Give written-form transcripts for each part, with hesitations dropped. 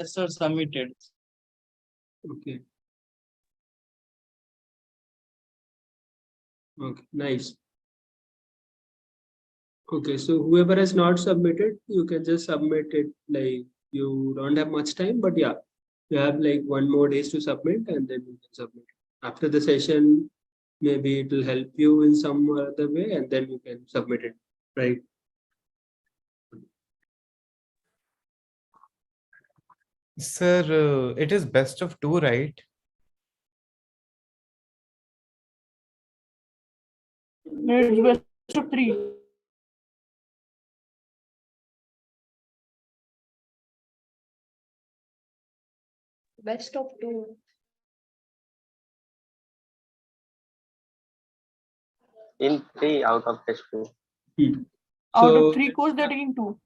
Yes, sir, submitted. Okay. Okay, nice. Okay, so whoever has not submitted, you can just submit it. Like you don't have much time, but yeah, you have like 1 more days to submit, and then you can submit. After the session, maybe it will help you in some other way, and then you can submit it, right? Sir, it is best of two, right? It's best of 3. Best of 2. In 3 out of the 2. Out So of 3 course, they're taking 2.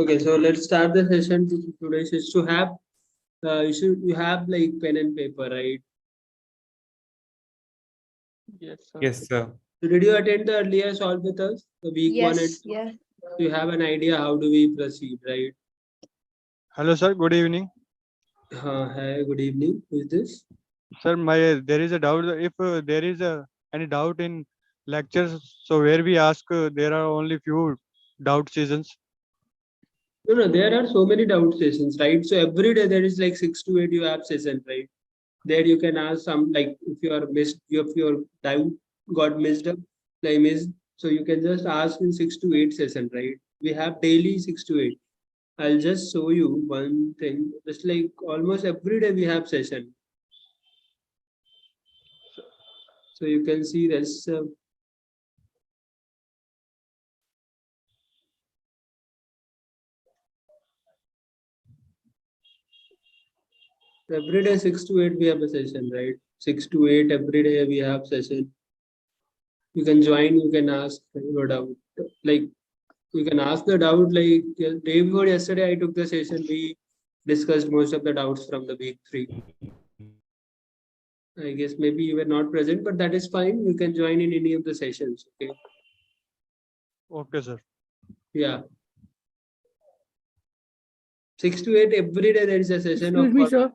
okay, so let's start the session. Today is to have you have like pen and paper, right? Yes, sir. Yes, sir. So did you attend the earlier solve with us, the week 1 and Yes, 2? yes. You have an idea how do we proceed, right? Hello, sir. Good evening. Hi, good evening. Who is this? Sir, there is a doubt. If there is any doubt in lectures, so where we ask, there are only few doubt sessions. No, there are so many doubt sessions, right? So every day there is like 6 to 8 you have session, right? There you can ask some, like if you are missed, if your doubt got missed up, like missed, so you can just ask in 6 to 8 session, right? We have daily 6 to 8. I'll just show you one thing. Just like almost every day we have session. So you can see this. Every day 6 to 8 we have a session, right? 6 to 8 every day we have session. You can join, you can ask your doubt. Like you can ask the doubt, like day before yesterday I took the session, we discussed most of the doubts from the week 3. I guess maybe you were not present, but that is fine. You can join in any of the sessions. Okay. Okay, sir. Yeah. 6 to 8 every day there is a session. Excuse me, sir.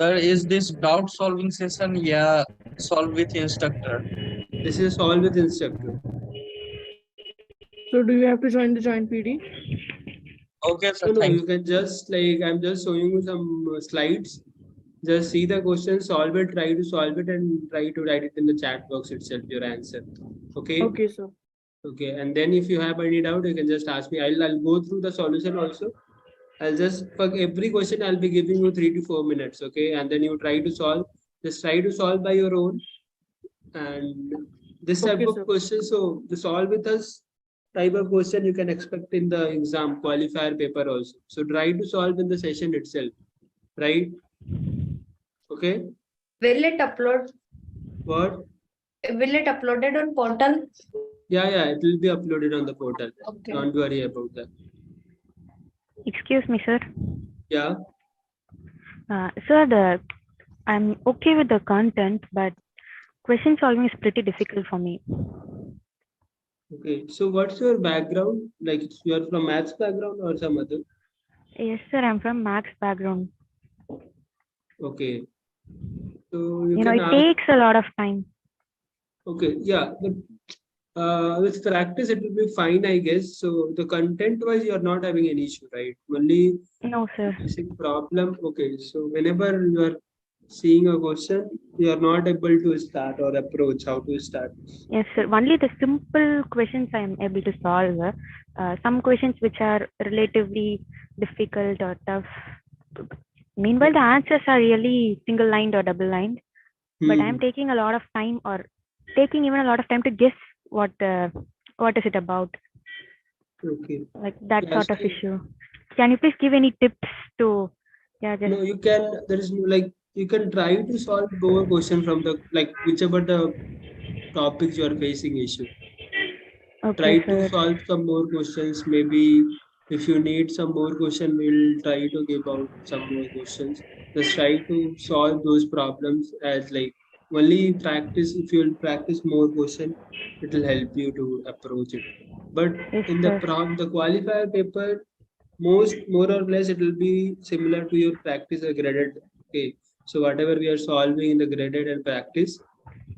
Sir, is this doubt solving session? Yeah, solve with instructor. This is all with instructor. So do you have to join the joint PD? Okay, sir. No, Thank you can just like I'm just showing you some slides. Just see the question, solve it, try to solve it, and try to write it in the chat box itself, your answer. Okay. Okay, sir. Okay. And then if you have any doubt, you can just ask me. I'll go through the solution also. I'll just for every question I'll be giving you 3 to 4 minutes. Okay. And then you try to solve. Just try to solve by your own. And this type Okay, of sir. question, so the solve with us type of question you can expect in the exam qualifier paper also. So try to solve in the session itself, right? Okay. Will it upload? What? Will it uploaded on portal? Yeah, it will be uploaded on the portal. Okay. Don't worry about that. Excuse me, sir. Yeah. Sir, I'm okay with the content, but question solving is pretty difficult for me. Okay. So what's your background? Like you are from maths background or some other? Yes, sir. I'm from maths background. Okay. So you You know, can it ask. takes a lot of time. Okay. Yeah. But with practice it will be fine, I guess. So the content wise you are not having any issue, right? Only No, sir. basic problem. Okay. So whenever you are seeing a question, you are not able to start or approach how to start. Yes, sir. Only the simple questions I am able to solve. Some questions which are relatively difficult or tough. Meanwhile, the answers are really single lined or double lined. But I'm taking a lot of time, or taking even a lot of time to guess what is it about. Okay. Like that Yeah, sort of so- issue. Can you please give any tips to just No, you can. There is no like you can try to solve more question from the like whichever the topics you are facing issue. Try okay, to sir. solve some more questions. Maybe if you need some more question, we'll try to give out some more questions. Just try to solve those problems as like only practice. If you'll practice more question, it will help you to approach it. But Yes, in the sir. the qualifier paper, more or less it will be similar to your practice or graded. Okay, so whatever we are solving in the graded and practice,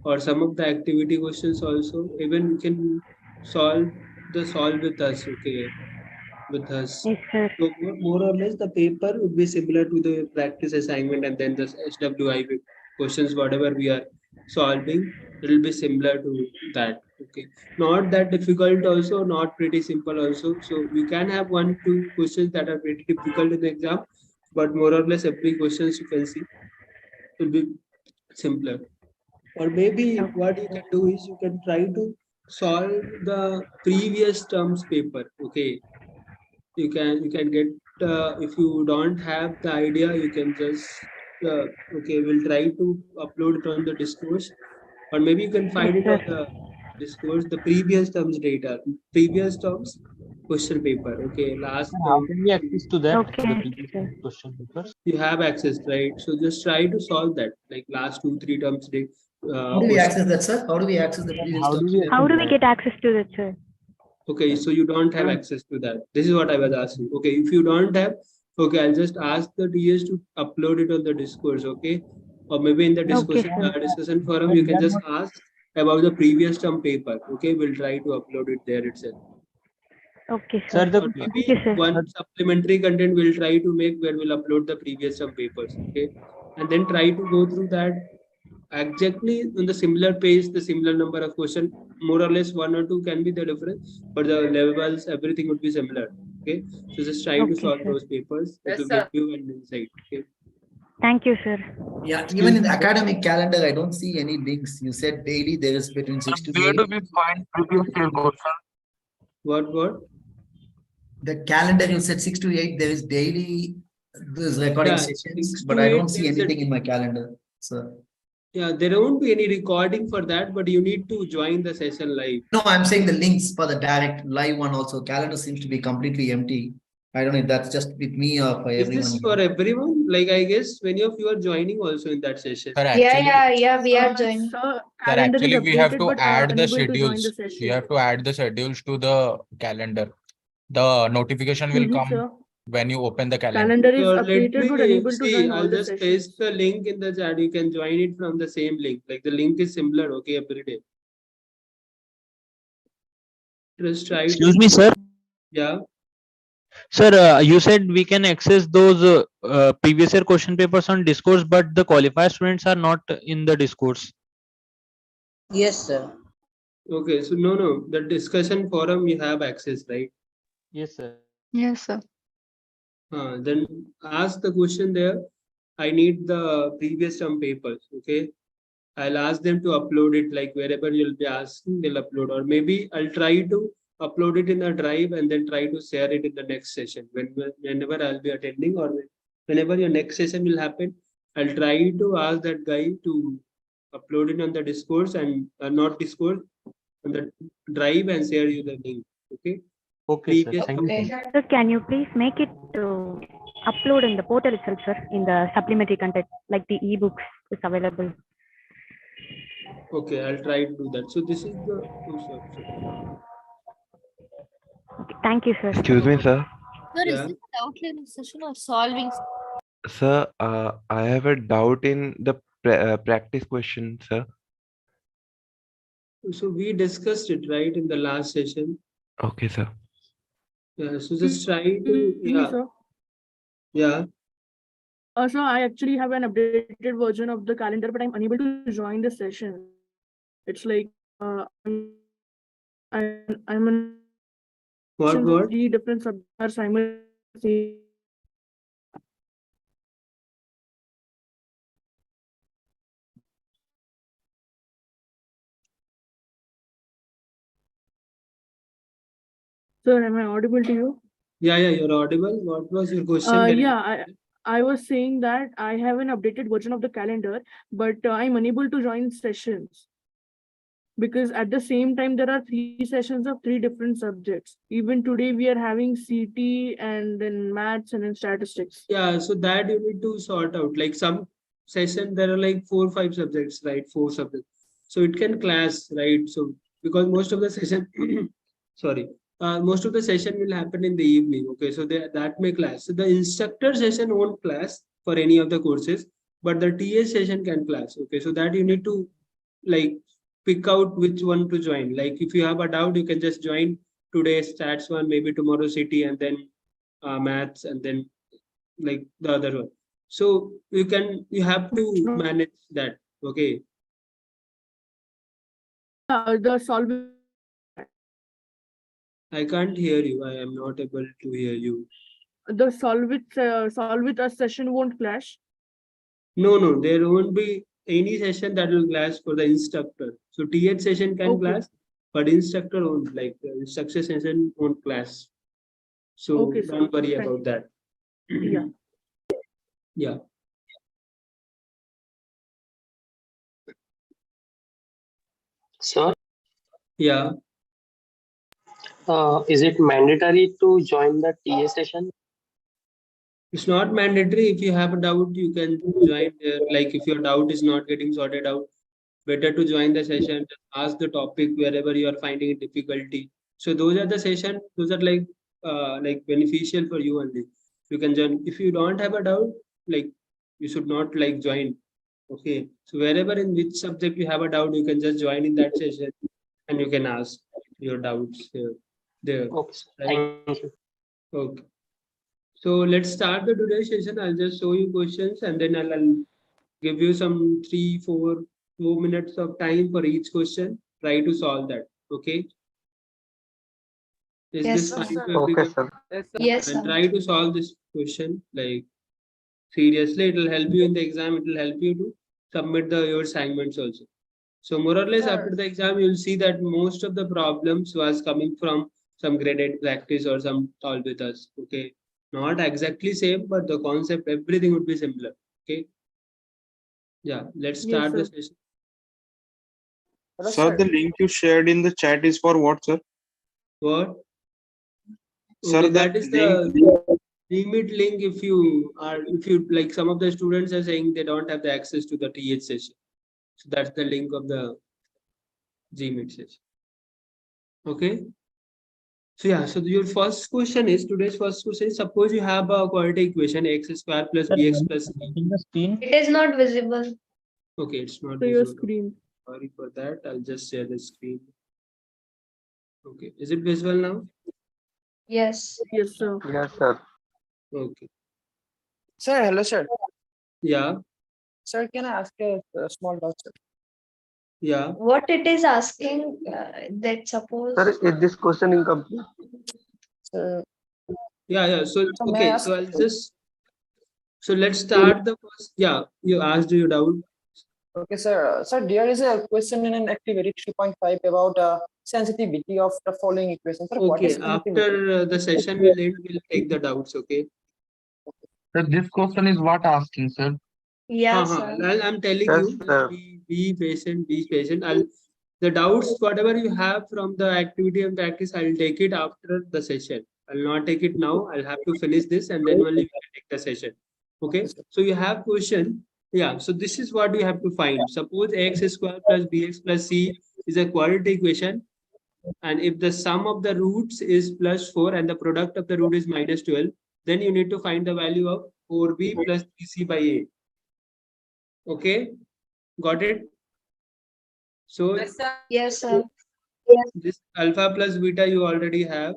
or some of the activity questions also, even you can solve with us. Okay, with us. Yes, sir. So more or less the paper would be similar to the practice assignment, and then the SWI questions, whatever we are solving, it will be similar to that. Okay, not that difficult also, not pretty simple also. So we can have 1-2 questions that are pretty difficult in the exam, but more or less every questions you can see will be simpler. Or maybe what you can do is you can try to solve the previous terms paper. Okay, you can get, if you don't have the idea, you can just okay, we'll try to upload it on the discourse, or maybe you can Yes, find it sir. on the discourse, the previous terms data, previous terms question paper. Okay, last How term can we access to that? Okay, The previous sir. question papers. you have access, right? So just try to solve that, like last 2-3 terms How do we question. access that, sir? How do we access the previous How do terms? we How access do we that? get access to that, sir? Okay, so you don't have access to that. This is what I was asking. Okay, if you don't have, okay, I'll just ask the TS to upload it on the discourse. Okay, or maybe in the Okay, sir. discussion forum, you can just ask about the previous term paper. Okay, we'll try to upload it there itself. Okay, Sir, sir. the Or Thank maybe you, sir. one supplementary content we'll try to make where we'll upload the previous term papers. Okay, and then try to go through that exactly on the similar page, the similar number of question, more or less 1 or 2 can be the difference, but the levels, everything would be similar. Okay, so just try to Okay, solve sir. those papers. It Yes, will sir. give you an insight. Okay. Thank you, sir. Yeah, even in the academic calendar, I don't see any links. You said daily there is between 6 to Where 8. do we find previous year question? What? The calendar you said 6 to 8, there is daily this recording Yeah, sessions, 6 but to I 8 don't see there's a, anything in my calendar. So yeah, there won't be any recording for that, but you need to join the session live. no, I'm saying the links for the direct live one also. Calendar seems to be completely empty. I don't know if that's just with me or for Is everyone. this for everyone? Like, I guess many of you are joining also in that session. Sir, Yeah, actually, yeah, we are joining. Sir, sir, calendar is actually, we have updated, to but add the unable to join the schedules. session. You have to add the schedules to the calendar. The notification will Excuse me, come sir. when you open the calendar. Calendar is So let updated, but me unable to see. join all I'll the just paste sessions. the link in the chat. You can join it from the same link. Like the link is similar. Okay, every day. Just try excuse to. me, sir. Yeah. Sir, you said we can access those previous year question papers on discourse, but the qualified students are not in the discourse. Yes, sir. Okay. So no. The discussion forum you have access, right? Yes, sir. Yes, sir. Then ask the question there. I need the previous term papers. Okay. I'll ask them to upload it, like wherever you'll be asking, they'll upload. Or maybe I'll try to upload it in a drive and then try to share it in the next session. Whenever I'll be attending, or whenever your next session will happen, I'll try to ask that guy to upload it on the discourse and not discourse, on the drive, and share you the link. Okay. Okay, sir. Previous Thank you. Okay. Sir, can you please make it upload in the portal itself, sir, in the supplementary content, like the ebooks is available? Okay, I'll try to do that. So this is the. Oh, sorry. Okay. Thank you, sir. Excuse me, sir. Sir, Yeah. is this outlining session or solving? Sir, I have a doubt in the practice question, sir. So we discussed it, right, in the last session. Okay, sir. Yeah. So just try to. Excuse me, Yeah. sir. Yeah. Also, I actually have an updated version of the calendar, but I'm unable to join the session. It's like I'm in What? 3 different subjects are simultaneously. Sir, am I audible to you? Yeah, you're audible. What was your question? Yeah, I was saying that I have an updated version of the calendar, but I'm unable to join sessions because at the same time there are 3 sessions of 3 different subjects. Even today we are having CT and then maths and then statistics. Yeah, so that you need to sort out. Like some session there are like 4 or 5 subjects, right? 4 subjects. So it can clash, right? So because most of the session, sorry, most of the session will happen in the evening. Okay, so that may class. So the instructor session won't class for any of the courses, but the TA session can class. Okay, so that you need to like pick out which one to join. Like if you have a doubt, you can just join today stats one, maybe tomorrow city, and then maths, and then like the other one. So you have to manage that. Okay. The solving. I can't hear you. I am not able to hear you. The solve with us session won't clash. No, there won't be any session that will class for the instructor. So TH session can Okay. class, but instructor won't, like the instructor session won't class. So Okay, sir. don't worry Thank about that. Yeah. Yeah. Sir, Yeah. is it mandatory to join the TA session? It's not mandatory. If you have a doubt, you can join there. Like if your doubt is not getting sorted out, better to join the session. Just ask the topic wherever you are finding it difficulty. So those are the session. Those are like beneficial for you only. You can join. If you don't have a doubt, like you should not like join. Okay. So wherever in which subject you have a doubt, you can just join in that session, and you can ask your doubts here. There. Okay, sir. Right. Thank you. Okay. So let's start the today's session. I'll just show you questions, and then I'll give you some 4 minutes of time for each question. Try to solve that. Okay. Is Yes, this sir. fine to Okay, everyone? sir. Yes, And sir. try to solve this question. Like seriously, it will help you in the exam. It will help you to submit your assignments also. So more or less after the exam, you'll see that most of the problems was coming from some graded practice or some solve with us. Okay. Not exactly same, but the concept, everything would be similar. Okay. Yeah. Let's Yes, start the sir. session. Sir, the link you shared in the chat is for what, sir? What? Sir, Okay, that that is link. the Remit link. If you like, some of the students are saying they don't have the access to the TH session. So that's the link of the Gmeet session. Okay. So yeah, so your first question is today's first question is, suppose you have a quadratic equation x square plus bx plus c. It is not visible. Okay, it's not So your visible. screen. Sorry for that. I'll just share the screen. Okay, is it visible now? Yes. Yes, sir. Yes, sir. Okay. Sir, hello, sir. Yeah, Sir, can I ask a small doubt, sir? yeah. What it is asking that suppose. Sir, is this question incomplete? Sir, Yeah. So so may I okay, ask? so let's start the first. Yeah, you asked your doubt. Okay, sir. Sir, there is a question in an activity 3.5 about sensitivity of the following equation. Sir, what is Okay, sensitivity? after the session will end, we'll take the doubts. Okay. So this question is what asking, sir? Yeah, Uh-huh. sir. I'm telling Yes, you, sir. be patient, be patient. The doubts, whatever you have from the activity and practice, I'll take it after the session. I'll not take it now. I'll have to finish this and then only we can take the session. Okay, Okay. sir. So you have question. Yeah. So this is what you have to find. Suppose x square plus bx plus c is a quadratic equation. And if the sum of the roots is plus 4 and the product of the root is minus 12, then you need to find the value of 4b plus 3c by a. Okay, got it? So Yes, sir. this alpha plus beta you already have.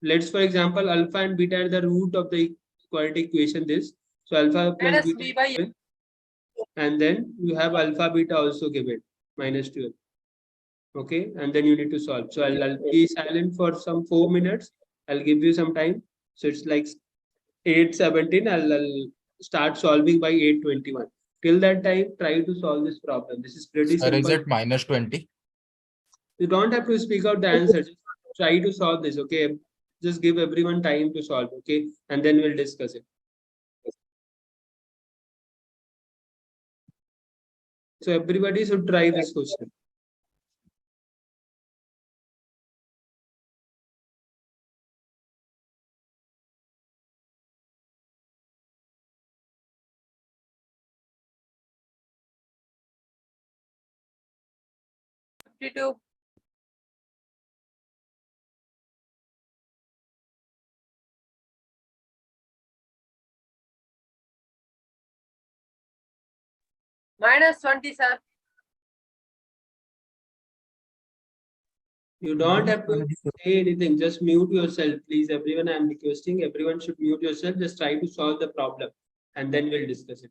Let's, for example, alpha and beta are the root of the quadratic equation. This so alpha plus beta is given, and then you have alpha beta also given minus 12. Okay, and then you need to solve. So I'll be silent for some 4 minutes. I'll give you some time. So it's like 8:17. I'll start solving by 8:21. Till that time, try to solve this problem. This is pretty Sir, is simple. it -20? You don't have to speak out the answer. Just try to solve this. Okay. Just give everyone time to solve. Okay. And then we'll discuss it. So everybody should try this question. -20, sir. You don't have to say anything. Just mute yourself, please. Everyone, I'm requesting everyone should mute yourself. Just try to solve the problem, and then we'll discuss it.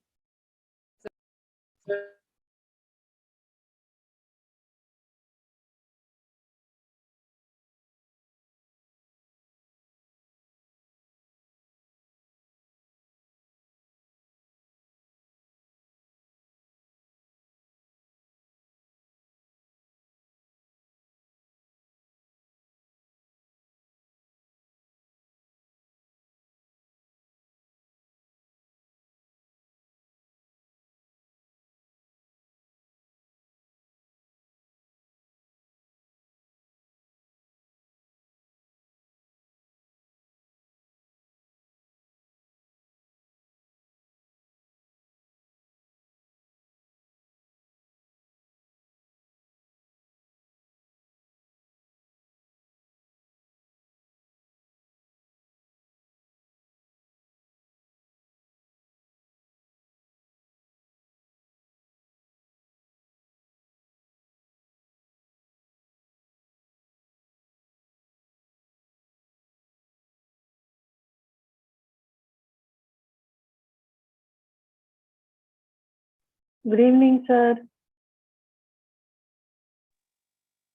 Good evening, sir.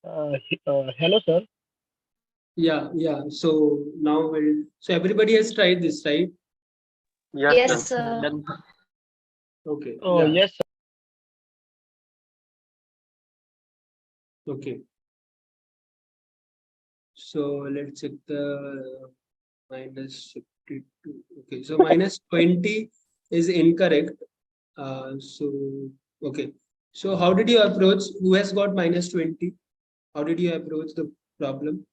Hello, sir. Yeah, yeah. So now we'll. So everybody has tried this, right? Yes, sir. Okay. Oh, Yeah. yes, sir. Okay. So let's check the -52. Okay. So -20 is incorrect. So okay. So how did you approach? Who has got -20? How did you approach the problem?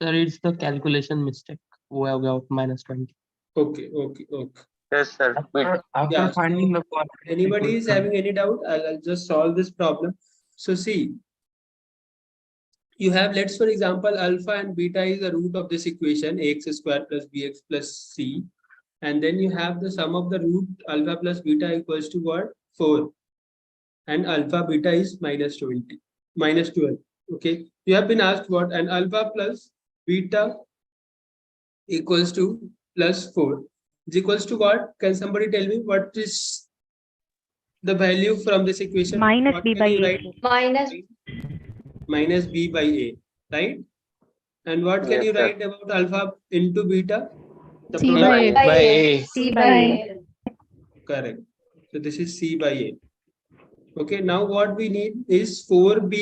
Sir, it's the calculation mistake. We have got -20. Okay. Okay. Okay. Yes, sir. After Yeah. finding So the quadratic anybody is equation, having any doubt? I'll just solve this problem. So see, you have, let's for example, alpha and beta is the root of this equation, ax square plus bx plus c. And then you have the sum of the root alpha plus beta equals to what? 4. And alpha beta is -20, -12. Okay. You have been asked what? And alpha plus beta equals to +4 is equals to what? Can somebody tell me what is the value from this equation? Minus What b can by you a. write? Minus b by a, right? And what can Yes, you sir. write about alpha into beta? The C product. by A. C C by by a. A. Correct. So this is c by a. Okay. Now what we need is 4b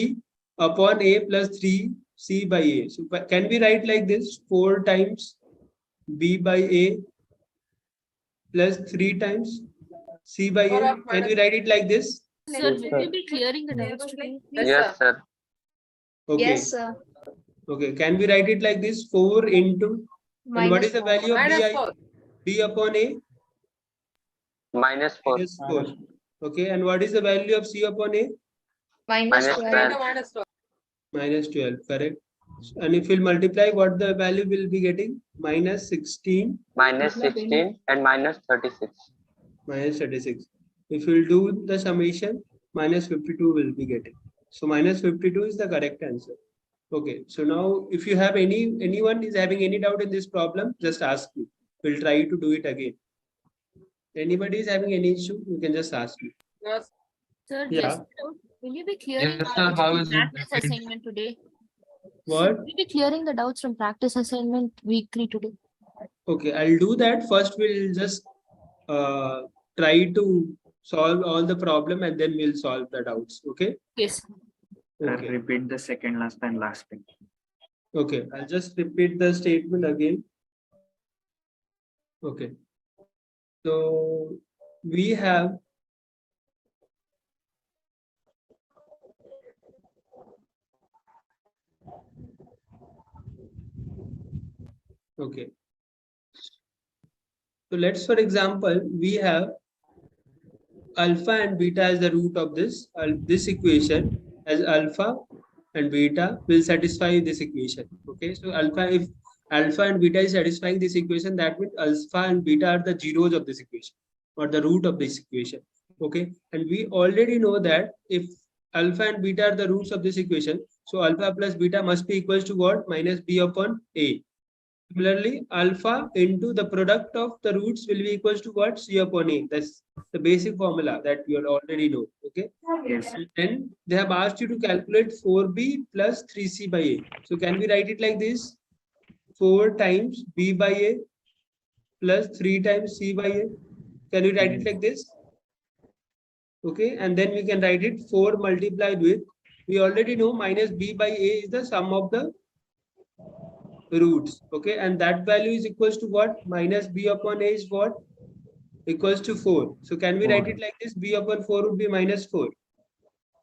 upon a plus 3c by a. So can we write like this? 4 times b by a plus 3 times c by a. Can we write it like this? Sir, will you be clearing the doubts today? Yes, sir. Okay. Yes, sir. Okay. Can we write it like this? 4 into, and what is the value of b upon a? -4. -4. Okay. And what is the value of c upon a? -12. -12. Correct. And if we'll multiply, what the value will be getting? -16. -16 and -36. -36. If we'll do the summation, -52 will be getting. So -52 is the correct answer. Okay. So now if you have anyone is having any doubt in this problem, just ask me. We'll try to do it again. Anybody is having any issue, you can just ask me. Sir, Yeah. just will you be clearing Yes, sir. doubts How from is it practice going? assignment today? What? Will you be clearing the doubts from practice assignment week 3 today? Okay, I'll do that. First, we'll just try to solve all the problem and then we'll solve the doubts. Okay. Yes. Okay. Repeat the second last and last thing. Okay. I'll just repeat the statement again. Okay. So we have okay. So let's, for example, we have alpha and beta as the root of this equation, as alpha and beta will satisfy this equation. Okay. So alpha, if alpha and beta is satisfying this equation, that means alpha and beta are the zeros of this equation or the root of this equation. Okay, and we already know that if alpha and beta are the roots of this equation, so alpha plus beta must be equals to what? Minus b upon a. Similarly, alpha into the product of the roots will be equals to what? C upon a. That's the basic formula that you already know. Okay. Yes. And then they have asked you to calculate 4b plus 3c by a. So can we write it like this? 4 times b by a plus 3 times c by a. Can we write it like this? Okay, and then we can write it 4 multiplied with, we already know minus b by a is the sum of the roots. Okay, and that value is equals to what? Minus b upon a is what? Equals to 4. So can we write it like this? B upon 4 would be minus 4.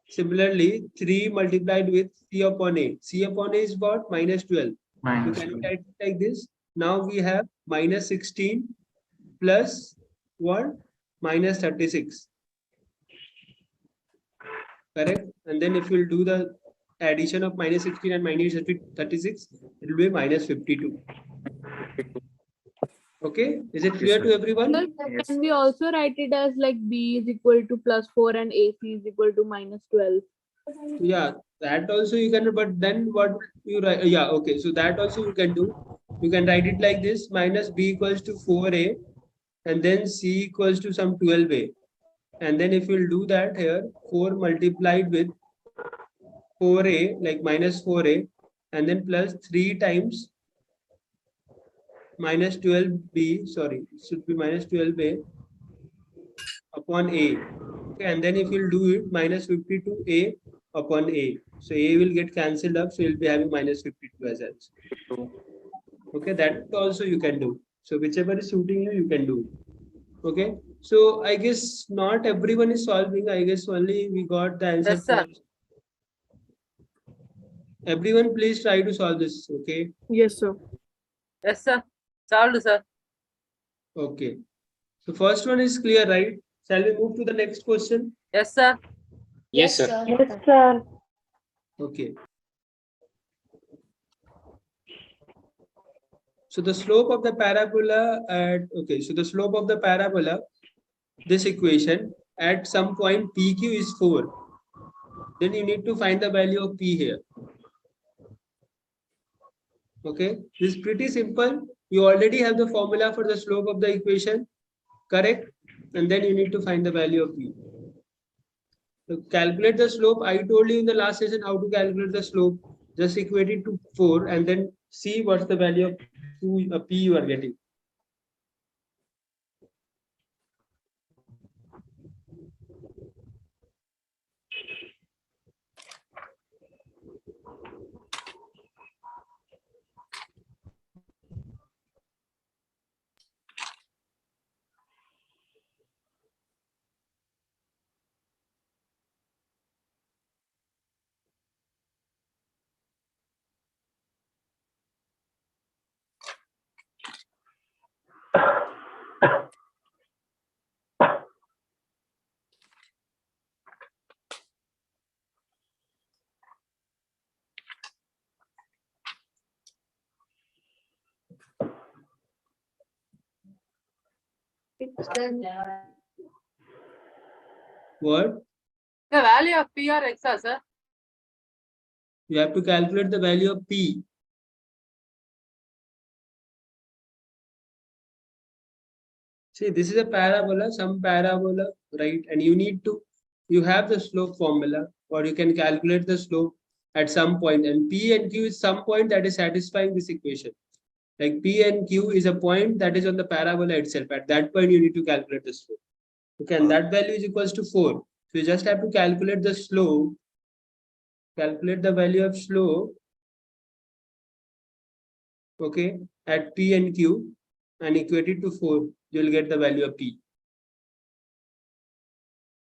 Similarly, 3 multiplied with c upon a. C upon a is what? Minus 12. So can we write it like this? Now we have minus 16 plus 1 minus 36. Correct? And then if we'll do the addition of minus 16 and minus 36, it will be minus 52. Okay, is it clear to everyone? Can we also write it as like b is equal to plus 4 and ac is equal to minus 12? Yeah, that also you can, but then what you write? Yeah, okay, so that also you can do. You can write it like this: minus b equals to 4a, and then c equals to some 12a. And then if we'll do that here, 4 multiplied with 4a, like minus 4a, and then plus 3 times minus 12b, sorry, it should be minus 12a upon a. Okay, and then if you'll do it, minus 52a upon a. So a will get cancelled up, so you'll be having minus 52 as well. Okay, that also you can do. So whichever is suiting you, you can do. Okay, so I guess not everyone is solving. I guess only we got the answer. Yes, sir. Everyone, please try to solve this. Okay. Yes, sir. Yes, sir. Solved, sir. Okay. So first one is clear, right? Shall we move to the next question? Yes, sir. Yes, sir. Yes, sir. Okay. So the slope of the parabola at, okay, so the slope of the parabola, this equation at some point PQ is 4. Then you need to find the value of P here. Okay, this is pretty simple. You already have the formula for the slope of the equation, correct? And then you need to find the value of P. To calculate the slope, I told you in the last session how to calculate the slope. Just equate it to 4 and then see what's the value of P you are getting. What? The value of P or X, sir? You have to calculate the value of P. See, this is a parabola, some parabola, right? And you have the slope formula, or you can calculate the slope at some point, and P and Q is some point that is satisfying this equation. Like P and Q is a point that is on the parabola itself. At that point, you need to calculate the slope. Okay, and that value is equals to 4. So you just have to calculate the slope, calculate the value of slope, okay, at P and Q, and equate it to 4. You'll get the value of P.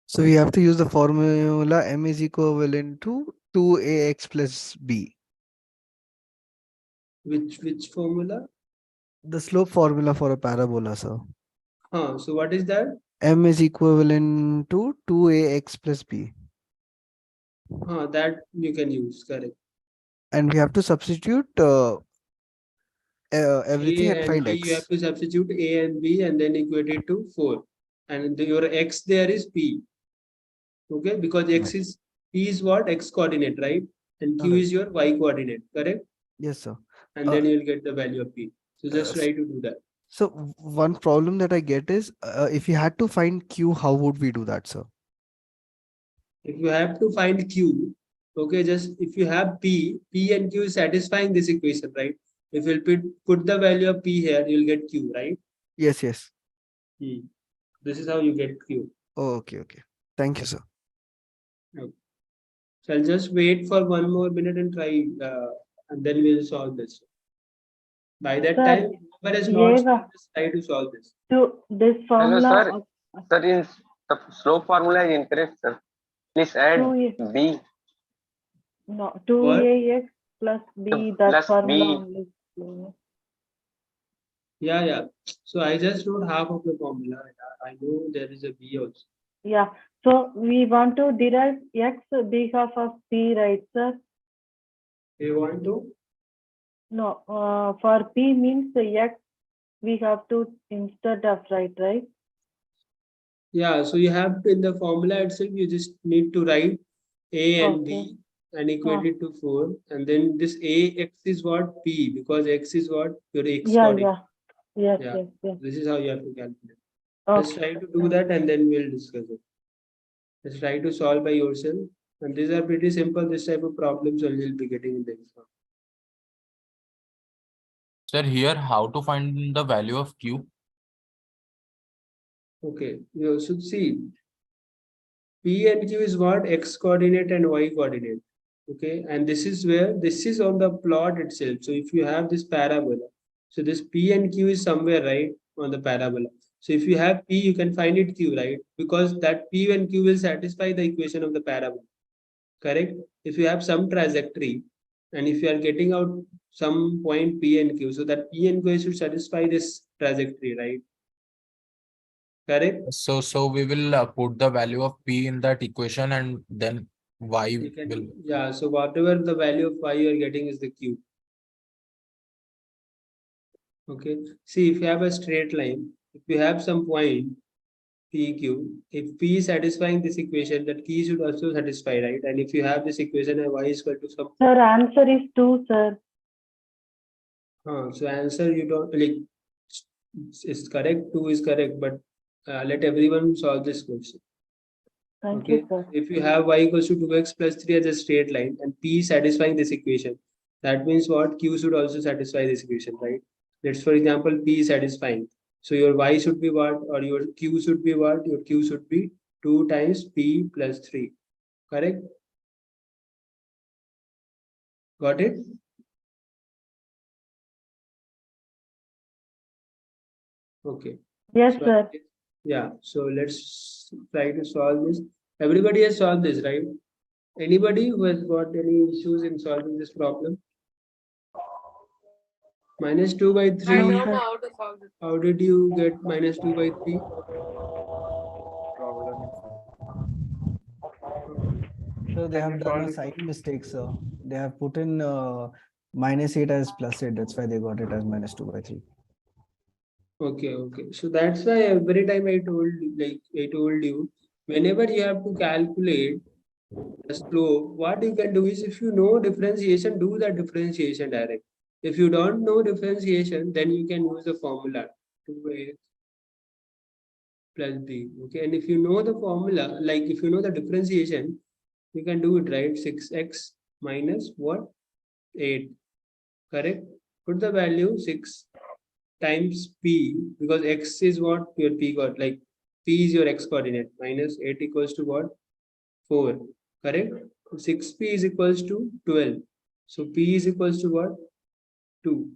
So we have to use the formula m is equivalent to 2ax plus b. Which formula? The slope formula for a parabola, sir. So what is that? M is equivalent to 2ax plus b. That you can use, correct. And we have to substitute everything A and and find B, x. you have to substitute A and B and then equate it to 4. And your x there is P. Okay, because x is P is what? X coordinate, right? And Q Alright. is your Y coordinate, correct? Yes, sir. And then you'll get the value of P. So just try to do that. So one problem that I get is if you had to find q, how would we do that, sir? If you have to find Q, okay, just if you have P and Q is satisfying this equation, right? If you'll put the value of P here, you'll get Q, right? Yes, yes. This is how you get Q. Oh, okay. Thank you, sir. Okay. So I'll just wait for 1 more minute and try, and then we'll solve this. By that Sir, time, whoever has not Eva, solved this, try to solve this. to this Hello, formula sir. of Sir, in the slope formula is incorrect, sir. Please add 2a, B no, What? 2ax plus b, that plus formula B. only. Yeah. So I just wrote half of the formula. I know there is a B also. Yeah, so we want to derive x because of p, right, sir? You want to? No, for p means the x we have to instead of right? Yeah, so you have to, in the formula itself, you just need to write A and Okay. B and equate it to 4. And then this AX is what? P, because X is what? Your X coordinate. Yes. This is how you have to calculate. Just Okay. try to do that and then we'll discuss it. Just try to solve by yourself. And these are pretty simple. This type of problems only you'll be getting in the exam. Sir, here how to find the value of Q? Okay, you should see P and Q is what? X coordinate and Y coordinate. Okay, and this is where this is on the plot itself. So if you have this parabola, so this P and Q is somewhere right on the parabola. So if you have P, you can find it Q, right? Because that P and Q will satisfy the equation of the parabola. Correct? If you have some trajectory and if you are getting out some point P and Q, so that P and Q should satisfy this trajectory, right? Correct? So we will put the value of P in that equation and then Y You can, will. yeah, so whatever the value of Y you are getting is the Q. Okay, see if you have a straight line, if you have some point PQ, if P is satisfying this equation, that Q should also satisfy, right? And if you have this equation and Y is equal to some, Sir, answer is 2, sir. so answer you don't like is correct, 2 is correct, but let everyone solve this question. Thank Okay, you, sir. if you have Y equals to 2x plus 3 as a straight line and P is satisfying this equation, that means what? Q should also satisfy this equation, right? Let's, for example, P is satisfying. So your Y should be what? Or your Q should be what? Your Q should be 2 times P plus 3. Correct? Got it? Okay. Yes, So, sir. yeah. So let's try to solve this. Everybody has solved this, right? Anybody who has got any issues in solving this problem? Minus 2 by 3. I don't know how to solve this. How did you get minus 2 by 3? So they have done a sign mistake, sir. They have put in -8 as +8. That's why they got it as -2/3. Okay. So that's why every time I told you, whenever you have to calculate the slope, what you can do is if you know differentiation, do the differentiation direct. If you don't know differentiation, then you can use the formula 2a plus b. Okay, and if you know the formula, like if you know the differentiation, you can do it, right? 6x minus what? 8. Correct? Put the value 6 times p, because x is what your p got, like p is your x coordinate, minus 8 equals to what? 4. Correct? 6p is equals to 12. So p is equals to what? 2.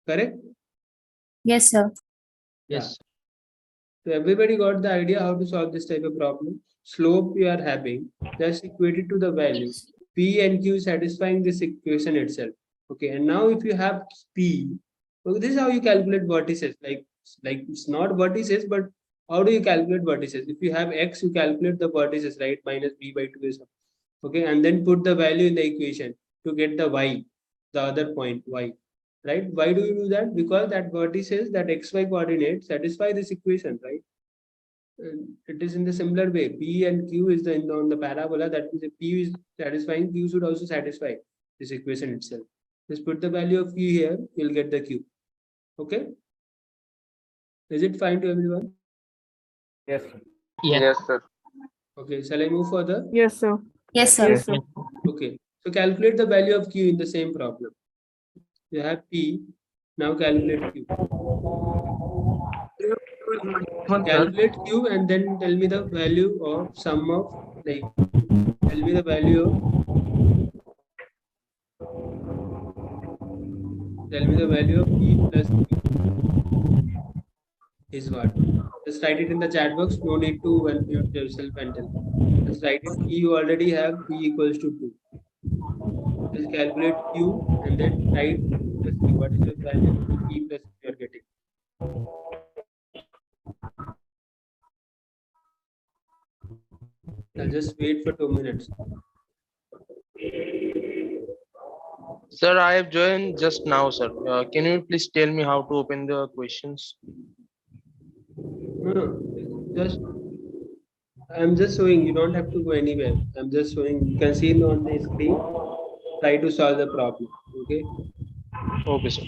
Correct? Yes, sir. Yes. So everybody got the idea how to solve this type of problem. Slope you are having, just equate it to the value. P and Q satisfying this equation itself. Okay, and now if you have P, okay, this is how you calculate vertices. Like it's not vertices, but how do you calculate vertices? If you have X, you calculate the vertices, right? Minus B by 2 is okay, and then put the value in the equation to get the Y. the other point y, right? Why do you do that? Because that vertices, that xy coordinate satisfy this equation, right? And it is in the similar way. P and Q is on the parabola. That means if P is satisfying, Q should also satisfy this equation itself. Just put the value of Q here, you'll get the Q. Okay? Is it fine to everyone? Yes. Yes, sir. Okay, shall I move further? Yes, sir. Yes, sir. Yes, sir. Okay, so calculate the value of Q in the same problem. You have P, now calculate Q. Calculate Q and then tell me the value of sum of, like, tell me the value of, tell me the value of P plus Q is what? Just write it in the chat box. No need to unmute yourself and tell. Just write it. P you already have P equals to 2. Just calculate Q and then write P plus Q. What is the value of P plus Q you are getting? I'll just wait for 2 minutes. Sir, I have joined just now, sir. Can you please tell me how to open the questions? No, just I'm just showing. You don't have to go anywhere. I'm just showing. You can see on the screen. Try to solve the problem. Okay. Okay, sir.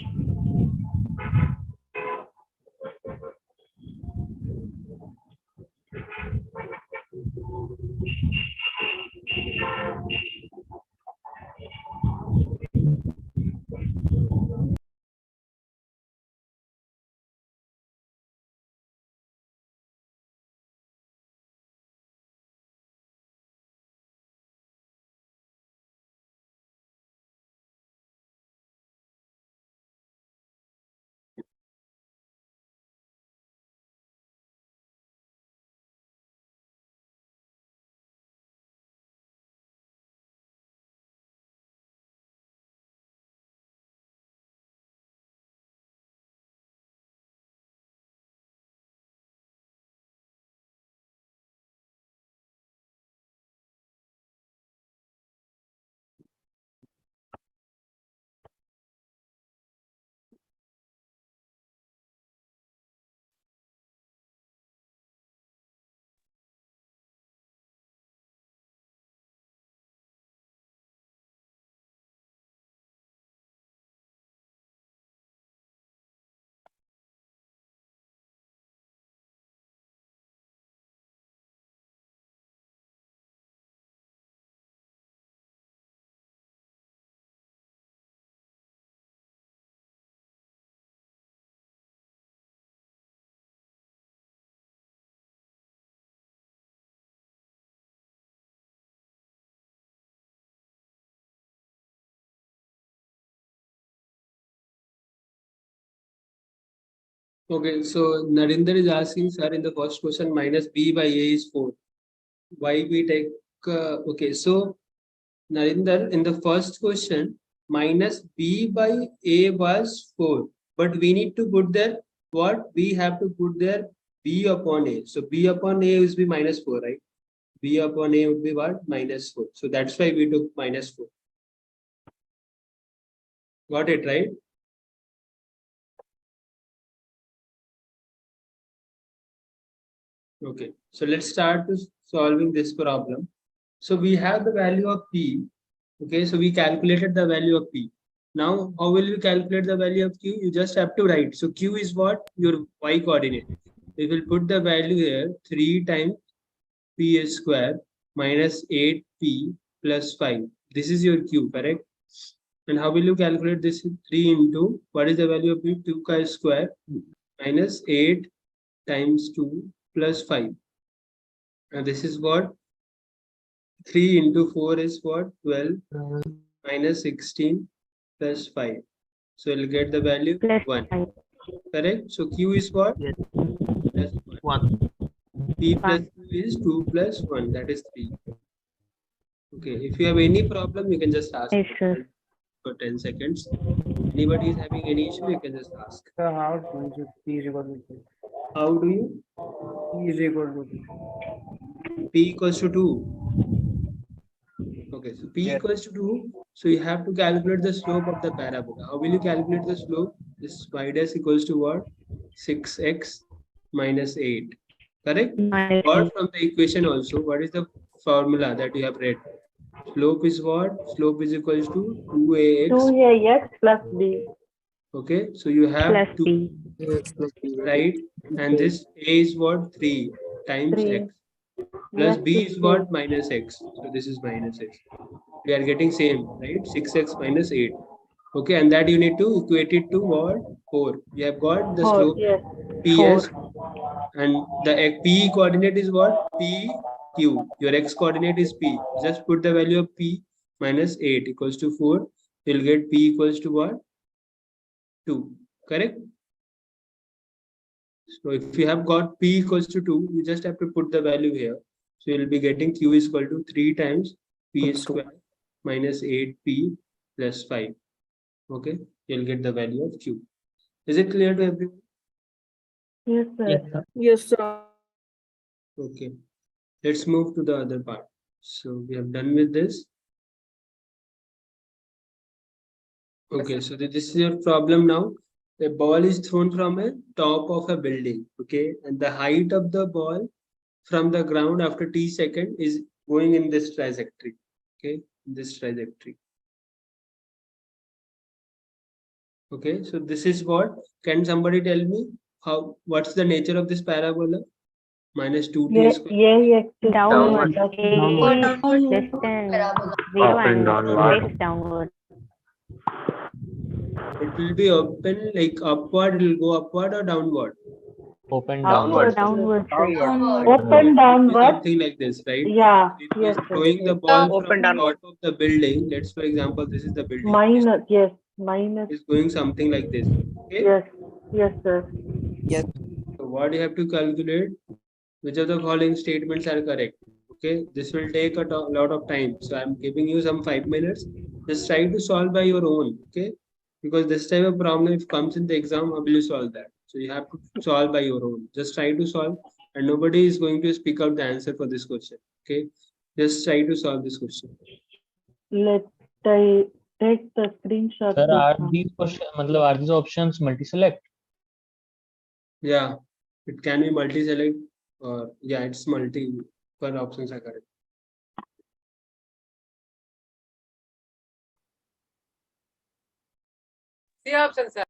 Okay, so Narinder is asking, sir, in the first question, minus B by A is 4. Why we take, okay, so Narinder, in the first question, minus B by A was 4. But we need to put there, what? We have to put there B upon A. So B upon A is be minus 4, right? B upon A would be what? Minus 4. So that's why we took minus 4. Got it, right? Okay, so let's start to solving this problem. So we have the value of P. Okay, so we calculated the value of P. Now, how will we calculate the value of Q? You just have to write. So Q is what? Your y coordinate. We will put the value here 3 times P square minus 8P plus 5. This is your Q, correct? And how will you calculate this? 3 into, what is the value of P? 2 square minus 8 times 2 plus 5. And this is what? 3 into 4 is what? 12 minus 16 plus 5. So you'll get the value Plus 1. 5. Correct? So Q is what? Yes. Plus 1. 1. P plus Q is 2 plus 1. That is 3. Okay. If you have any problem, you can just ask Yes, sir. for 10 seconds. Anybody is having any issue, you can just ask. Sir, how do you P is equal to How do you? P is equal to P equals to 2. Okay, so p equals to 2. So you have to calculate the slope of the parabola. How will you calculate the slope? This y dash equals to what? 6x minus 8. Correct? Or from the equation also, what is the formula that you have read? Slope is what? Slope is equals to 2ax. 2ax plus b. Okay, so you have Plus 2, b. right? And this a is what? 3 times 3. x. Plus Yes, b is is what? Minus x. So this is minus x. We are getting same, right? 6x minus 8. Okay, and that you need to equate it to what? 4. We have got the 4. slope Yes. ps, and the p coordinate is what? P q. Your x coordinate is p. Just put the value of p minus 8 equals to 4. You'll get p equals to what? 2. Correct? So if you have got p equals to 2, you just have to put the value here. So you'll be getting q is equal to 3 times p square minus 8p plus 5. Okay, you'll get the value of q. Is it clear to everyone? Yes, sir. Yes, sir. Okay, let's move to the other part. So we have done with this. Okay, so this is your problem now. A ball is thrown from a top of a building. Okay, and the height of the ball from the ground after t second is going in this trajectory. Okay, in this trajectory. Okay, so this is what? Can somebody tell me how? What's the nature of this parabola? Minus 2t square. Ax is Downward. plus A b. is less than 0 Up and and downward. face downward. It will be open like upward. It will go upward or downward. Open Upward. Downward, sir. Open downward. Something like this, right? Yeah. If Yes, he's sir. throwing the ball Open from the downward. top of the building, let's for example, this is the building. Minus. Yes. Minus. It's going something like this. Okay. Yes. Yes, sir. Yes. So what you have to calculate? Which of the following statements are correct? Okay. This will take a lot of time. So I'm giving you some 5 minutes. Just try to solve by your own. Okay. Because this type of problem, if comes in the exam, how will you solve that? So you have to solve by your own. Just try to solve, and nobody is going to speak out the answer for this question. Okay. Just try to solve this question. Let I take the screenshot. Sir, to are some- these question, मतलब are these options multi-select? Yeah, it can be multi-select, or yeah, it's multi. Per options are correct. C option, sir.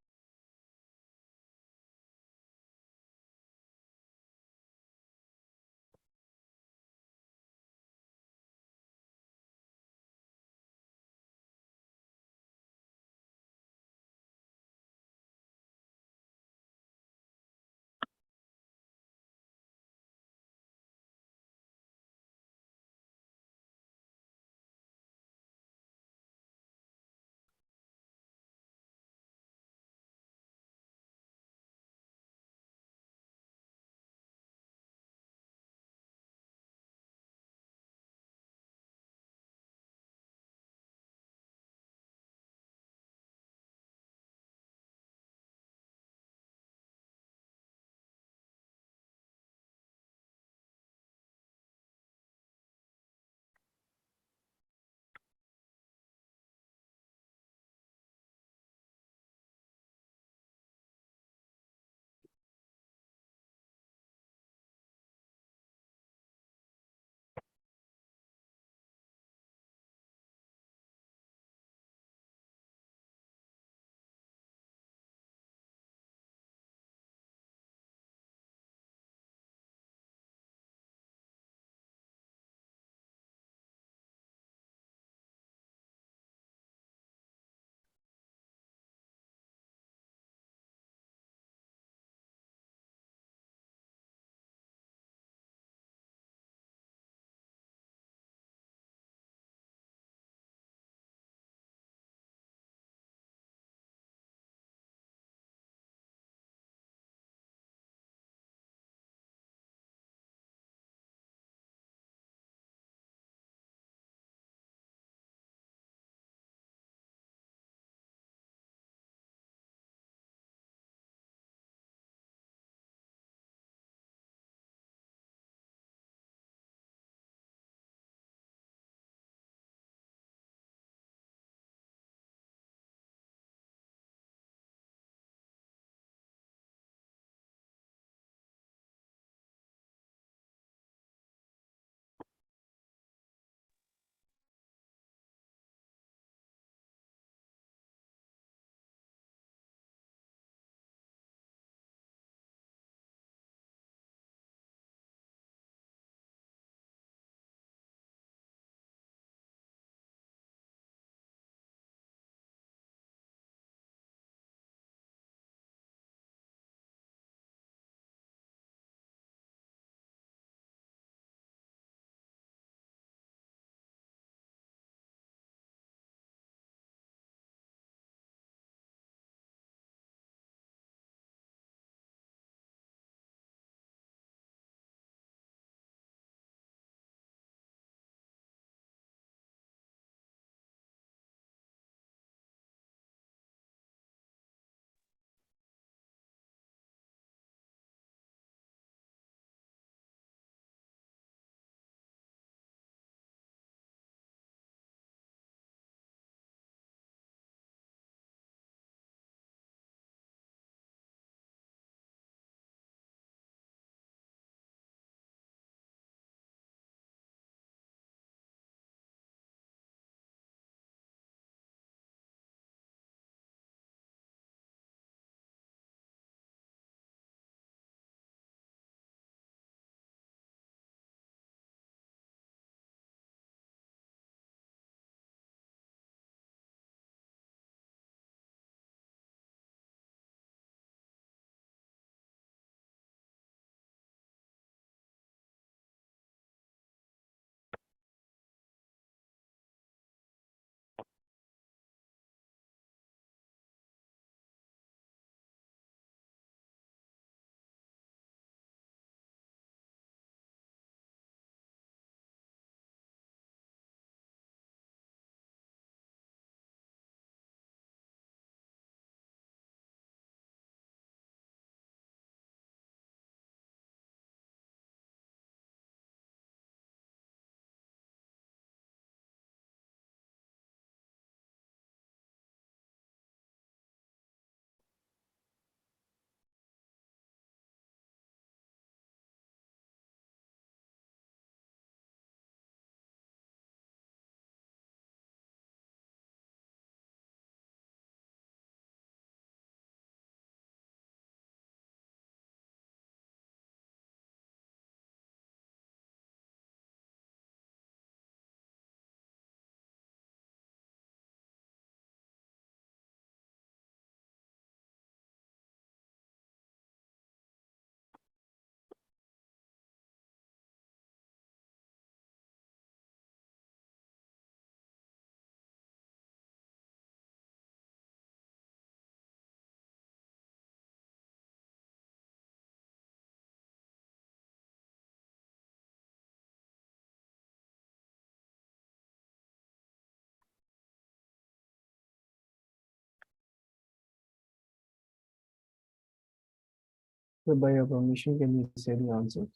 So by your permission, can you say the answer?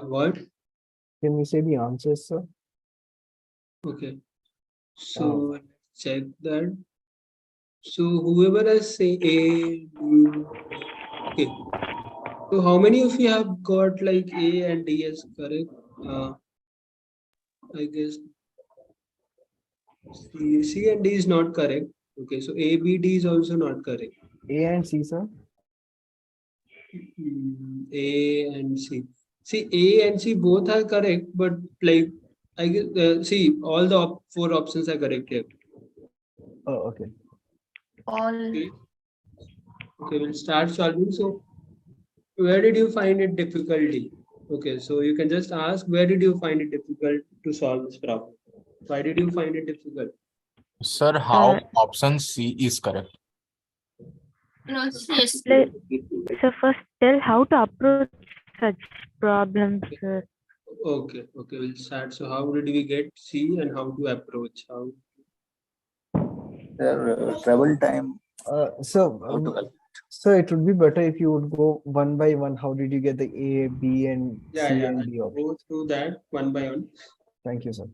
What? Can you say the answers, sir? Okay. So let's check that. So whoever has say A, B, okay. So how many of you have got like A and D as correct? I guess C and D is not correct. Okay, so A, B, D is also not correct. A and C, sir? A and C. See, A and C both are correct, but like I guess see all the four options are correct here. Oh, okay. All. Okay, we'll start solving. So where did you find it difficulty? Okay, so you can just ask where did you find it difficult to solve this problem? Why did you find it difficult? Sir, how option C is correct? So first tell how to approach such problems, sir. Okay, we'll start. So how did we get C and how to approach? How? Travel time. So it would be better if you would go one by one. How did you get the A, B, and Yeah, C yeah. and D I'll option? go through that one by one. Thank you, sir.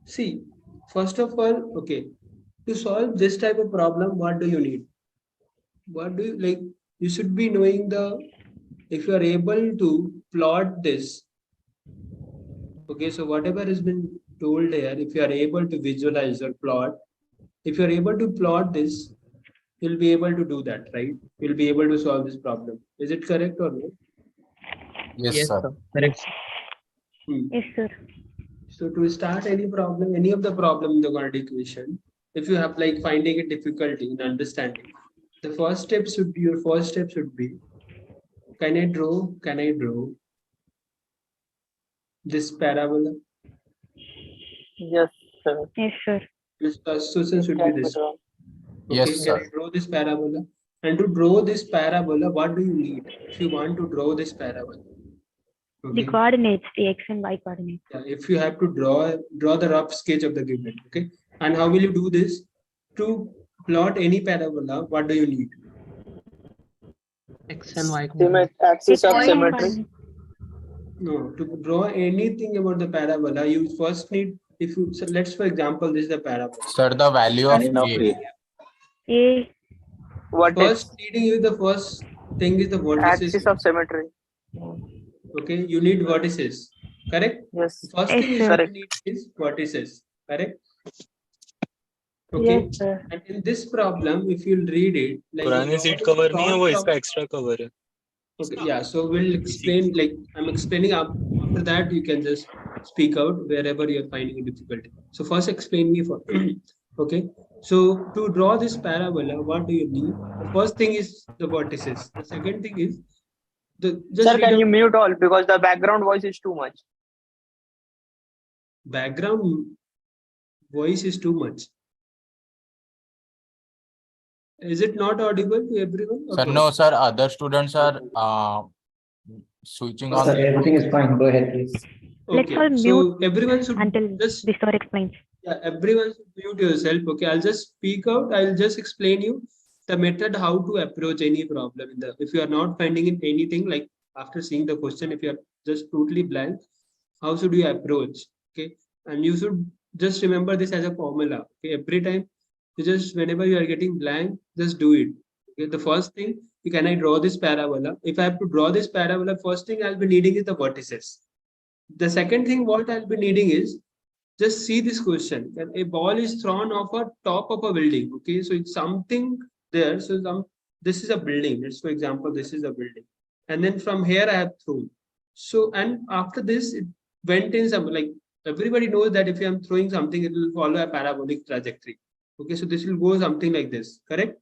See, first of all, okay, to solve this type of problem, what do you need? What do you like? You should be knowing if you are able to plot this. Okay, so whatever has been told here, if you are able to visualize or plot, if you are able to plot this, you'll be able to do that, right? You'll be able to solve this problem. Is it correct or no? Yes, sir. Correct. Yes, sir. So to start any problem, any of the problem in the quadratic equation, if you have like finding a difficulty in understanding, the first step should be can I draw this parabola? Yes, sir. Yes, sir. This solution should be this. Okay, Yes, can I sir. draw this parabola? And to draw this parabola, what do you need if you want to draw this parabola? The coordinates, the X and Y coordinates. Yeah, if you have to draw the rough sketch of the given, okay. And how will you do this? To plot any parabola, what do you need? X and Y. Axis of symmetry. No, to draw anything about the parabola, you first need, so let's for example, this is the parabola. Sir, the value of A. A. What First needing you the first thing is the vertices. Axis of symmetry. Okay, you need vertices, correct? Yes. The first thing you need is vertices, correct? Okay, Yes, sir. and in this problem, if you'll read it, like पुराने seat cover नहीं है वो इसका extra cover है. Okay, yeah, so we'll explain, like I'm explaining after that you can just speak out wherever you're finding a difficulty. So first explain me for okay, so to draw this parabola, what do you need? The first thing is the vertices. The second thing is Sir, can you mute all because the background voice is too much. Background voice is too much. Is it not audible to everyone? Sir, no, sir. Other students are switching on. Sir, everything is fine. Go ahead, please. Okay, Let's all so mute everyone should until just the sir explains. Yeah, everyone should mute yourself. Okay, I'll just speak out. I'll just explain you the method how to approach any problem if you are not finding it anything, like after seeing the question, if you are just totally blank, how should you approach? Okay, and you should just remember this as a formula. Okay, every time you just, whenever you are getting blank, just do it. Okay, the first thing, can I draw this parabola? If I have to draw this parabola, first thing I'll be needing is the vertices. The second thing what I'll be needing is, just see this question, that a ball is thrown off a top of a building. Okay, so it's something there. So this is a building. Let's, for example, this is a building, and then from here I have thrown. So, and after this it went in some, like everybody knows that if I am throwing something, it will follow a parabolic trajectory. Okay, so this will go something like this, correct?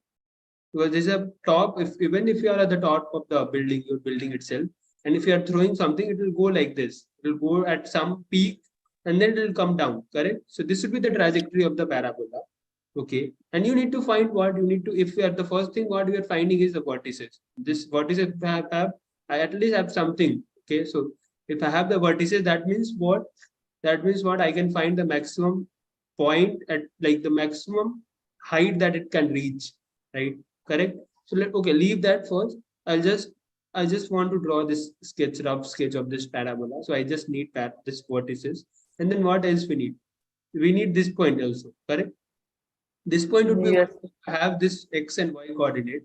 Because this is a top. Even if you are at the top of the building, your building itself, and if you are throwing something, it will go like this. It will go at some peak and then it will come down, correct? So this would be the trajectory of the parabola. Okay, and you need to find what you need to, if you are the first thing what we are finding is the vertices. This vertices I at least have something. Okay, so if I have the vertices, that means what? That means what? I can find the maximum point at, like the maximum height that it can reach, right? correct? So okay, leave that first. I just want to draw this rough sketch of this parabola. So I just need this vertices. And then what else we need? We need this point also, correct? This point would be Yes. have this x and y coordinate.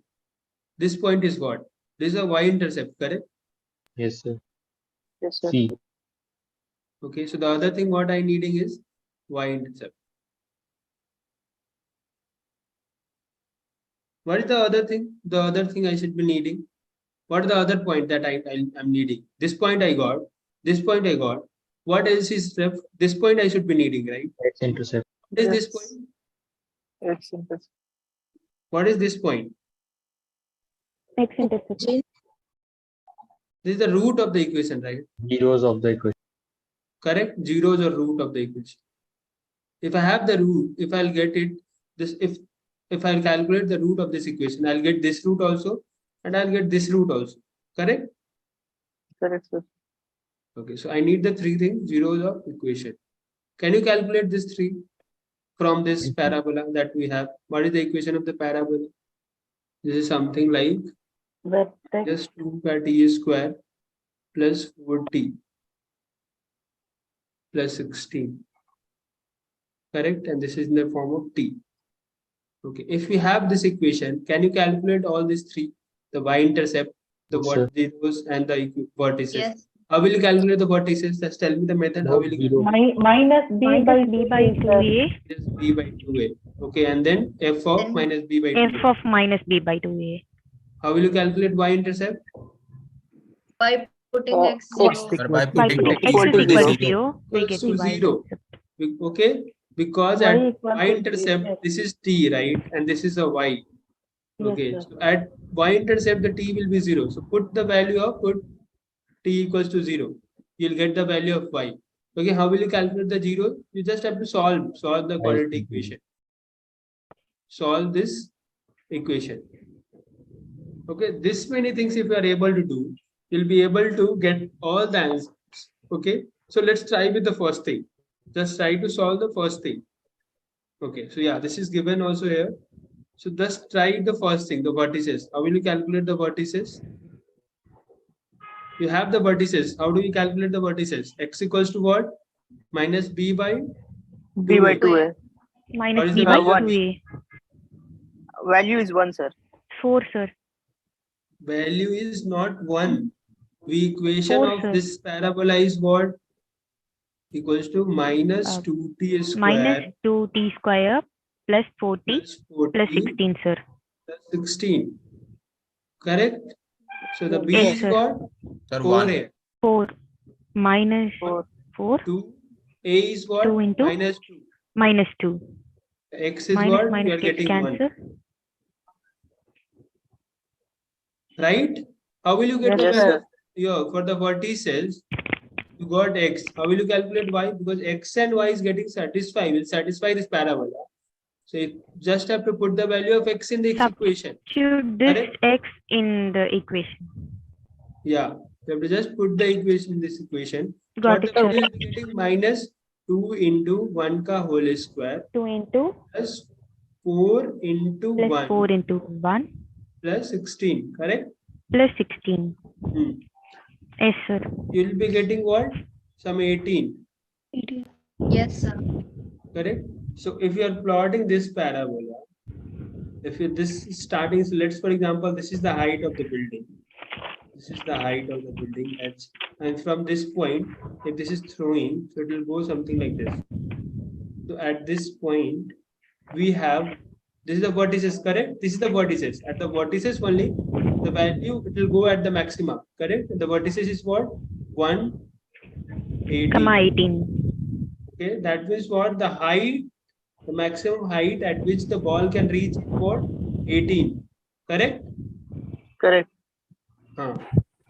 This point is what? This is a y-intercept, correct? Yes, sir. Yes, sir. C. Okay, so the other thing what I needing is y-intercept. What is the other thing? The other thing I should be needing? What is the other point that I'm needing? This point I got. This point I got. What else is left? This point I should be needing, right? X intercept. What is this point? X intercept. What is this point? X intercept. This is the root of the equation, right? Zeros of the equation. Correct? Zeros or root of the equation. If I have the root, if I'll get it, if I'll calculate the root of this equation, I'll get this root also, and I'll get this root also. Correct? Correct, sir. Okay, so I need the three things, zeros of equation. Can you calculate this three from this parabola that we have? What is the equation of the parabola? This is something like just 2 pi t square plus 4t plus 16. Correct? And this is in the form of t. Okay, if we have this equation, can you calculate all these three? The y-intercept, the zeros, and the vertices. Yes. How will you calculate the vertices? Just tell me the method. How will you calculate? Minus b by 2a. Just b by 2a. Okay, and then f of minus b by 2a. F of minus b by 2a. How will you calculate y-intercept? By putting x zero. By By putting putting x x equal is to equal to 0. 0, we get the Zero. Okay, because Y at equal to y-intercept, yes. this is t, right? And this is a y. Okay, Yes, sir. so at y-intercept, the t will be 0. So put the value of t equals to 0. You'll get the value of y. Okay, how will you calculate the 0? You just have to solve the quadratic equation. Solve this equation. Okay, this many things if you are able to do, you'll be able to get all the answers. Okay, so let's try with the first thing. Just try to solve the first thing. Okay, so yeah, this is given also here. So just try the first thing, the vertices. How will you calculate the vertices? You have the vertices. How do you calculate the vertices? X equals to what? Minus b by B by 2a. What minus is b the by value? 2a. Value is 1, sir. 4, sir. Value is not 1. The equation 4, of sir. this parabola is what? Equals to minus 2t square Minus 2t square plus 4t plus 4t plus 16, sir. plus 16. Correct? So the b Yes, is sir. what? Sir, 4 1. here. 4 minus 4, 2. A is what? 2 into Minus 2. minus 2. X is Minus what? We minus are gets getting 1. cancelled. Right? How will you get Yes, the value? sir. Yeah, for the vertices, you got x. How will you calculate y? Because x and y is getting satisfied. Will satisfy this parabola. So you just have to put the value of x in the equation. Substitute this Correct? x in the equation. Yeah. You have to just put the equation in this equation. Got What it, the sir. value will be getting? Minus 2 into 1 ka whole square 2 into plus 4 into plus 1 4 into 1 plus 16. Correct? plus 16. Hmm. Yes, sir. You will be getting what? Some 18. Yes, sir. Correct? So if you are plotting this parabola, if you, this is starting, so let's for example, this is the height of the building. This is the height of the building, and from this point, if this is throwing, so it will go something like this. So at this point, we have, this is the vertices, correct? This is the vertices. At the vertices only, the value, it will go at the maxima, correct? The vertices is what? 1, 18. Comma 18. Okay, that means what? The height, the maximum height at which the ball can reach is what? 18. Correct? Correct.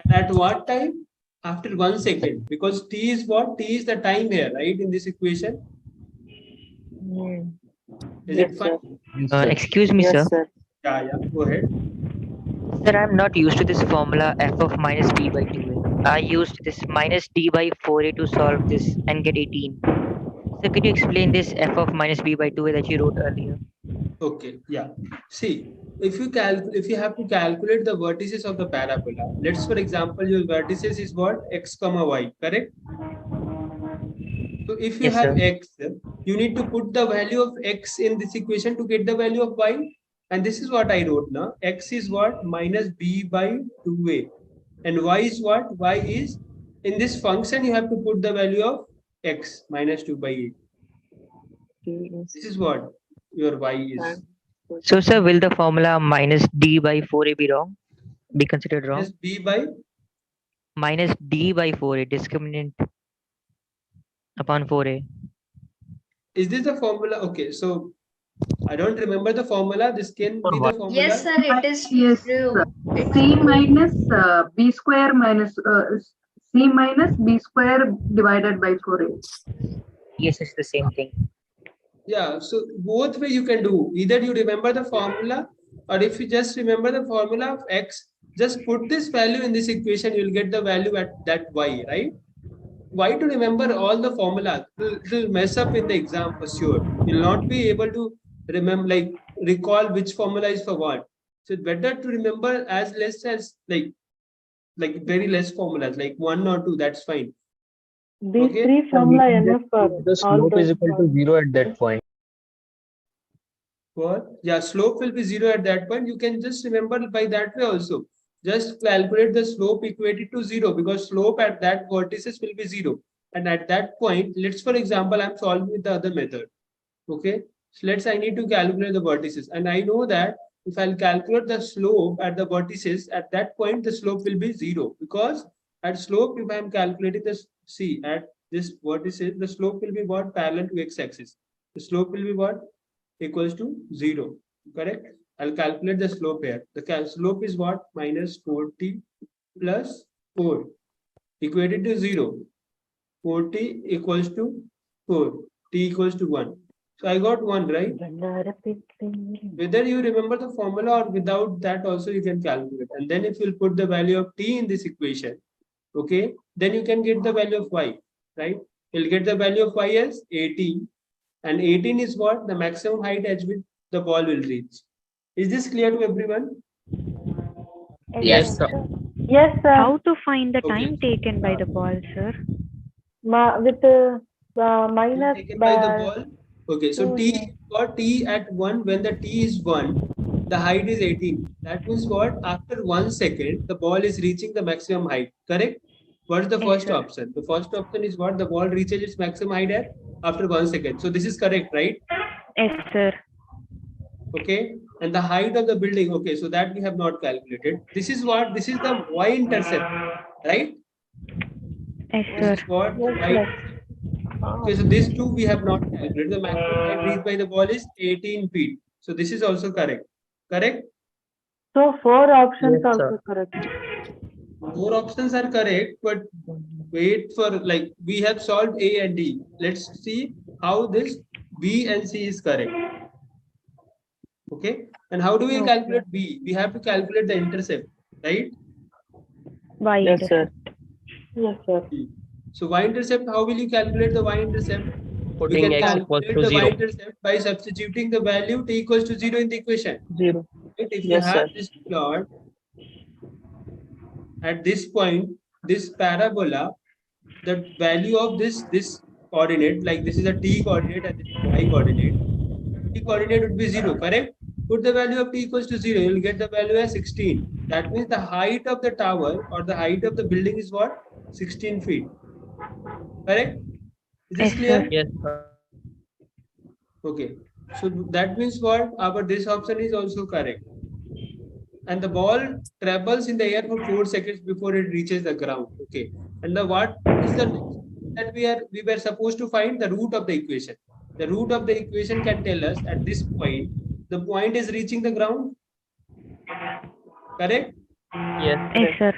At what time? After 1 second. Because t is what? T is the time here, right? In this equation. Is Yes, it fine? sir. Excuse me, Yes, sir. sir. Yeah, go ahead. Sir, I'm not used to this formula f of minus b by 2a. I used this minus d by 4a to solve this and get 18. So could you explain this f of minus b by 2a that you wrote earlier? Okay, yeah. See, if you have to calculate the vertices of the parabola, let's for example, your vertices is what? X comma y, correct? So if you Yes, have sir. x, you need to put the value of x in this equation to get the value of y. And this is what I wrote now. X is what? Minus b by 2a. And y is what? Y is, in this function, you have to put the value of x minus 2 by a. This is what your y is. So, sir, will the formula minus d by 4a be wrong? Be considered wrong? Minus b by? Minus d by 4a, discriminant upon 4a. Is this the formula? Okay, so I don't remember the formula. This can be the formula. Yes, sir, it is Yes, true. It's c true. minus b square minus c minus b square divided by 4a. Yes, it's the same thing. Yeah, so both way you can do. Either you remember the formula, or if you just remember the formula of x, just put this value in this equation, you'll get the value at that y, right? Why to remember all the formulas? It'll mess up in the exam for sure. You'll not be able to remember, like recall which formula is for what. So it's better to remember as less as like very less formulas, like 1 or 2, that's fine. These Okay. three formula enough for The all slope is those equal to 0 at that point. What? Yeah, slope will be 0 at that point. You can just remember by that way also. Just calculate the slope equated to 0, because slope at that vertices will be 0. And at that point, let's for example, I'm solving with the other method. Okay. So I need to calculate the vertices. And I know that if I'll calculate the slope at the vertices, at that point, the slope will be 0. Because at slope, if I'm calculating this, see, at this vertices, the slope will be what? Parallel to x-axis. The slope will be what? Equals to 0. Correct? I'll calculate the slope here. The slope is what? Minus 40 plus 4 equated to 0. 40 equals to 4. T equals to 1. So I got 1, right? Whether you remember the formula or without that also you can calculate. And then if you'll put the value of t in this equation, okay, then you can get the value of y, right? You'll get the value of y as 18. And 18 is what? The maximum height at which the ball will reach. Is this clear to everyone? Yes, sir. Yes, sir. How to find the Okay. time taken by the ball, sir? With minus Taken by the ball. Okay, so t got t at 1. When the t is 1, the height is 18. That means what? After 1 second, the ball is reaching the maximum height. Correct? What's the first option? The first option is what? The ball reaches its maximum height at after 1 second. So this is correct, right? Yes, sir. Okay, and the height of the building. Okay, so that we have not calculated. This is what? This is the y-intercept, right? Yes, This sir. is what? Y-intercept. Okay, so these two we have not calculated. The maximum height reached by the ball is 18 feet. So this is also correct. Correct? So 4 options Yes, also sir. correct. 4 options are correct, but wait for, like, we have solved A and D. Let's see how this B and C is correct. Okay, and how do we calculate B? We have to calculate the intercept, right? Y Yes, sir. Yes, sir. So y-intercept, how will you calculate the y-intercept? We Putting can x equals calculate to the 0. y-intercept by substituting the value t equals to 0 in the equation. 0. Right? If you Yes, have sir. this plot at this point, this parabola, the value of this coordinate, like this is a t coordinate and this is y coordinate. T coordinate would be 0, correct? Put the value of t equals to 0, you'll get the value as 16. That means the height of the tower or the height of the building is what? 16 feet. Correct? Is this Yes, clear? sir. Yes, sir. Okay. So that means what? Our this option is also correct. And the ball travels in the air for 4 seconds before it reaches the ground. Okay. And the what is the next that we were supposed to find the root of the equation. The root of the equation can tell us at this point the point is reaching the ground. Correct? Yes. Yes, sir.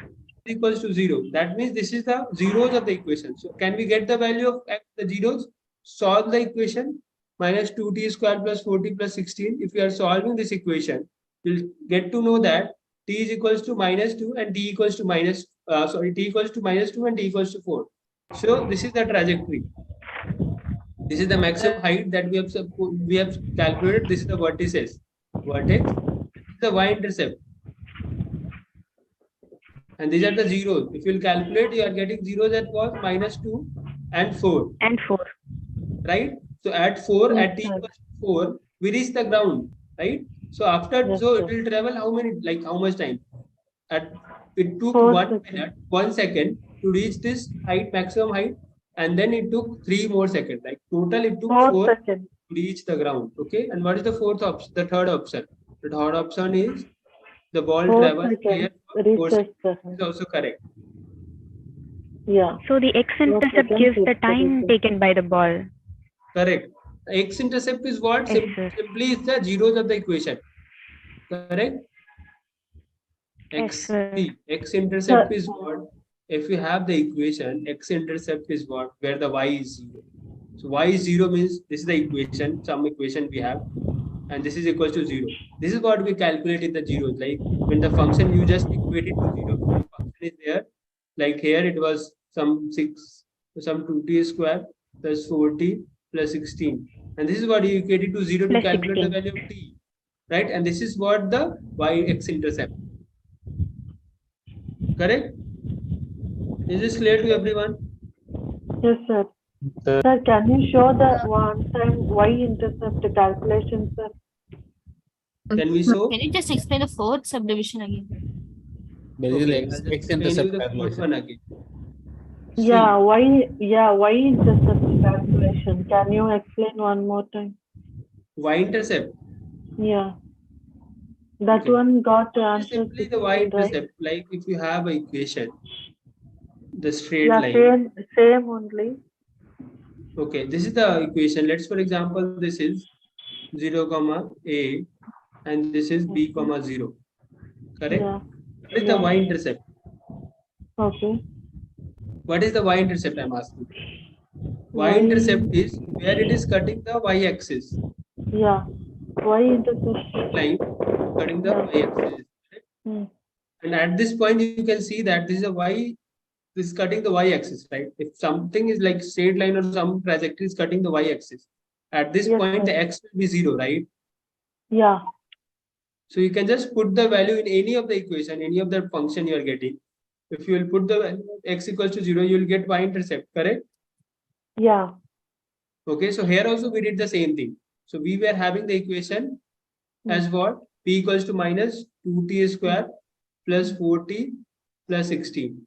Equals to 0. That means this is the zeros of the equation. So can we get the value of x, the zeros? Solve the equation. Minus 2t square plus 40 plus 16. If we are solving this equation, we'll get to know that t is equals to minus 2 and t equals to t equals to minus 2 and t equals to 4. So this is the trajectory. This is the maximum height that we have calculated. This is the vertex. This is the y-intercept. And these are the zeros. If you will calculate, you are getting zeros at what? -2 and 4. And 4. Right? So at 4, Yes, at t sir. equals to 4, we reach the ground. Right? So after, Yes, so sir. it will travel how many, like how much time? It took 4 1 seconds. minute, 1 second to reach this height, maximum height, and then it took 3 more seconds. Like total, it took 4 4 seconds. to reach the ground. Okay, and what is the fourth option? The third option. The third option is the ball 4 travels here seconds. for 4 Reaches seconds. the This is also correct. Yeah. So the x-intercept seconds gives the reaches time the- taken by the ball. Correct. X-intercept is what? Yes, sir. Simply is the zeros of the equation. Correct? Yes, sir. X-intercept is what? If you have the equation, x-intercept is what? Where the y is 0. So y is 0 means this is the equation, some equation we have, and this is equal to 0. This is what we calculate in the zeros. Like when the function you just equate it to 0. The function is there. Like here it was some 2t square plus 4t plus 16. And this is what you equate it to 0 to Plus calculate 16. the value of t. Right? And this is what the y-x-intercept. Correct? Is this clear to everyone? Yes, sir. Sir, can you show the one-time y-intercept calculation, sir? Can we show? Can you just explain the fourth subdivision again? Okay, I'll just explain you the fourth one again. Yeah, y-intercept calculation. Can you explain one more time? Y-intercept. Yeah. That Okay. one got answer Simply the 16, right? y-intercept. Like if you have an equation, the straight Yeah, line. same only. Okay, this is the equation. Let's, for example, this is 0, comma a, and this is b, comma 0. Correct? Yeah. What is the Yeah. y-intercept? Okay. What is the y-intercept I'm asking? Y-intercept is where it is cutting the y-axis. Yeah. Y-intercept. Line cutting the y-axis. Hmm. And at this point, you can see that this is a y, this is cutting the y-axis, right? If something is like straight line or some trajectory is cutting the y-axis, at this point, the x will be 0, right? Yeah. So you can just put the value in any of the equation, any of the function you are getting. If you will put the value x equals to 0, you will get y-intercept, correct? Yeah. Okay, so here also we did the same thing. So we were having the equation as what? P equals to minus 2t square plus 4t plus 16.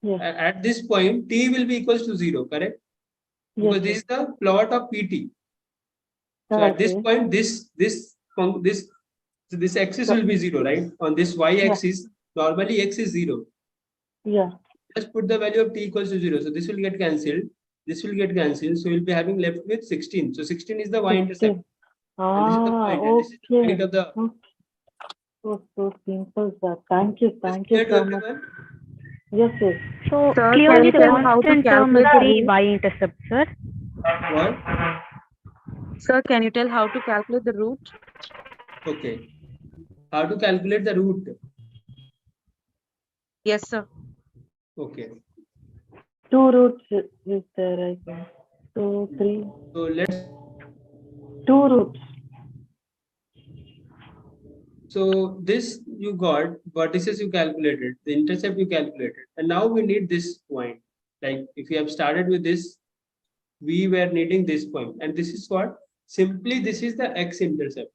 Yes. At this point, t will be equals to 0, correct? Because this is the plot of pt. So at this point, this axis will be 0, right? On this y-axis, normally x is 0. Yeah. Just put the value of t equals to 0. So this will get cancelled. This will get cancelled. So we'll be having left with 16. So 16 is the y-intercept. And this is the point. And this is the height of the. So simple, sir. Thank you. Thank Clear you to so much. everyone? Yes, yes. So Sir, clearly can the you tell how to constant term is calculate the y-intercept, sir. What? Sir, can you tell how to calculate the root? Okay. How to calculate the root? Yes, sir. Okay. 2 roots is there, I think. 2, 3. So let's. 2 roots. So this you got, vertices you calculated, the intercept you calculated, and now we need this point. Like if you have started with this, we were needing this point, and this is what? Simply this is the x-intercept.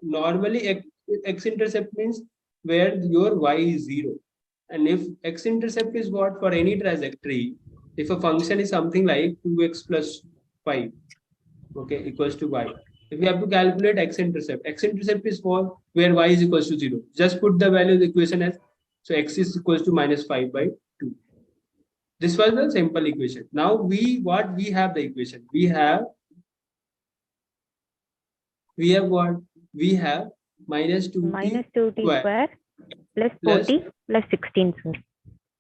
Normally x-intercept means where your y is 0. And if x-intercept is what for any trajectory, if a function is something like 2x plus 5, okay, equals to y. If you have to calculate x-intercept is for where y is equals to 0. Just put the value of the equation as, so x is equals to minus 5 by 2. This was the simple equation. Now we have the equation. We have what? We have minus 2t square plus 40 plus 16, sir.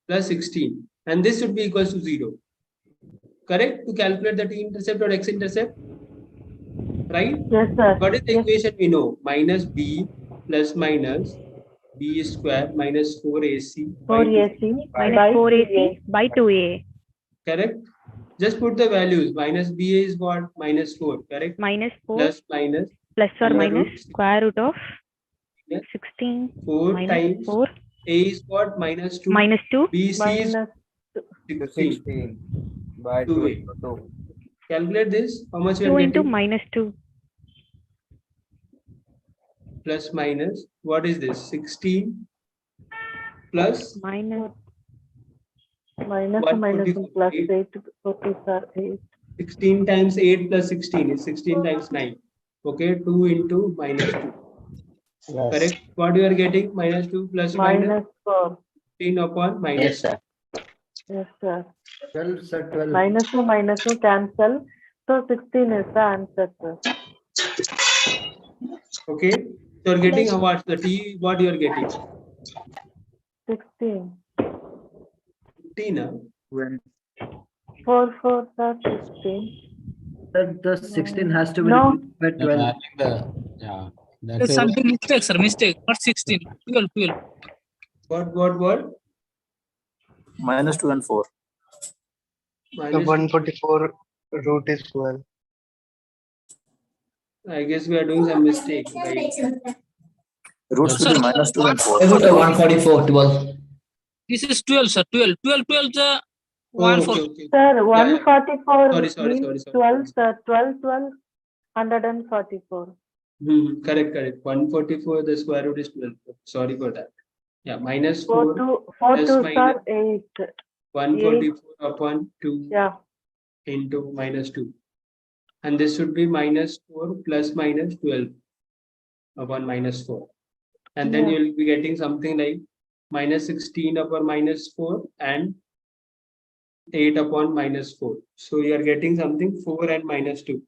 Plus 16. And this should be equals to 0. Correct? To calculate the t-intercept or x-intercept? Right? Yes, sir. What is the equation we know? Minus b plus minus b square minus 4ac by 4ac minus 4ac by 2a. Correct? Just put the values. Minus b is what? -4, correct? -4 Plus minus. plus or square minus root square root of minus 16 4 minus times 4 a is what? -2. -2 bc is minus 16. 16 by 2a. 2 into 2. Calculate this. How much you 2 are into getting? -2 Plus minus. What is this? 16 plus minus minus and minus 144. and plus 8. 8 is 8. 16 times 8 plus 16 is 16 times 9. Okay, 2 into -2. Yes. Correct? What you are getting? -2 plus minus -4. 15 upon minus. Yes, sir. Yes, sir. 12, sir, 12. Minus 2 cancel. So 16 is the answer, sir. Okay, so you're getting how much? The t, what you are getting? 16. 15. 4, 4, sir, 16. The 16 has to be No. replaced by 12. Yeah. There's something mistake, sir. Mistake. Not 16. 12. What? -2 and 4. The Minus 144 root is 12. I guess we are doing some mistake, right? Roots will be -2 and 4. I put a 144, 12. This is 12, sir. 12. 12, 12, Oh, 144. okay. Sir, 144 Sorry. means 12, sir. 12, 12, 144. Correct. 144, the square root is 12. Sorry for that. Yeah, -4 4 plus to minus sir, 8. 144 upon 2 Yeah. into -2. And this should be -4 plus minus 12 upon -4. And then Yeah. you'll be getting something like -16 upon -4 and 8 upon -4. So you are getting something 4 and -2.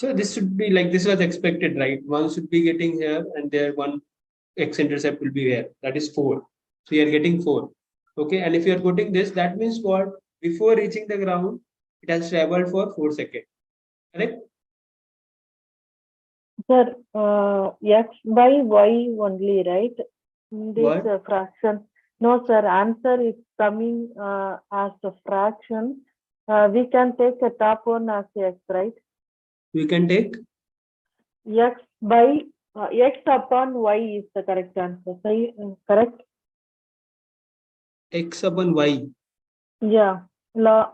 So this should be like, this was expected, right? One should be getting here and there one x-intercept will be here. That is 4. So you are getting 4. Okay, and if you are putting this, that means what? Before reaching the ground, it has traveled for 4 seconds. Correct? Sir, x by y only, right? This What? fraction. No, sir. Answer is coming as a fraction. We can take a top one as x, right? We can take X by x upon y is the correct answer. Correct? x upon y. Yeah.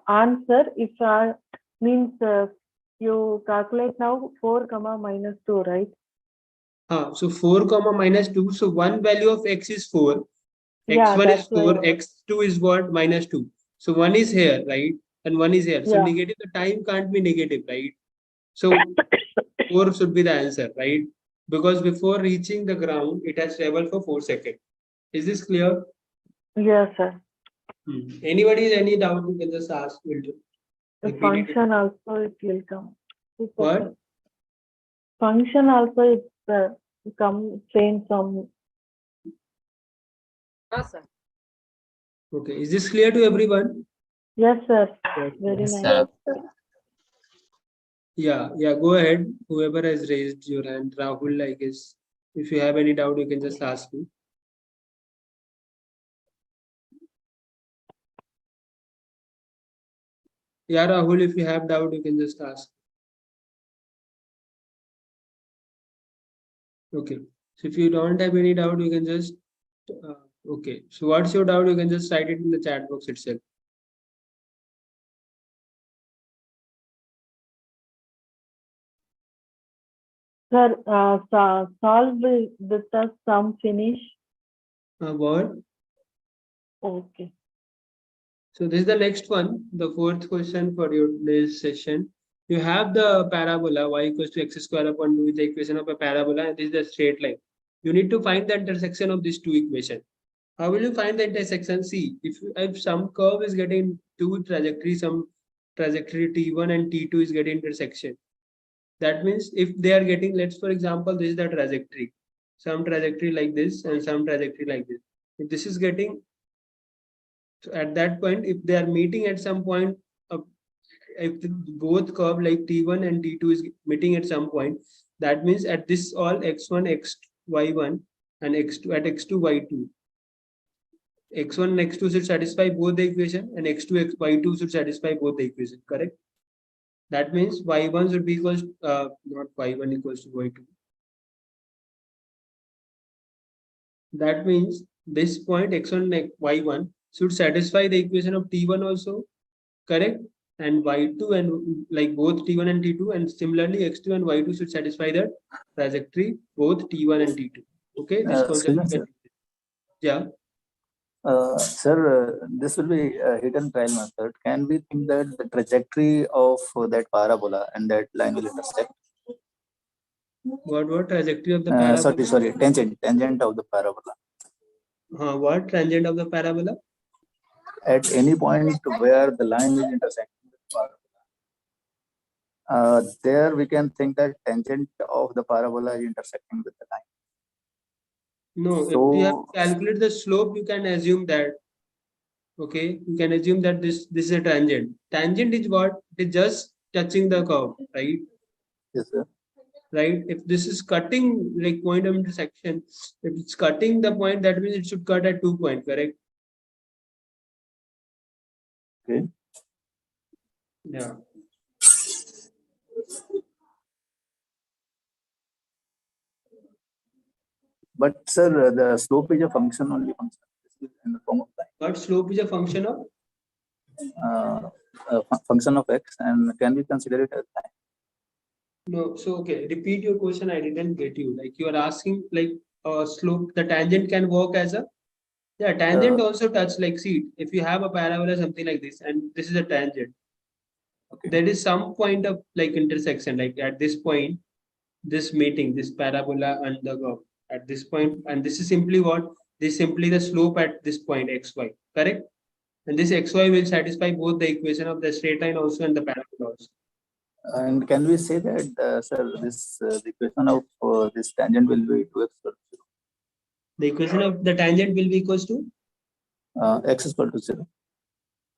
Answer if I means you calculate now 4 comma -2, right? So 4 comma -2. So one value of x is 4. Yeah, x1 is that's 4. why. x2 is what? -2. So one is here, right? And one is here. So Yeah. negative, the time can't be negative, right? So 4 should be the answer, right? Because before reaching the ground, it has traveled for 4 seconds. Is this clear? Yes, sir. Anybody any doubt, you can just ask. We'll do. The Like we did it. function also it will come. What? Function also it come same from. Sir. Okay. Is this clear to everyone? Yes, sir. Very Yes, nice. sir. Yeah. Go ahead. Whoever has raised your hand, Rahul, I guess. If you have any doubt, you can just ask me. Yeah, Rahul, if you have doubt, you can just ask. Okay. So if you don't have any doubt, you can just okay. So what's your doubt? You can just write it in the chat box itself. Sir, solve with the sum finish. What? Okay. So this is the next one, the fourth question for your today's session. You have the parabola y equals to x square upon 2 with the equation of a parabola, and this is the straight line. You need to find the intersection of these two equations. How will you find the intersection? See, if some curve is getting two trajectories, some trajectory T1 and T2 is getting intersection. That means if they are getting, let's for example, this is the trajectory. Some trajectory like this and some trajectory like this. If this is getting, so at that point, if they are meeting at some point, if both curve like T1 and T2 is meeting at some point, that means at this all x1, y1 and x2 at x2, y2. x1 and x2 should satisfy both the equation, and x2 y2 should satisfy both the equation, correct? That means y1 should be equals not y1 equals to y2. That means this point x1 and y1 should satisfy the equation of t1 also, correct? And y2 and like both t1 and t2, and similarly x2 and y2 should satisfy the trajectory both t1 and t2. Okay, this concept. Srijan, sir. Yeah. Sir, this will be a hidden trial method. Can we think that the trajectory of that parabola and that line will intersect? What trajectory of the parabola? Sorry, tangent of the parabola. What tangent of the parabola? At any point where the line is intersecting with the parabola, there we can think that tangent of the parabola is intersecting with the line. No, So, if you have to calculate the slope, you can assume that. Okay, you can assume that this is a tangent. Tangent is what? It is just touching the curve, right? Yes, sir. Right. If this is cutting like point of intersection, if it's cutting the point, that means it should cut at 2 points, correct? Okay. Yeah. But sir, the slope is a function only function. This is in the form of line. What slope is a function of? Function of x, and can we consider it as line? No. So okay, repeat your question. I didn't get you. Like you are asking like slope. The tangent can work as a tangent also touch like see if you have a parabola something like this and this is a tangent. Okay. There is some point of like intersection like at this point this meeting this parabola and the curve at this point, and this is simply what this is simply the slope at this point xy, correct? And this xy will satisfy both the equation of the straight line also and the parabola also. And can we say that, sir, this the equation of this tangent will be 2x equal to 0? The equation of the tangent will be equals to X is equal to 0.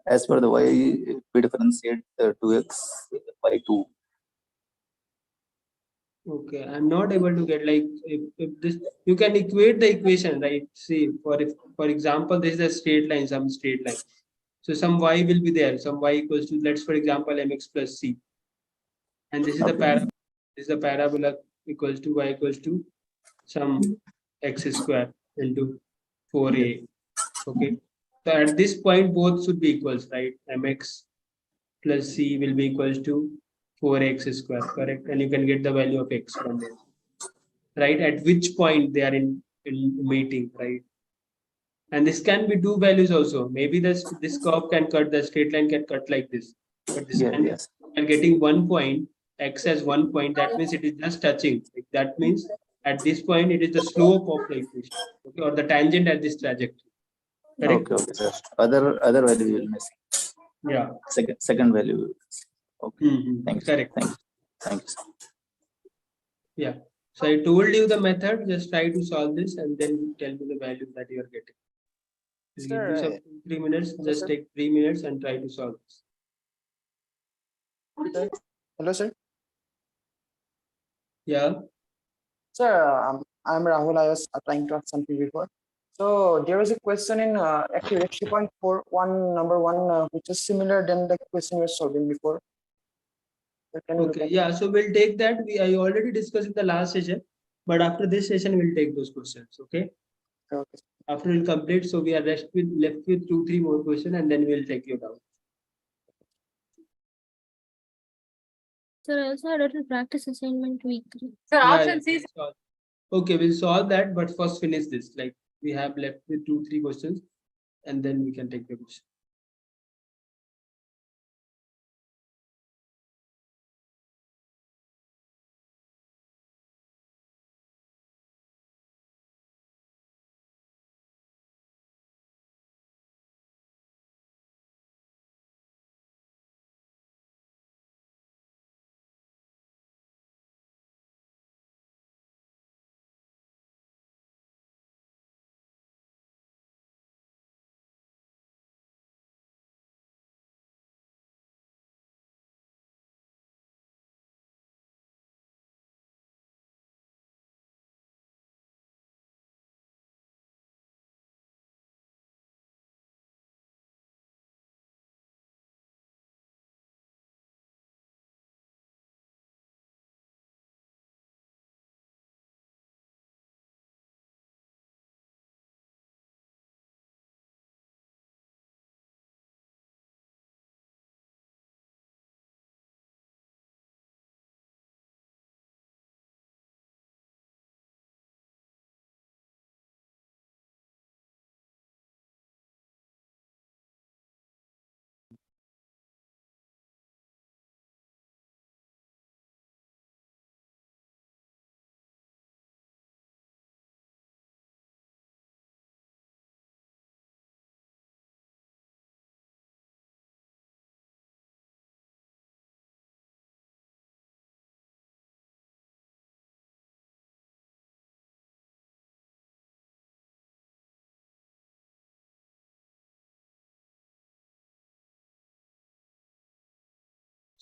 As per the y, we differentiate 2x by 2. Okay, I'm not able to get like if this you can equate the equation, right? See, for example, this is a straight line, some straight line. So some y will be there, some y equals to let's for example mx plus c, and this is the parabola. This is the parabola equals to y equals to some x square into 4a. Okay, so at this point both should be equals, right? Mx plus c will be equals to 4x square, correct? And you can get the value of x from there, right? At which point they are in meeting, right? And this can be two values also. Maybe this curve can cut, the straight line can cut like this, but this can Yes. and getting 1 point, x as 1 point, that means it is just touching. Like that means at this point it is the slope of the equation, okay, or the tangent at this trajectory. Correct? Okay, sir. Other value will missing. Yeah. Second value. Okay. Thanks. Correct. Thanks. Yeah. So I told you the method. Just try to solve this and then tell me the value that you are getting. Just give you some 3 minutes. Just take 3 minutes and try to solve this. Hello, sir. Yeah. Sir, I'm Rahul. I was trying to ask something before. So there is a question in activity 3.41 number 1, which is similar than the question you were solving before. So can you look Okay. at Yeah. So we'll take that. I already discussed in the last session, but after this session we'll take those questions. Okay. Okay. After we'll complete, so we are left with 2-3 more questions, and then we'll take you down. Sir, I also had a practice assignment week 3. Sir, Yeah, option C. we'll solve. Okay, we'll solve that, but first finish this. Like we have left with 2-3 questions, and then we can take the question.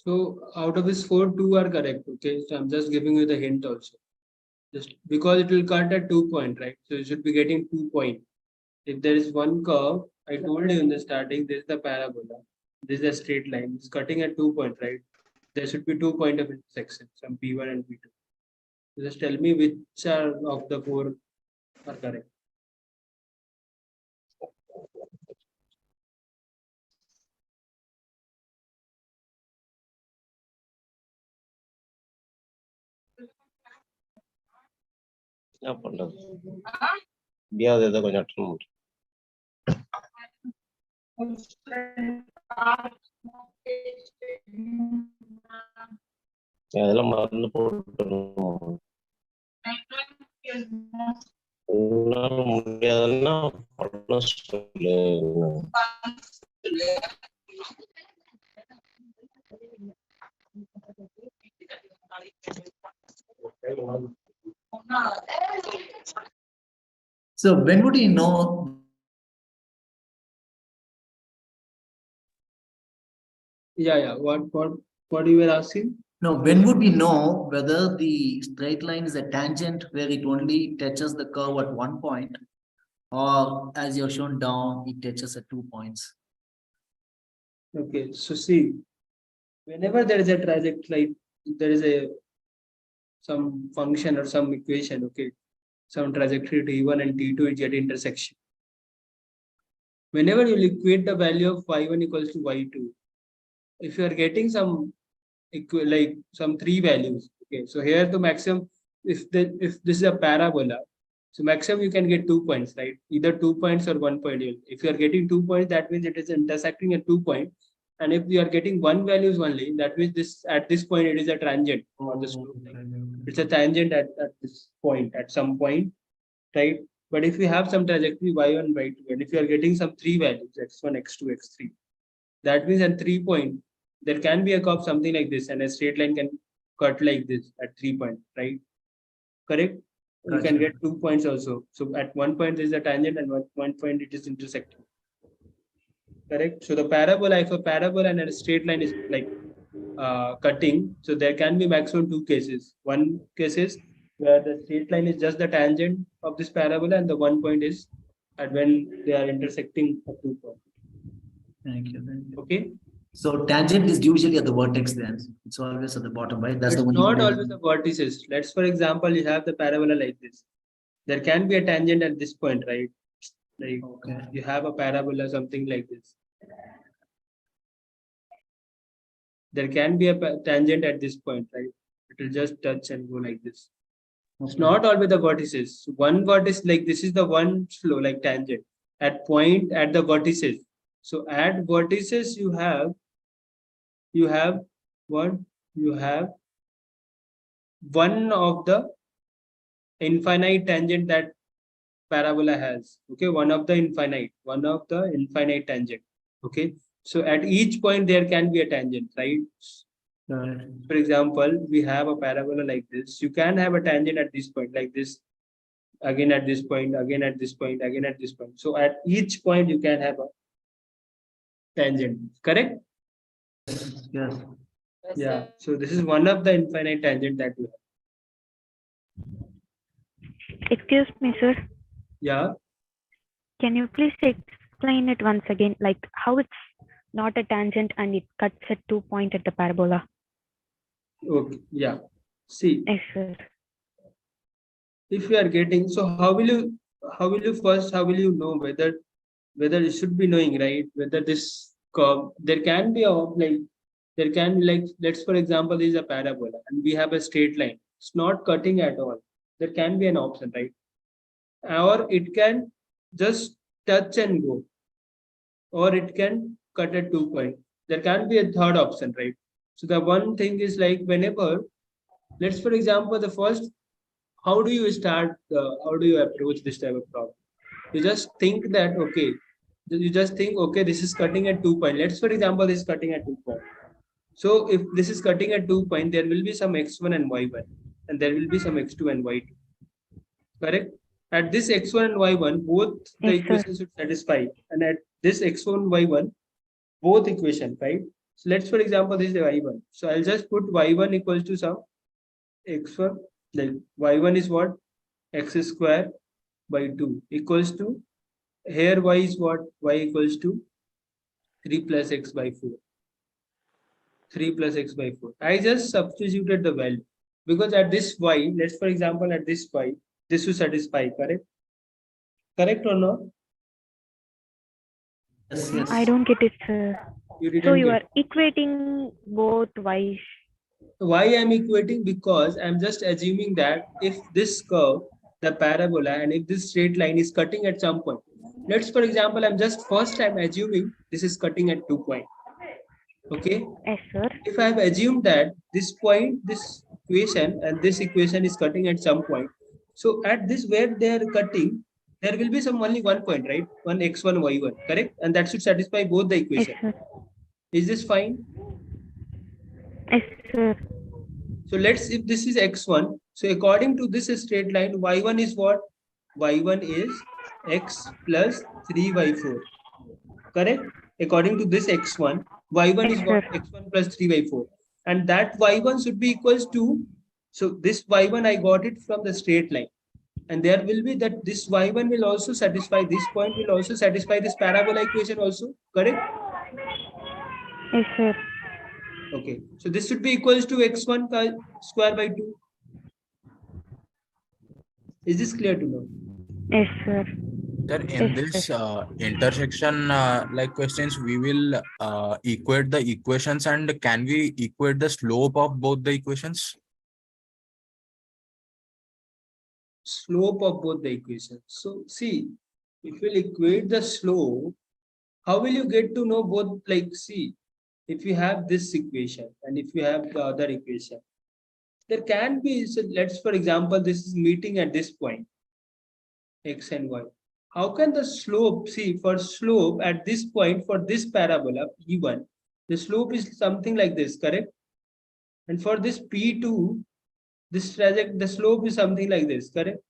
So out of this 4, 2 are correct. Okay, so I'm just giving you the hint also. Just because it will cut at 2 point, right? So you should be getting 2 point. If there is one curve, I told you in the starting, this is the parabola. This is a straight line. It's cutting at 2 point, right? There should be 2 point of intersection, some P1 and P2. So just tell me which are of the 4 are correct. என்ன பண்றது முடியாது ஏதோ கொஞ்சம் attend பண்ணுறேன் அதெல்லாம் மறந்து போட்டு முடியாதுன்னா பண்ண சொல்லு So when would you know? Yeah. What you were asking? No, when would we know whether the straight line is a tangent where it only touches the curve at one point, or as you're shown down, it touches at 2 points? Okay, so see, whenever there is a trajectory, like there is some function or some equation, okay, some trajectory T1 and T2 is at intersection. Whenever you equate the value of y1 equals to y2, if you are getting some like some 3 values, okay, so here the maximum, if this is a parabola, so maximum you can get 2 points, right? Either 2 points or 1 point. If you are getting 2 points, that means it is intersecting at 2 points. And if you are getting 1 values only, that means this at this point it is a tangent or the slope. It's a tangent at this point, at some point, right? But if you have some trajectory y1, y2, and if you are getting some 3 values, x1, x2, x3, that means at 3 point, there can be a curve something like this, and a straight line can cut like this at 3 point, right? Correct? You can get 2 points also. So at 1 point there is a tangent, and at 1 point it is intersecting. Correct? So the parabola, if a parabola and a straight line is like cutting, so there can be maximum 2 cases. One case is where the straight line is just the tangent of this parabola, and the 1 point is at when they are intersecting at 2 points. Thank you. Okay. So tangent is usually at the vertex then. It's always at the bottom, right? That's It's the one. not always the vertices. Let's, for example, you have the parabola like this. There can be a tangent at this point, right? Like you have a parabola, something like this. There can be a tangent at this point, right? It will just touch and go like this. It's not always the vertices. One vertex, like this is the one flow, like tangent at point at the vertices. So at vertices you have what? You have one of the infinite tangent that parabola has. Okay, one of the infinite tangent. Okay, so at each point there can be a tangent, right? For example, we have a parabola like this. You can have a tangent at this point, like this, again at this point, again at this point, again at this point. So at each point you can have a tangent, correct? Yes. Yeah. So this is one of the infinite tangent that we have. Excuse me, sir. Yeah. Can you please explain it once again, like how it's not a tangent and it cuts at 2 point at the parabola? Okay. Yeah. See. Yes, sir. If you are getting, so how will you know whether you should be knowing, right? Whether this curve, there can be let's for example, this is a parabola and we have a straight line. It's not cutting at all. There can be an option, right? Or it can just touch and go, or it can cut at 2 point. There can be a third option, right? So the one thing is like whenever, let's for example, the first, how do you approach this type of problem? You just think that, okay, this is cutting at 2 point. Let's for example, this is cutting at 2 point. So if this is cutting at 2 point, there will be some x1 and y1, and there will be some x2 and y2. Correct? At this x1 and y1, both the equations should satisfy. And at this x1, y1, both equations, right? So let's, for example, this is y1. So I'll just put y1 equals to some x1. Then y1 is what? X square by 2 equals to, here y is what? Y equals to 3 plus x by 4. 3 plus x by 4. I just substituted the value because at this y, let's for example at this y, this will satisfy, correct? Correct or not? Yes, I yes. don't get it, sir. You So didn't you are get. equating both y's. Why I'm equating? Because I'm just assuming that if this curve, the parabola, and if this straight line is cutting at some point. Let's for example, I'm assuming this is cutting at 2 point. Okay. Yes, sir. If I've assumed that this point, this equation and this equation is cutting at some point. So at this where they are cutting, there will be some only one point, right? One x1, y1, correct? And that should satisfy both the Yes, equation. sir. Is this fine? Yes, sir. So let's, if this is x1, so according to this straight line, y1 is what? Y1 is x plus 3y4. Correct? According to this x1, y1 Yes, is what? sir. X1 plus 3y4. And that y1 should be equals to, so this y1 I got it from the straight line. And there will be that this y1 will also satisfy, this point will also satisfy this parabola equation also. Correct? Yes, sir. Okay. So this should be equals to x1 square by 2. Is this clear to know? Yes, sir. Sir, in Yes, this sir. intersection like questions, we will equate the equations, and can we equate the slope of both the equations? Slope of both the equations. So see, if we'll equate the slope, how will you get to know both? Like, see, if you have this equation and if you have the other equation, there can be, so let's for example, this is meeting at this point, x and y. How can the slope, see, for slope at this point for this parabola P1, the slope is something like this, correct? And for this P2, this trajectory, the slope is something like this, correct?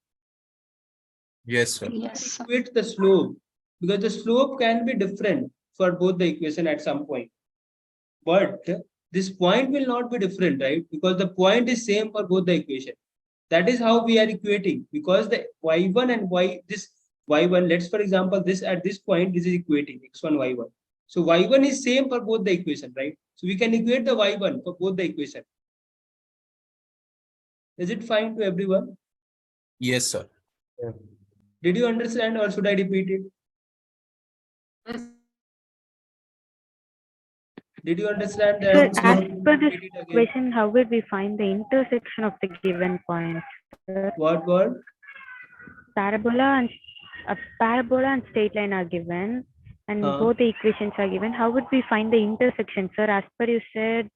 Yes, sir. Yes. Equate the slope because the slope can be different for both the equation at some point. But this point will not be different, right? Because the point is same for both the equation. That is how we are equating, because the y1 and this y1, let's for example, this at this point, this is equating x1, y1. So y1 is same for both the equation, right? So we can equate the y1 for both the equation. Is it fine to everyone? Yes, sir. Did you understand or should I repeat it? Did you understand Sir, that? as per this question, how will we find the intersection of the given points, sir? What? Parabola and straight line are given, and both the equations are given. How would we find the intersection, sir? As per you said,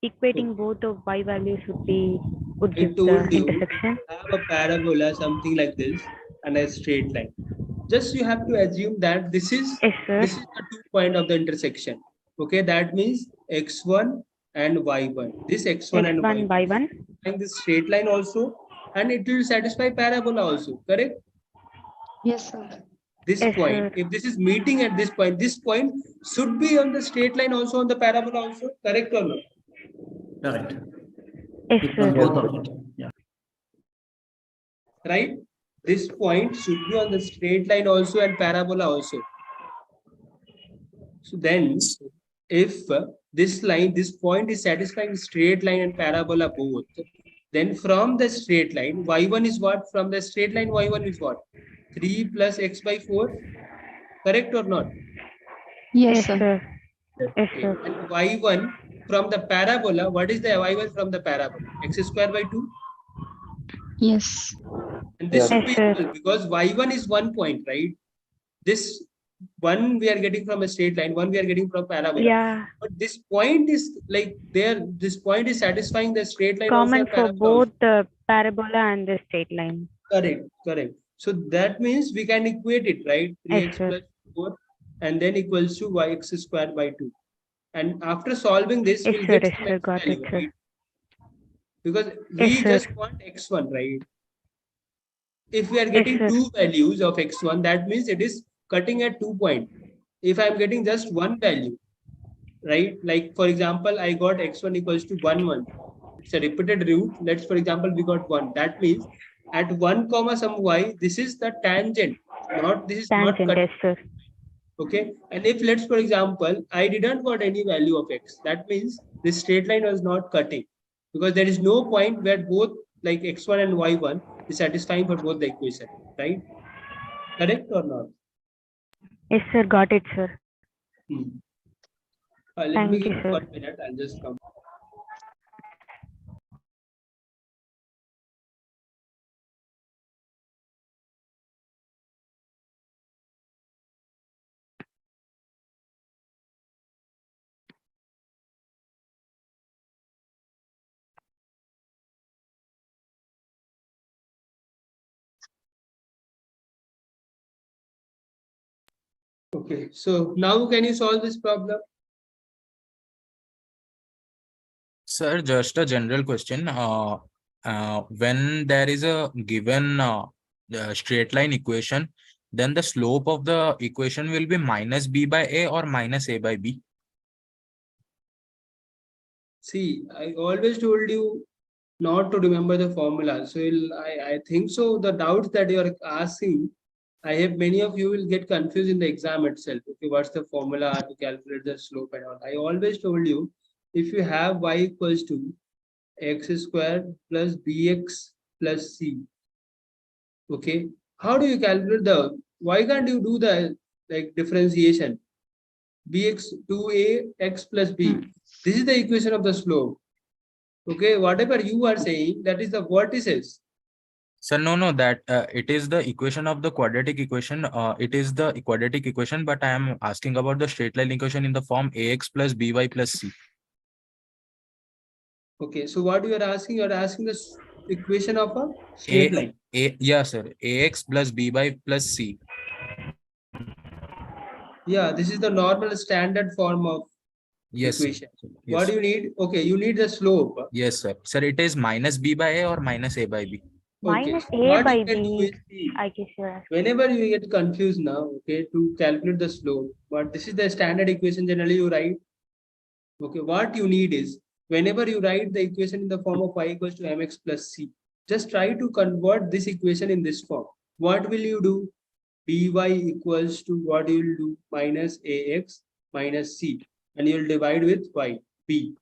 equating both of y values would give the intersection. Have a parabola, something like this, and a straight line. Just you have to assume that this is the 2 point of the intersection. Okay, that means x1 and y1. This x1 and y1. And this straight line also, and it will satisfy parabola also. Correct? Yes, sir. This point, if this is meeting at this point should be on the straight line also, on the parabola also. Correct or not? Correct. Yes, sir. Both of it. Yeah. Right? This point should be on the straight line also and parabola also. So then, if this point is satisfying straight line and parabola both, then from the straight line, y1 is what? From the straight line, y1 is what? 3 plus x by 4. Correct or not? Yes, sir. Yes, sir. And y1 from the parabola, what is the y1 from the parabola? X square by 2? Yes. And this should be equal because y1 is 1 point, right? This one we are getting from a straight line, one we are getting from parabola. Yeah. But this point is like there, this point is satisfying the straight line Common also. for both the parabola and the straight line. Correct. So that means we can equate it, right? 3x plus 4 and then equals to yx square by 2. And after solving this, we'll get some x value, right? Because we just want x1, right? If we are getting two values of x1, that means it is cutting at 2 points. If I am getting just one value, right? Like for example, I got x1 equals to 1, 1. It's a repeated root. Let's, for example, we got 1. That means at 1 comma some y, this is the tangent, not this is not Tangent, cut. yes, sir. Okay. And if let's, for example, I didn't got any value of x, that means this straight line was not cutting, because there is no point where both like x1 and y1 is satisfying for both the equation, right? Correct or not? Yes, sir. Got it, sir. Let me Thank give you, you sir. 1 minute. I'll just come. Okay, so now can you solve this problem? Sir, just a general question. When there is a given straight line equation, then the slope of the equation will be minus b by a or minus a by b. See, I always told you not to remember the formula. So I think so. The doubts that you are asking, I have many of you will get confused in the exam itself. Okay, what's the formula to calculate the slope and all? I always told you, if you have y equals to x squared plus bx plus c. Okay, how do you calculate the? Why can't you do the like differentiation? Bx 2a x plus b. This is the equation of the slope. Okay, whatever you are saying, that is the vertices. Sir, no, that it is the equation of the quadratic equation. It is the quadratic equation, but I am asking about the straight line equation in the form ax plus by plus c. Okay, so what you are asking the equation of a straight line. Yeah, sir. Ax plus by plus c. Yeah, this is the normal standard form of Yes, sir. equation. What Yes. do you need? Okay, you need the slope. Yes, sir. Sir, it is minus b by a or minus a by b. Okay, Minus so a what you by can do b. is see, I guess you're asking. whenever you get confused now, okay, to calculate the slope, but this is the standard equation generally you write. Okay, what you need is whenever you write the equation in the form of y equals to mx plus c, just try to convert this equation in this form. What will you do? By equals to what you will do? Minus ax minus c, and you will divide with y, b.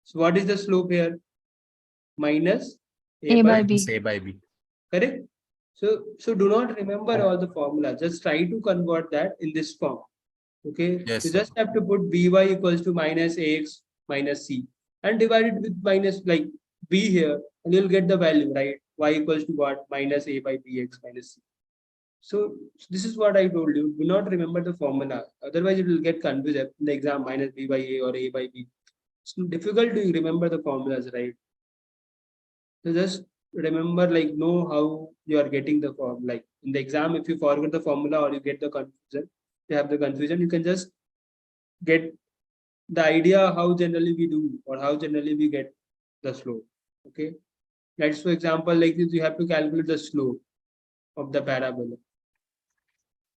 So what is the slope here? Minus A by B. A by b. Correct? So do not remember all the formula. Just try to convert that in this form. Okay, Yes, you sir. just have to put by equals to minus ax minus c and divide it with minus like b here, and you'll get the value, right? Y equals to what? Minus a by bx minus c. So this is what I told you. Do not remember the formula. Otherwise, it will get confused in the exam. Minus b by a or a by b. It's difficult to remember the formulas, right? So just remember, like, know how you are getting the form. Like in the exam, if you forget the formula or you get the confusion, you have the confusion, you can just get the idea how generally we do or how generally we get the slope. Okay. Let's for example, like this, you have to calculate the slope of the parabola.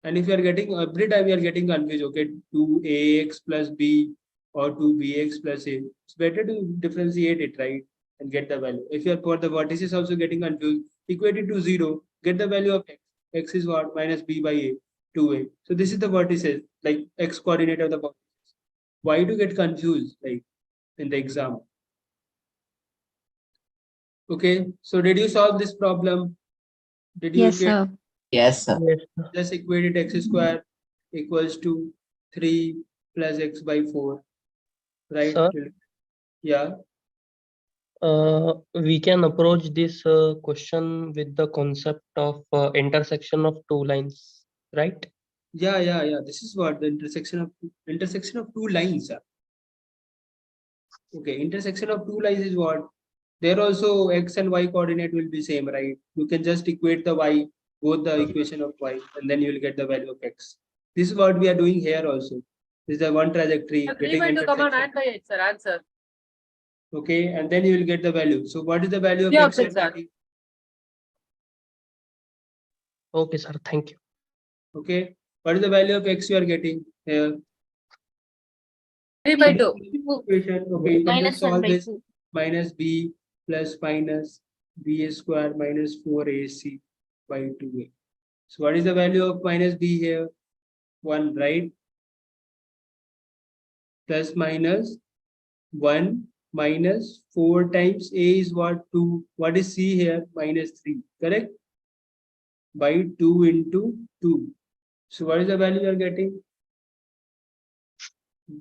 And if you are getting every time you are getting confused, okay, 2ax plus b or 2bx plus a, it's better to differentiate it, right? And get the value. If you are for the vertices also getting confused, equate it to 0, get the value of x. X is what? Minus b by a, 2a. So this is the vertices, like x coordinate of the vertices. Why do you get confused, like in the exam? Okay, so did you solve this problem? Did you Yes, equate? sir. Yes, sir. Just equated x square equals to 3 plus x by 4, right? Sir, Yeah. we can approach this question with the concept of intersection of two lines, right? Yeah. This is what the intersection of two lines are. Okay, intersection of two lines is what? There also x and y coordinate will be same, right? You can just equate the y, both the equation of y, and then you will get the value of x. This is what we are doing here also. This is the one trajectory. 3 by 2 comma 9 by 8, sir. Answer. Okay, and then you will get the value. So what is the value of Yeah, x? option, sir. Okay, sir. Thank you. Okay, what is the value of x you are getting here? So by this 2. is the equation. Okay, you can just Minus 1 solve by this. 2. Minus b plus minus b square minus 4ac by 2a. So what is the value of minus b here? 1, right? Plus minus 1 minus 4 times a is what? 2. What is c here? Minus 3, correct? By 2 into 2. So what is the value you are getting?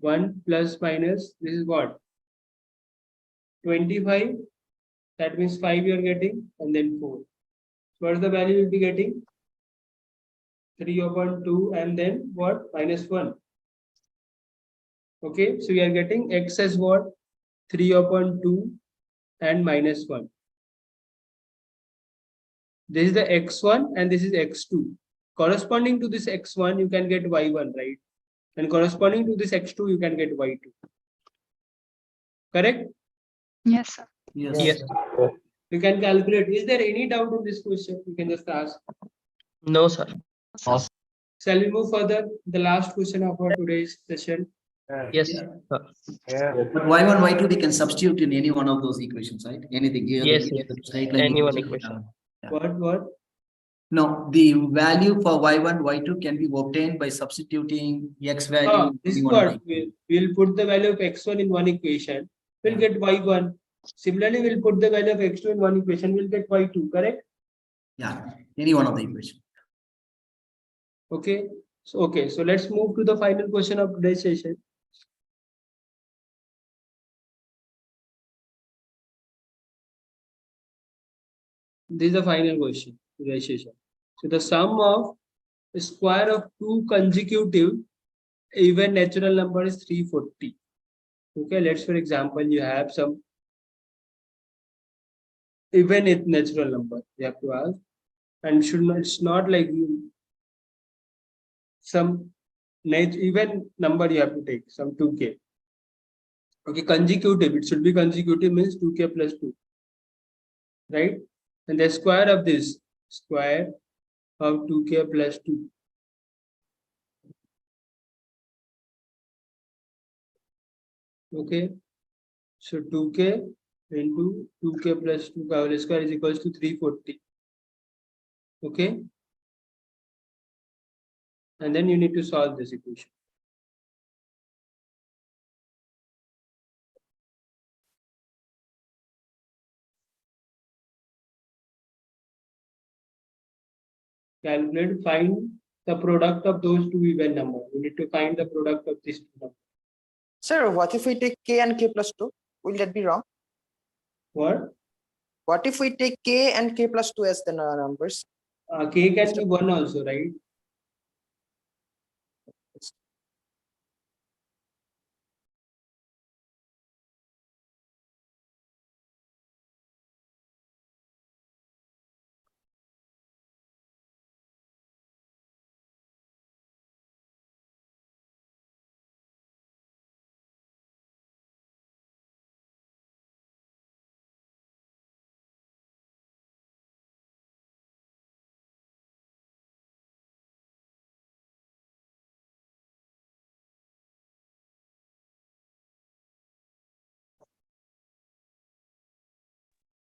1 plus minus, this is what? 25. That means 5 you are getting, and then 4. So what is the value you will be getting? 3 upon 2, and then what? Minus 1. Okay, so we are getting x as what? 3 upon 2 and minus 1. This is the x1 and this is x2. Corresponding to this x1, you can get y1, right? And corresponding to this x2, you can get y2. Correct? Yes, sir. Yes. Yes. You can calculate. Is there any doubt in this question? You can just ask. No, sir. Shall we move further? The last question of our today's session. Yes. Yeah. Sir. But y1, y2, we can substitute in any one of those equations, right? Anything. Here, Yes, the, yes. the straight line Any one equation. equation. Yeah. What? No, the value for y1, y2 can be obtained by substituting x value. This in is one of what the we'll put the value of x1 in one equation. We'll get y1. Similarly, we'll put the value of x2 in one equation. We'll get y2. Correct? Yeah, any one of the equations. Okay. So let's move to the final question of today's session. This is the final question of today's session. So the sum of the square of two consecutive even natural number is 340. Okay, let's for example, you have some even natural number. You have to ask, and it's not like you some even number you have to take some 2k. Okay, consecutive. It should be consecutive means 2k plus 2, right? And the square of this square of 2k plus 2. Okay, so 2k into 2k plus 2 ka whole square is equals to 340. Okay, and then you need to solve this equation. Calculate, find the product of those two even numbers. You need to find the product of these two numbers. Sir, what if we take k and k plus 2? Will that be wrong? What? What if we take k and k plus 2 as the numbers? K can be 1 also, right?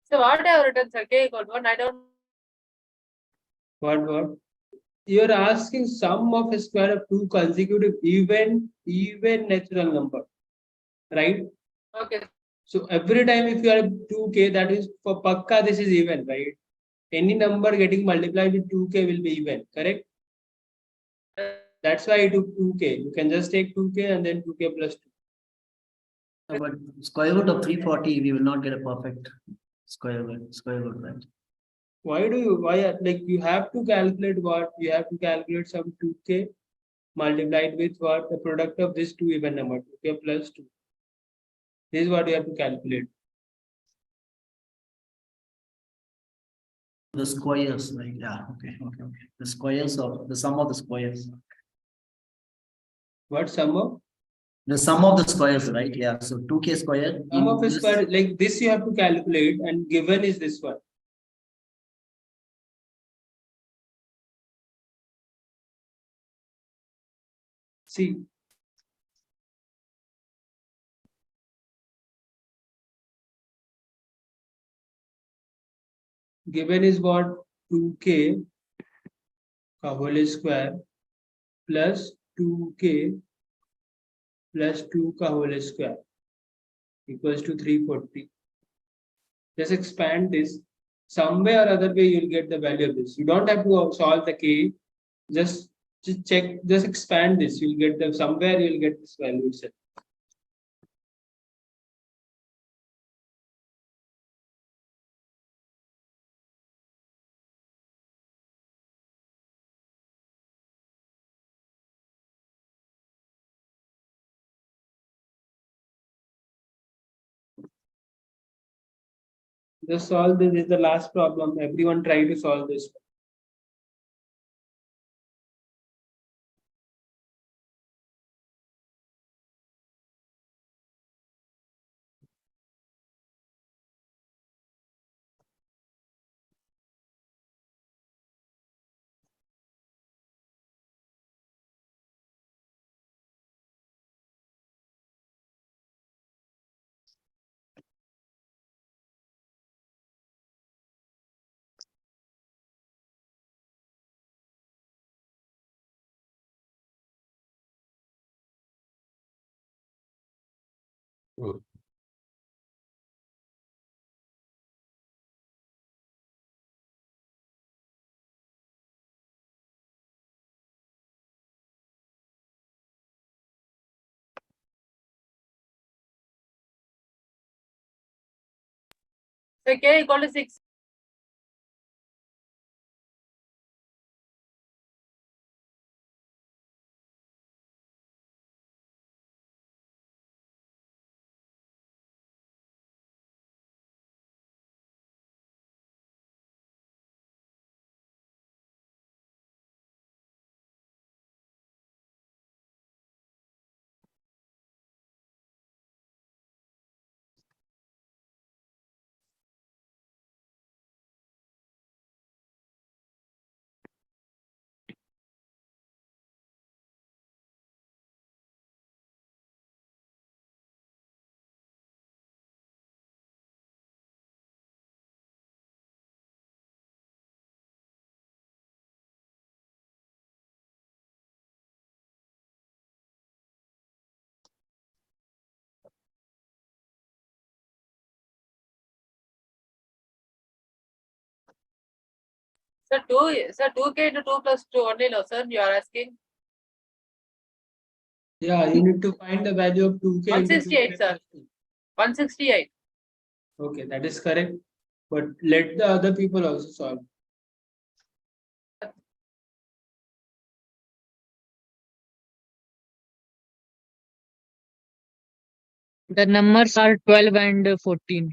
So what I have written, sir, k equal 1, I don't. What? You're asking sum of a square of two consecutive even natural number, right? Okay. So every time if you are 2k, that is for pakka this is even, right? Any number getting multiplied with 2k will be even, correct? That's why I took 2k. You can just take 2k and then 2k plus 2. But square root of 340, we will not get a perfect square root, right? Why like you have to calculate what? You have to calculate some 2k multiplied with what? The product of this two even number, 2k plus 2. This is what you have to calculate. The squares, right? Yeah, okay. The squares of the sum of the squares. What sum of? The sum of the squares, right? Yeah. So 2k square. Sum of a square, like this you have to calculate, and given is this one. See, given is what 2k का whole square plus 2k plus 2 का whole square equals to 340. Just expand this. Some way or other way you'll get the value of this. You don't have to solve the k. Just check. Just expand this. You'll get the somewhere you'll get this value itself. Just solve this. This is the last problem. Everyone try to solve this. So k equal to 6. Sir, 2k into 2 plus 2 only, no, sir, you are asking? Yeah, you need to find the value of 2k. 168, sir. 168. Okay, that is correct. But let the other people also solve. The numbers are 12 and 14.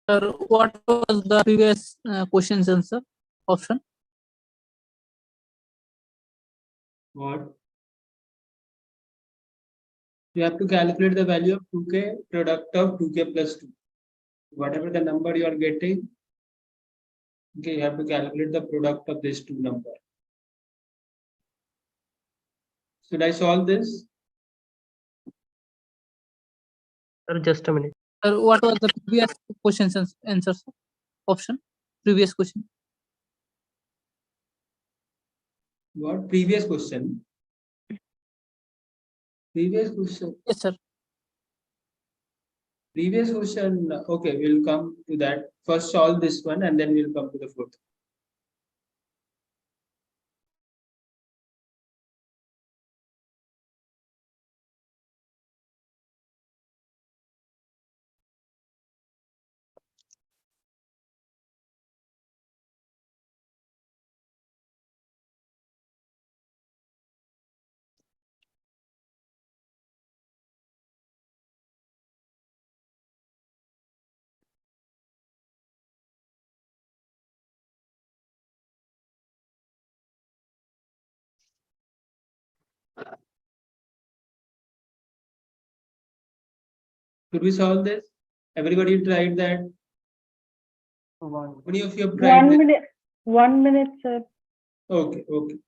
Sir, what was the previous questions answer option? What? You have to calculate the value of 2k product of 2k plus 2. Whatever the number you are getting, okay, you have to calculate the product of these two numbers. Should I solve this? Sir, just a minute. Sir, what was the previous questions answers option? Previous question. What? Previous question? Previous question? Yes, sir. Previous question, okay, we'll come to that. First solve this one and then we'll come to the fourth. Could we solve this? Everybody tried that? Many of you have tried 1 this? minute. 1 minute, sir. Okay, okay.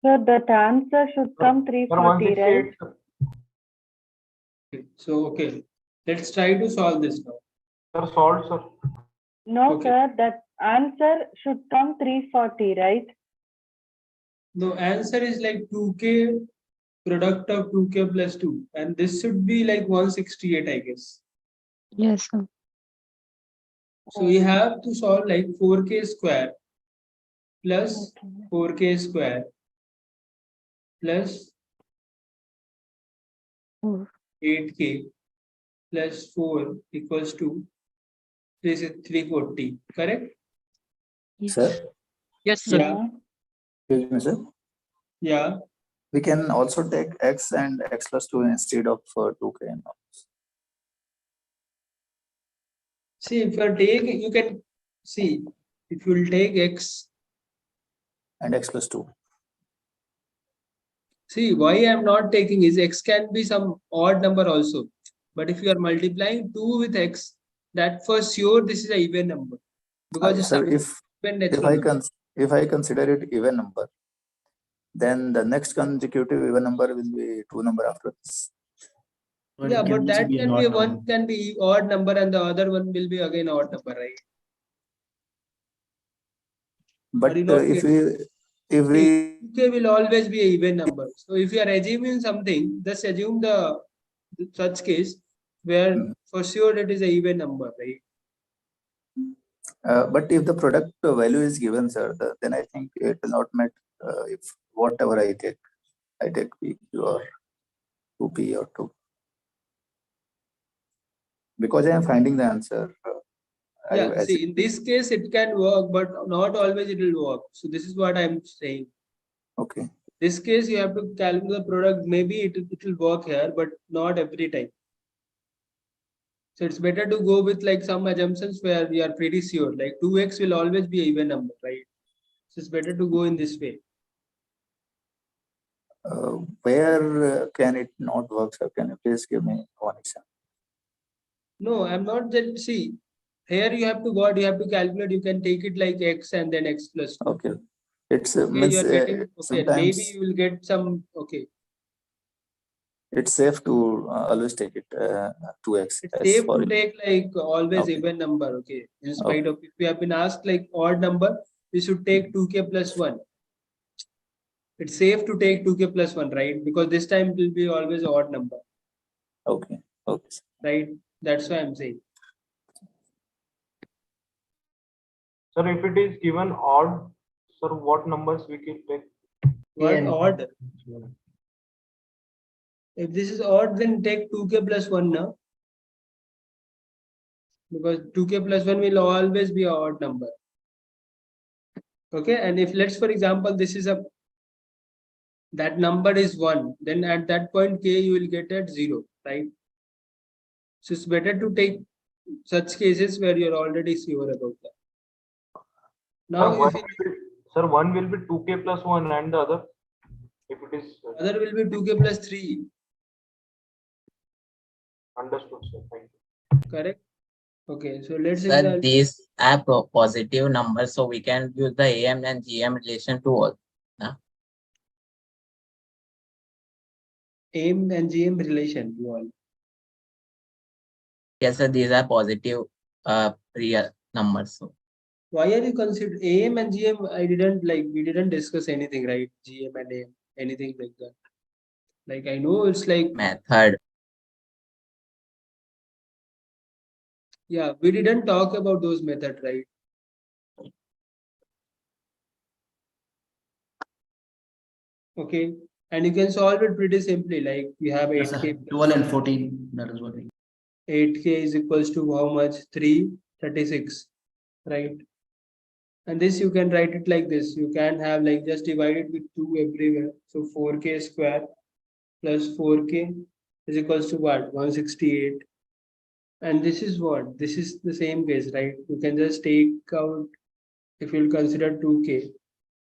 So that answer should come 340, right? So, okay, let's try to solve this now. Sir, solved, sir. No, Okay. sir, that answer should come 340, right? The answer is like 2k product of 2k plus 2, and this should be like 168, I guess. Yes, sir. So we have to solve like 4k square plus 4k square plus 8k plus 4 equals to this is 340, correct? Sir, Yes, sir. Yeah, excuse me, sir. yeah. We can also take x and x plus 2 instead of 2k. See, if you take, you can see if you will take x. And x plus 2. See, why I am not taking is x can be some odd number also. But if you are multiplying 2 with x, that for sure this is a even number. Because it's Sir, a even natural number. if I consider it even number, then the next consecutive even number will be 2 number after this. Yeah, but that can be one can be odd number and the other one will be again odd number, right? But if See, we 2k will always be a even number. So if you are assuming something, just assume the such case where for sure it is a even number, right? but if the product value is given, sir, then I think it will not matter if whatever I take p or 2p or 2. Because I am finding the answer. Yeah, see, in this case it can work, but not always it will work. So this is what I'm saying. Okay. This case you have to calculate the product. Maybe it will work here, but not every time. So it's better to go with like some assumptions where we are pretty sure, like 2x will always be an even number, right? So it's better to go in this way. Where can it not work, sir? Can you please give me one example? No, I'm not that. See, here you have to calculate. You can take it like x and then x plus 2. Okay. It's Okay, means you are getting okay. sometimes Maybe you will get some okay. it's safe to always take it 2x. It's safe to take like always even number. Okay, in spite of if we have been asked like odd number, we should take 2k plus 1. It's safe to take 2k plus 1, right? Because this time it will be always odd number. Okay. Okay. Right? That's why I'm saying. Sir, if it is given odd, sir, what numbers we can take? What odd? If this is odd, then take 2k plus 1 now. Because 2k plus 1 will always be an odd number. Okay, and if let's for example, this is that number is 1, then at that point k you will get at 0, right? So it's better to take such cases where you're already sure about that. Now, Sir, one will be 2k plus 1 and the other, if it is other will be 2k plus 3. Understood, sir. Thank you. Correct. Okay, so let's Sir, these are positive numbers, so we can use the AM and GM relation to all. AM and GM relation you all. Yes, sir. These are positive real numbers. So Why are you considered AM and GM? We didn't discuss anything, right? GM and AM, anything like that. Like I know it's like method. Yeah, we didn't talk about those methods, right? Okay, and you can solve it pretty simply. Like we have Yes, 8k sir. 12 and 14. That is what we. 8k is equals to how much? 336, right? And this you can write it like this. You can have like just divide it with 2 everywhere. So 4k square plus 4k is equals to what? 168. And this is what? This is the same case, right? You can just take out, if you'll consider 2k,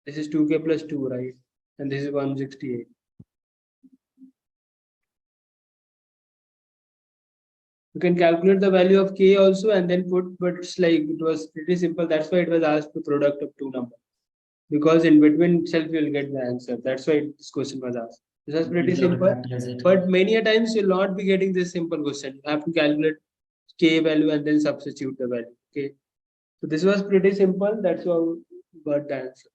this is 2k plus 2, right? And this is 168. You can calculate the value of k also and then put, but it's like it was pretty simple. That's why it was asked the product of two numbers. Because in between itself you'll get the answer. That's why this question was asked. This was pretty simple. But many a times you'll not be getting this simple question. You have to calculate k value and then substitute the value. Okay. So this was pretty simple. That's how we got the answer.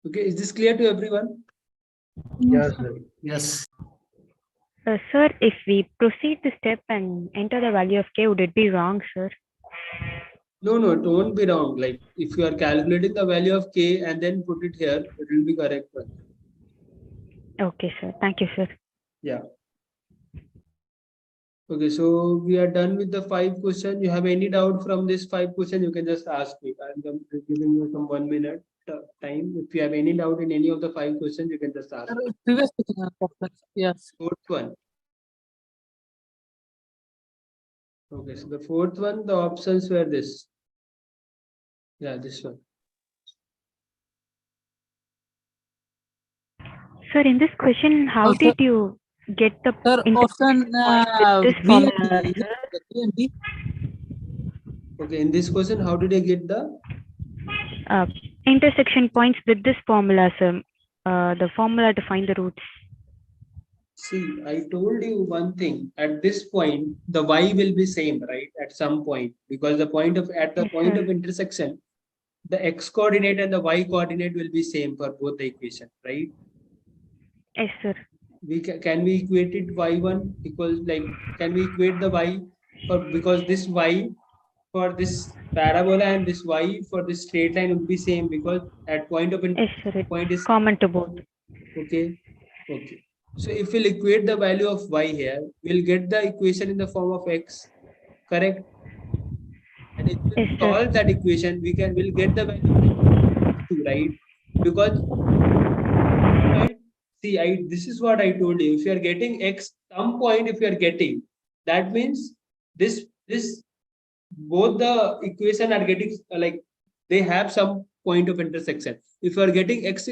Okay, is this clear to everyone? Yes, sir. Yes. Sir, if we proceed the step and enter the value of k, would it be wrong, sir? No, it won't be wrong. Like if you are calculating the value of k and then put it here, it will be correct one. Okay, sir. Thank you, sir. Yeah. Okay, so we are done with the 5 questions. You have any doubt from this 5 questions, you can just ask me. I'm giving you some 1 minute time. If you have any doubt in any of the 5 questions, you can just ask. Sir, previous question, yes. Fourth one. Okay, so the fourth one, the options were this. Yeah, this one. Sir, in this question, how did you get the Sir, option with this B and formula, D. sir? A and B. Okay, in this question, how did I get the Intersection points with this formula, sir? The formula to find the roots. See, I told you one thing. At this point, the y will be same, right? At some point, because the point of point of intersection, the x coordinate and the y coordinate will be same for both the equation, right? Yes, sir. We can we equate it y1 equals like can we equate the y for because this y for this parabola and this y for this straight line will be same because at point of point is common to both. Okay. So if we'll equate the value of y here, we'll get the equation in the form of x, correct? And if we solve that equation, we'll get the value of x2, right? Because this is what I told you. If you are getting x, some point if you are getting, that means this both the equation are getting like they have some point of intersection. If you are getting x,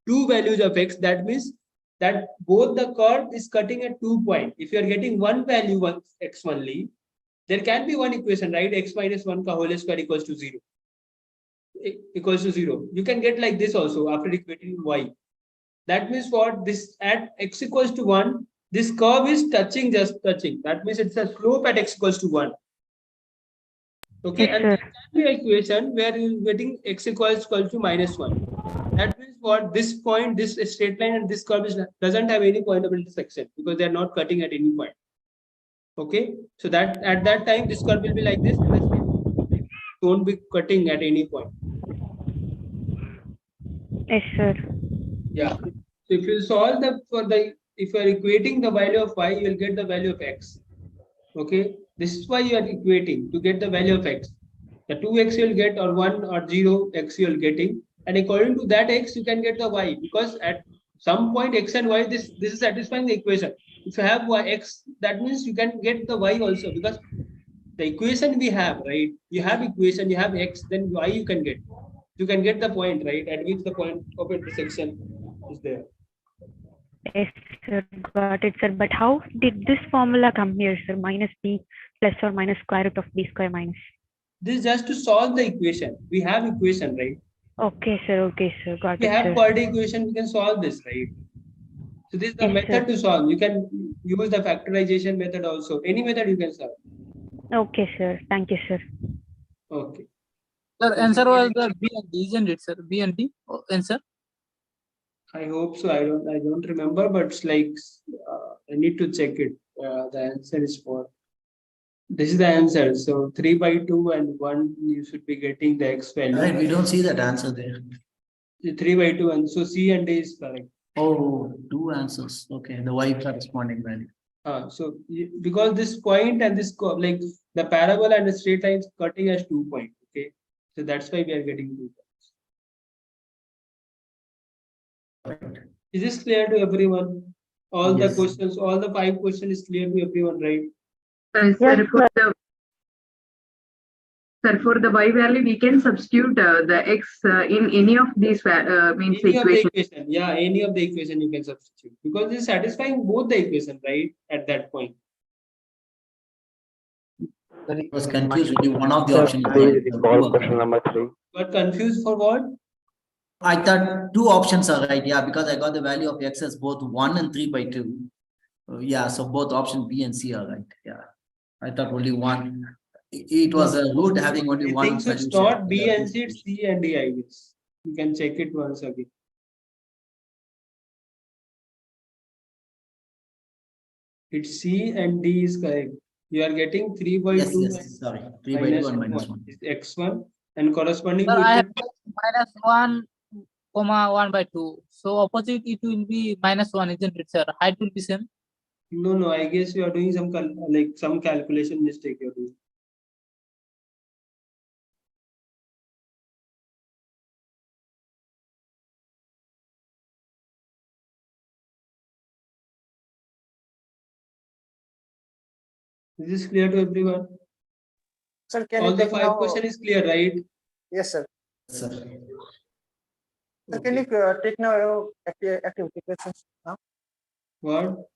two values of x, that means that both the curve is cutting at 2 points. If you are getting one value x only, there can be one equation, right? X minus 1 ka whole square equals to 0. You can get like this also after equating y. That means what? This at x equals to 1, this curve is just touching. That means it's a slope at x equals to 1. Okay, yes, and there can be an equation where you're getting x equals to minus 1. That means what? This point, this straight line and this curve doesn't have any point of intersection because they're not cutting at any point. Okay, so that at that time this curve will be like this. Don't be cutting at any point. Yes, sir. Yeah. So if you solve if you are equating the value of y, you will get the value of x. Okay, this is why you are equating to get the value of x. The 2x you will get or 1 or 0 x you are getting, and according to that x you can get the y because at some point x and y this is satisfying the equation. If you have y x, that means you can get the y also because the equation we have, right? You have equation, you have x, then y you can get. You can get the point, right? At which the point of intersection is there. Yes, sir. Got it, sir. But how did this formula come here, sir? Minus b plus or minus square root of b square minus. This is just to solve the equation. We have equation, right? Okay, sir. Okay, sir. Got We it, have sir. quadratic equation. We can solve this, right? So this is the method to solve. You can use the factorization method also. Any method you can solve. Okay, sir. Thank you, sir. Okay. Sir, answer was the B and D, isn't it, sir? B and D answer. I hope so. I don't remember, but it's like I need to check it. The answer is for. This is the answer. So 3/2 and 1, you should be getting the x value. Right, we don't see that answer there. 3/2, and so C and D is correct. Oh, two answers. Okay, the y corresponding value. Because this point and this like the parabola and the straight lines cutting as 2 points. Okay, so that's why we are getting 2 points. Is this clear to everyone? All the questions, all the 5 questions is clear to everyone, right? Sir, for the y value, we can substitute the x in any of these means Any of the equation. equation, yeah, any of the equation you can substitute because this is satisfying both the equation, right? At that point. I was confused with one of the Sir, options. please recall question number 3. But confused for what? I thought 2 options are right, yeah, because I got the value of x as both 1 and 3/2. Yeah, so both options B and C are right. Yeah, I thought only one. It was a root having only I one think so it's solution. not B and C, it's C and D, I guess. You can check it once again. It's C and D is correct. You are getting 3/2 Yes, sorry. 3/2 and minus 1. is x1 and corresponding Sir, to I it. have -1, 1/2. So opposite it will be -1, isn't it, sir? Height will be same. No, I guess you are doing some some calculation mistake you're doing. Is this clear to everyone? Sir, can All you the take 5 now? question is clear, right? Yes, sir. Sir. Sir, can you take now activity questions now? What?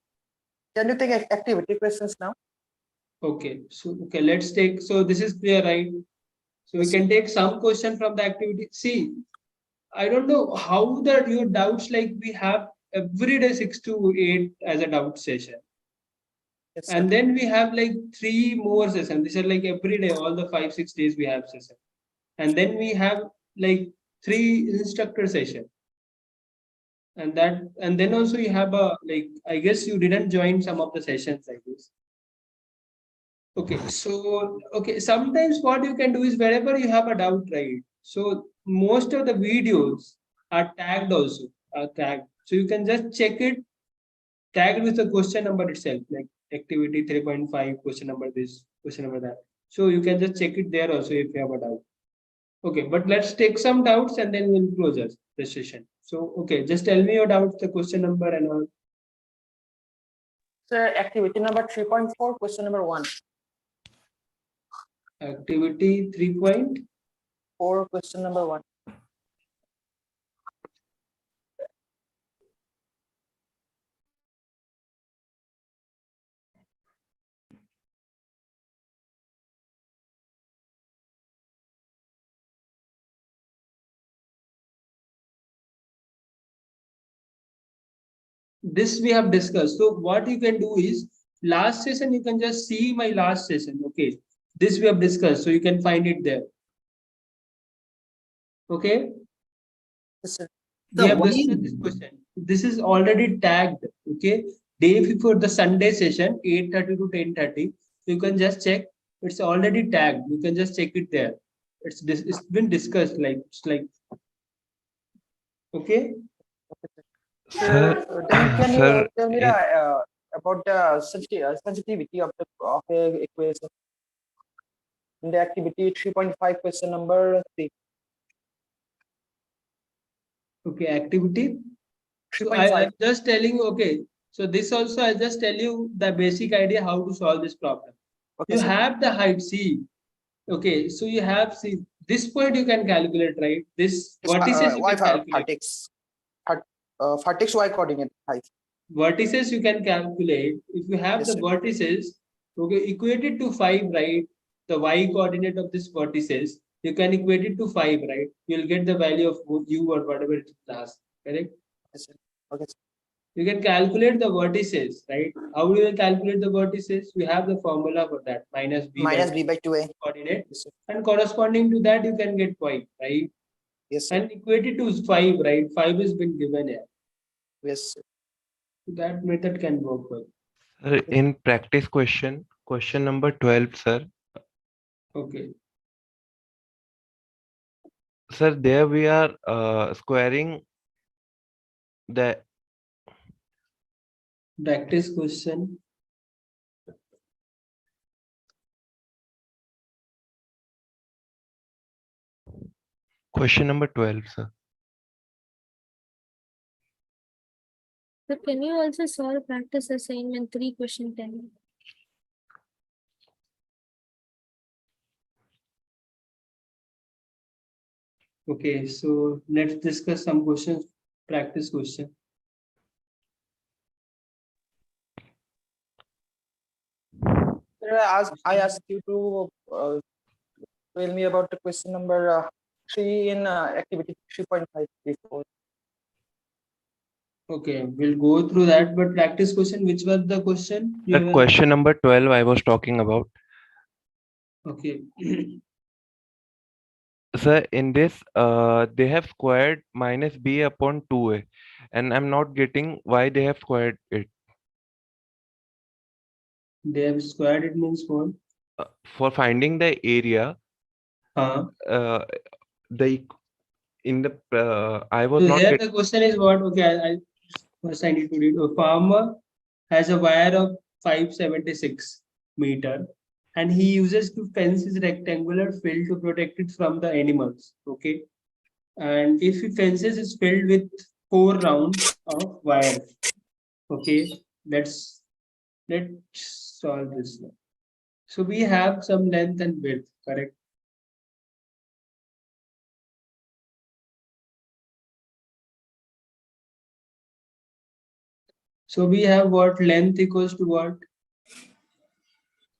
Can you take activity questions now? Okay, so let's take. So this is clear, right? So we can take some question from the activity. See, I don't know how that your doubts, like we have every day 6 to 8 as a doubt session. Yes, and then we have like 3 more sessions. These are like every day, all the 5-6 days we have session. And then we have like 3 instructor session. And then also you have a like, I guess you didn't join some of the sessions like this. Okay, so sometimes what you can do is wherever you have a doubt, right? So most of the videos are tagged also, So you can just check it, tagged with the question number itself, like activity 3.5, question number this, question number that. So you can just check it there also if you have a doubt. Okay, but let's take some doubts and then we'll close the session. So, okay, just tell me your doubts, the question number and all. Sir, activity number 3.4, question number 1. Activity 3.4, question number 1. This we have discussed. So what you can do is last session, you can just see my last session. Okay, this we have discussed, so you can find it there. Okay. Yes, sir. We have discussed this question. This is already tagged. Okay, day before the Sunday session, 8:30 to 10:30. You can just check. It's already tagged. You can just check it there. It's been discussed. Like it's like. Okay. Then can you tell me about the sensitivity of the equation in the activity 3.5, question number 3? Okay, activity. So I'm just telling you, okay. So this also, I'll just tell you the basic idea how to solve this problem. Okay, you sir. have the height C. Okay, so you have C. This point you can calculate, right? This vertices you can calculate. Vertex y coordinate height. Vertices you can calculate. If you have the vertices, okay, equate it to 5, right? The y coordinate of this vertices, you can equate it to 5, right? You'll get the value of u or whatever it is last, correct? Yes, sir. Okay, sir. You can calculate the vertices, right? How do you calculate the vertices? We have the formula for that, minus b by 2a coordinate, and corresponding to that you can get y, right? Yes, sir. And equated to 5, right? 5 has been given here. Yes, sir. That method can work well. Sir, in practice question number 12, sir. Okay. Sir, there we are squaring the Practice question. question number 12, sir. So can you also solve practice assignment 3 question 10? Okay, so let's discuss some questions, practice question. Sir, I asked you to tell me about the question number 3 in activity 3.5 before. Okay, we'll go through that, but practice question, which was the question? You Sir, have question number 12 I was talking about. Okay. Sir, in this, they have squared minus b upon 2a, and I'm not getting why they have squared it. They have squared it means what? For finding the area, the in the I was So not here getting. the question is what? Okay, I first I need to read. A farmer has a wire of 576 meter, and he uses to fence his rectangular field to protect it from the animals. Okay, and if he fences is filled with 4 rounds of wire. Okay, let's solve this now. So we have some length and width, correct? So we have what length equals to what?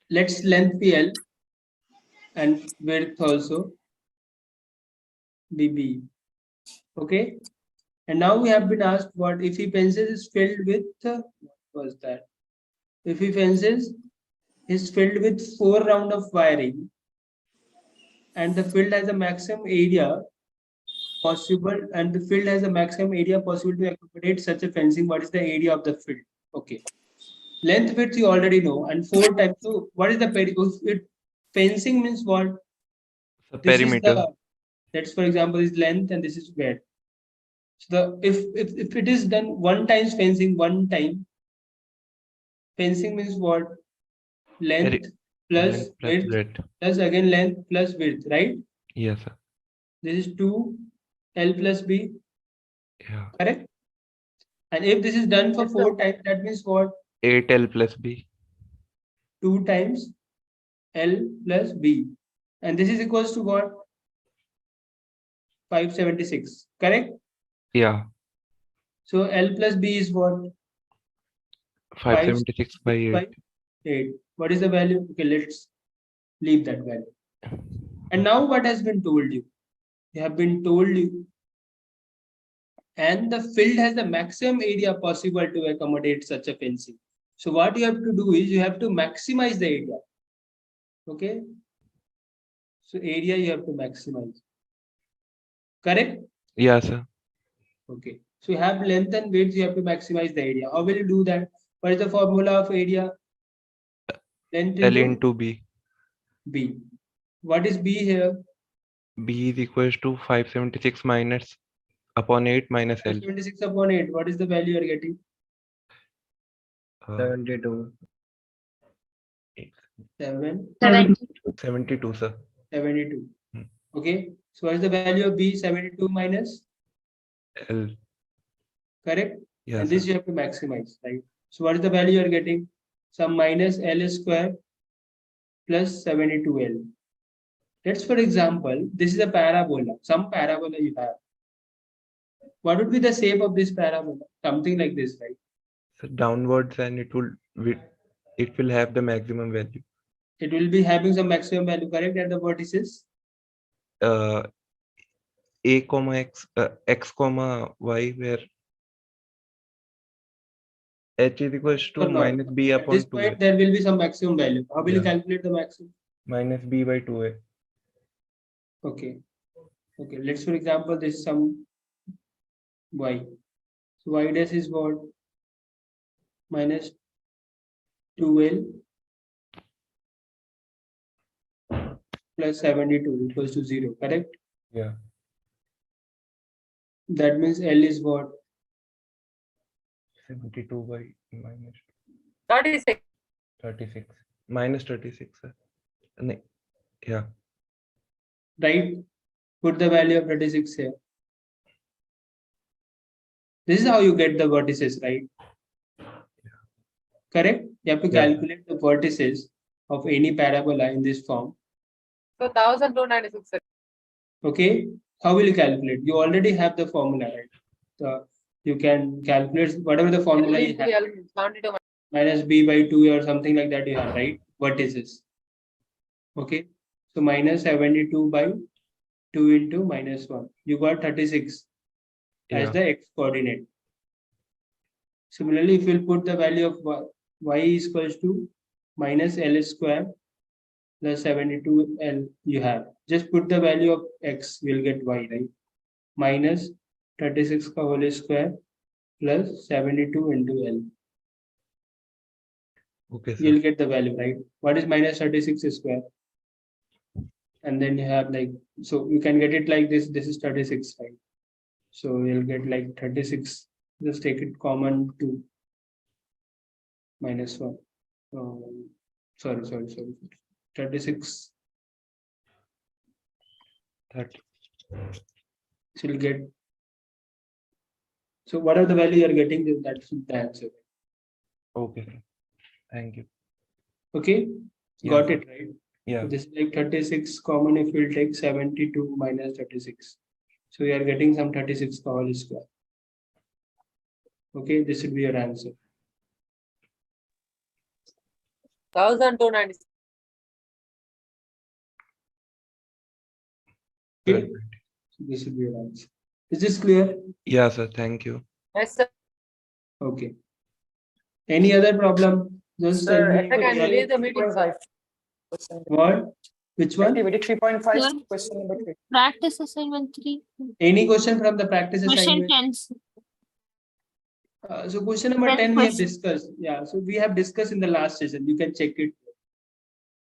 Let's length be L and width also be B. Okay. And now we have been asked what if he fences is filled with what was that? If he fences is filled with 4 round of wiring and the field has a maximum area possible and the field has a maximum area possible to accommodate such a fencing, what is the area of the field? Okay. Length width you already know, and 4 times. So what is the fencing means what? The This perimeter. is the, that's for example is length and this is width. So the if it is done 1 times fencing 1 time, fencing means what? Length plus width plus again length plus width, right? Yes, sir. This is 2 L plus B. Yeah. Correct? And if this is done for 4 times, that means what? 8L plus B. 2 times L plus B. And this is equals to what? 576. Correct? Yeah. So L plus B is what? 576 by 8. 8. What is the value? Okay, let's leave that value. And now what has been told you? You have been told you, and the field has the maximum area possible to accommodate such a fencing. So what you have to do is you have to maximize the area. Okay. So area you have to maximize. Correct? Yeah, sir. Okay. So you have length and width, you have to maximize the area. How will you do that? What is the formula of area? Length L into B. B. What is B here? B is equals to 576 minus upon 8 minus L. 76 upon 8. What is the value you are getting? 72. 72, sir. 72. Okay. So what is the value of B? 72 minus L. Correct? Yes, and this sir. you have to maximize, right? So what is the value you are getting? Some minus L square plus 72L. Let's for example, this is a parabola. Some parabola you have. What would be the shape of this parabola? Something like this, right? So downwards, and it will have the maximum value. It will be having some maximum value, correct, at the vertices? A comma X, X comma Y, where H is equals to Or not? minus B At this upon 2A. point, there will be some maximum value. How will you Yeah. calculate the maximum? Minus B by 2A. Okay. Okay. Let's, for example, this is some y. So y dash is what? Minus 2L plus 72 equals to 0, correct? Yeah. That means L is what? 72 by minus 36. 36. Minus 36. Sir. Yeah. Right? Put the value of 36 here. This is how you get the vertices, right? Correct? You have to calculate the vertices of any parabola in this form. So 1296. Okay? How will you calculate? You already have the formula, right? So you can calculate whatever the formula you have. Minus b by 2 or something like that you have, right? Vertices. Okay? So minus 72 by 2 into minus 1. You got 36 as the x coordinate. Similarly, if you put the value of y is equals to minus L square plus 72 L you have. Just put the value of x, we'll get y, right? Minus 36 ka whole square plus 72 into L. Okay, sir. You'll get the value, right? What is minus 36 square? And then you have like, so you can get it like this. This is 36, right? So you'll get like 36. Just take it common 2 minus 1. Sorry. 36. 30. So you'll get. So whatever the value you're getting, that's the answer. Okay, sir. Thank you. Okay, Yeah, got sir. it, right? Yeah. So this is like 36 common if we'll take 72 minus 36. So we are getting some 36 whole square. Okay, this should be your answer. 1296. Okay, so this should be your answer. Is this clear? Yeah, sir. Thank you. Yes, sir. Okay. Any other problem? Just tell me. Can you leave the meeting, sir? What? Which one? Activity 3.5, Sir, question number 3. practice assignment 3. Any question from the practice Question assignment? 10. So question number 10th 10 we have question. discussed. Yeah, so we have discussed in the last session. You can check it.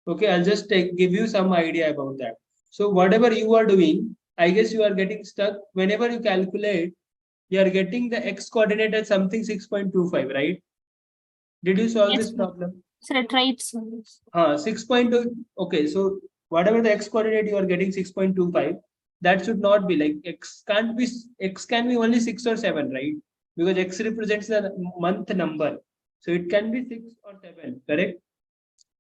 Okay, I'll just give you some idea about that. So whatever you are doing, I guess you are getting stuck. Whenever you calculate, you are getting the x coordinate at something 6.25, right? Did you solve this problem? Sir, try it, sir. 6.2. Okay, so whatever the x coordinate you are getting 6.25, that should not be like x can be only 6 or 7, right? Because x represents the month number. So it can be 6 or 7, correct?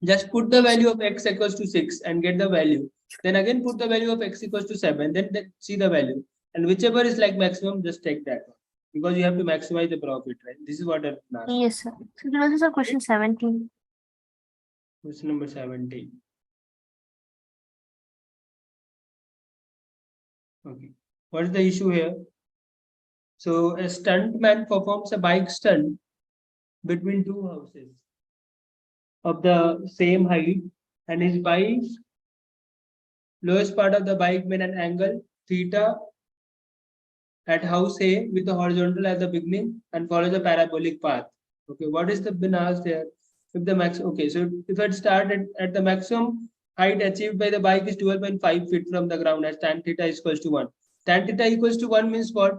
Just put the value of x equals to 6 and get the value. Then again put the value of x equals to 7, then see the value. And whichever is like maximum, just take that one. Because you have to maximize the profit, right? This is what I've asked. Yes, sir. So this is question 17. Question number 17. Okay. What is the issue here? So a stuntman performs a bike stunt between two houses of the same height, and his bike, lowest part of the bike made an angle theta at house A with the horizontal at the beginning and follows a parabolic path. Okay, what is the been asked here? If the max, okay, so if it started at the maximum height achieved by the bike is 12.5 feet from the ground as tan theta is equals to 1. Tan theta equals to 1 means what?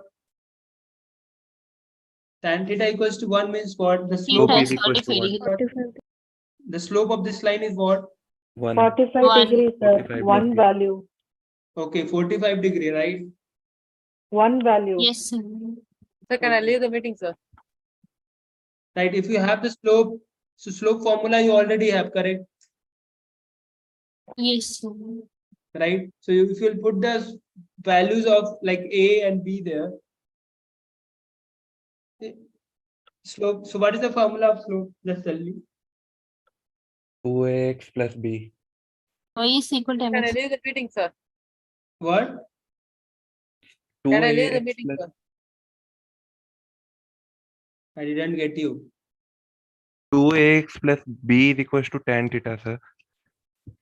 Tan theta equals to 1 means what? The slope Theta of is 45 degrees. the slope of this line is what? 45 degrees, sir. 45 One degree. value. Okay, 45 degree, right? One value. Yes, sir. Sir, can I leave the meeting, sir? Right, if you have the slope, so slope formula you already have, correct? Yes, sir. Right, so if you'll put the values of like A and B there, slope, so what is the formula of slope? Just tell me. 2ax plus b. Y is equal to Can I mx. leave the meeting, sir? What? Can I leave the 2ax meeting, plus sir? I didn't get you. 2ax plus b is equals to tan theta, sir.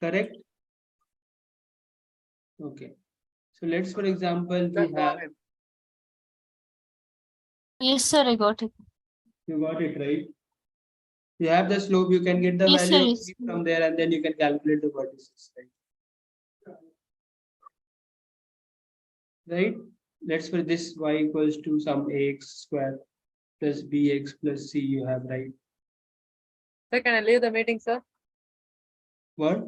Correct? Okay. So let's, for example, we have. Yes, sir, I got it. You got it, right? You have the slope, you can get the Yes, value sir, of yes. b from there, and then you can calculate the vertices, right? Right? Let's for this y equals to some ax square plus bx plus c you have, right? Sir, can I leave the meeting, sir? What?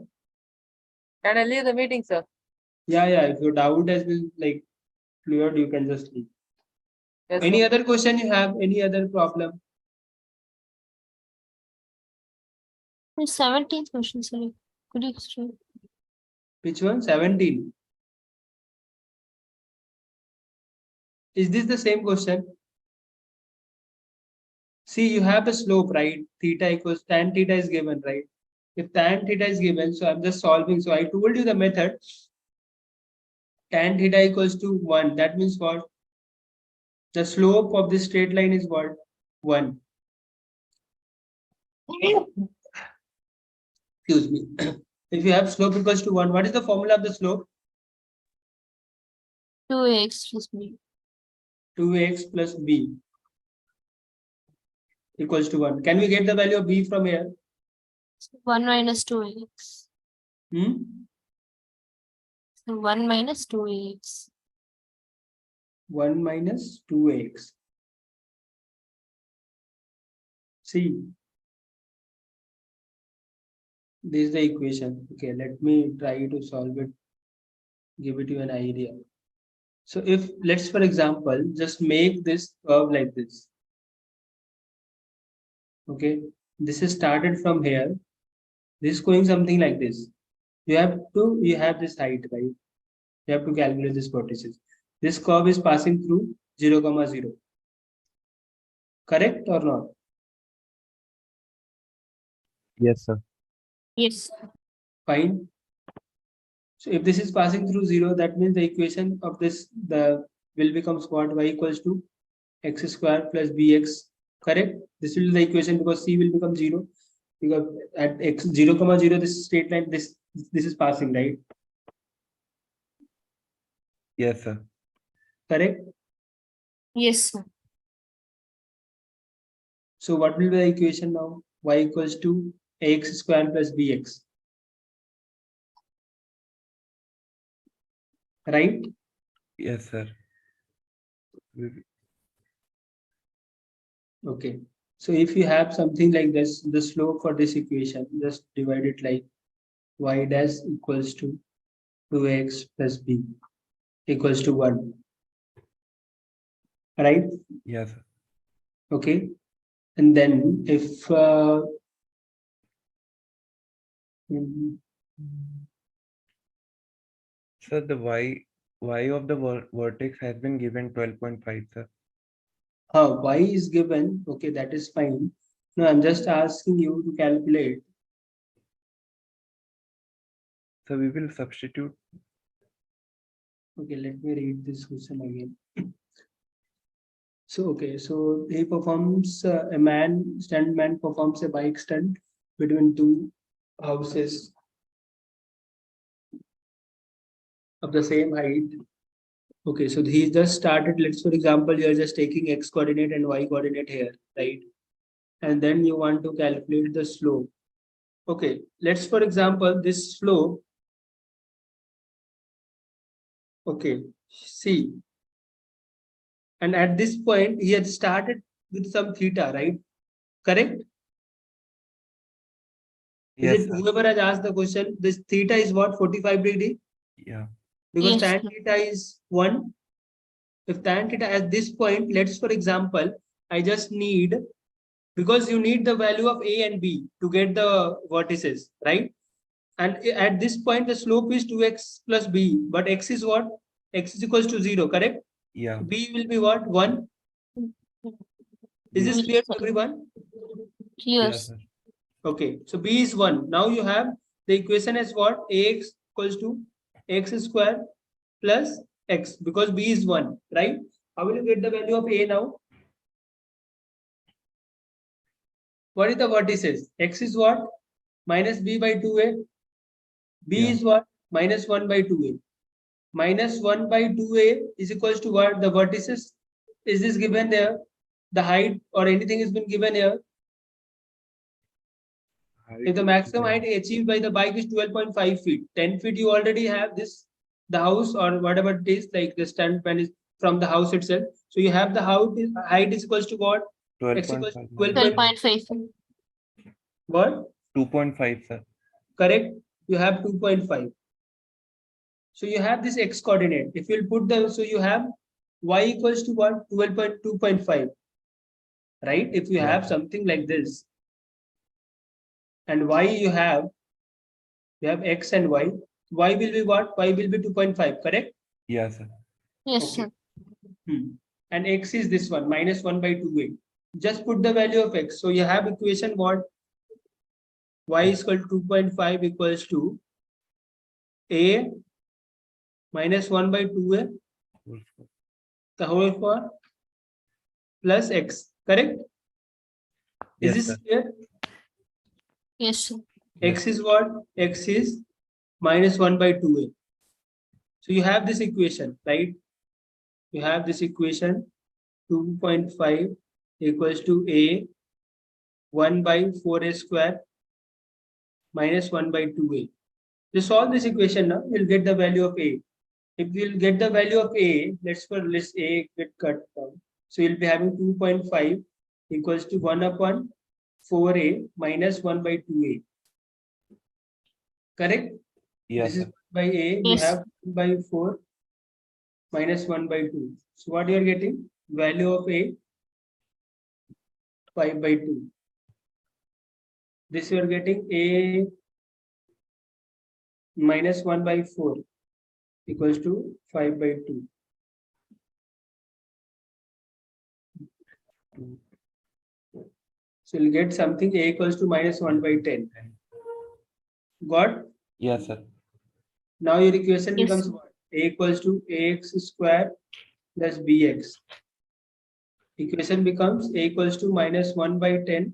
Can I leave the meeting, sir? Yeah, if your doubt has been like cleared, you can just leave. Yes, Any sir. other question you have? Any other problem? 17th question, sorry. Could you explain? Which one? 17. Is this the same question? See, you have the slope, right? Theta equals tan theta is given, right? If tan theta is given, so I'm just solving. So I told you the method. Tan theta equals to 1. That means what? The slope of this straight line is what? 1. Excuse me. If you have slope equals to 1, what is the formula of the slope? 2x plus b. 2x plus b equals to 1. Can we get the value of b from here? 1 minus 2x. Hmm? So 1 minus 2x. 1 minus 2x. See, this is the equation. Okay, let me try to solve it, give it you an idea. So if, let's for example, just make this curve like this. Okay, this is started from here. This is going something like this. You have this height, right? You have to calculate this vertices. This curve is passing through 0, 0. Correct or not? Yes, sir. Yes. Fine. So if this is passing through 0, that means the equation of this will becomes what? Y equals to x square plus bx. Correct? This will be the equation because c will become 0. Because at x 0, 0, this straight line, this is passing, right? Yes, sir. Correct? Yes, sir. So what will be the equation now? Y equals to ax square plus bx. Right? Yes, sir. Okay. So if you have something like this, the slope for this equation, just divide it like y dash equals to 2x plus b equals to 1. Right? Yes, sir. Okay. And then if Sir, the y of the vertex has been given 12.5, sir. y is given, okay, that is fine. No, I'm just asking you to calculate. So we will substitute. Okay, let me read this question again. So, okay, so he performs a stuntman performs a bike stunt between two houses of the same height. Okay, so he just started, let's for example, you're just taking x coordinate and y coordinate here, right? And then you want to calculate the slope. Okay, let's for example, this slope. Okay, see. And at this point, he had started with some theta, right? Correct? Yes, Is it sir. whoever has asked the question, this theta is what? 45 degree? Yeah. Because Yes, tan sir. theta is 1. If tan theta at this point, let's for example, I just need, because you need the value of a and b to get the vertices, right? And at this point, the slope is 2x plus b, but x is what? X is equals to 0, correct? Yeah. B will be what? 1. Is this Yes, clear to sir. everyone? Yes, Yes. sir. Okay, so b is 1. Now you have the equation as what? Ax equals to x square plus x, because b is 1, right? How will you get the value of a now? What is the vertices? X is what? Minus b by 2a. B Yeah. is what? Minus 1 by 2a. Minus 1 by 2a is equals to what? The vertices. Is this given there? The height or anything has been given here? If the maximum height achieved by the bike is 12.5 feet, 10 feet you already have this, the house or whatever it is, like the stand pan is from the house itself. So you have the height is equals to what? X equals to 12.5. What? 2.5, sir. Correct. You have 2.5. So you have this x coordinate. If you'll put the, so you have y equals to what? 12.2.5. Right? If you have something like this, and y you have x and y. Y will be what? Y will be 2.5, correct? Yeah, sir. Yes, sir. And x is this one, minus 1 by 2a. Just put the value of x. So you have equation what? Y is equal to 2.5 equals to a minus 1 by 2a, the whole square, plus x, correct? Is Yes, this sir. clear? Yes, sir. X is what? X is minus 1 by 2a. So you have this equation, right? You have this equation 2.5 equals to a 1 by 4a square minus 1 by 2a. To solve this equation now, we'll get the value of a. If we'll get the value of a, let's a get cut down. So we'll be having 2.5 equals to 1 upon 4a minus 1 by 2a. Correct? Yes, This is sir. by a, you have 2 by 4 minus 1 by 2. So what you are getting? Value of a 5 by 2. This you are getting a minus 1 by 4 equals to 5 by 2. So you'll get something a equals to minus 1 by 10. Got? Yes, sir. Now your equation Yes, becomes sir. what? A equals to ax square plus bx. Equation becomes a equals to minus 1 by 10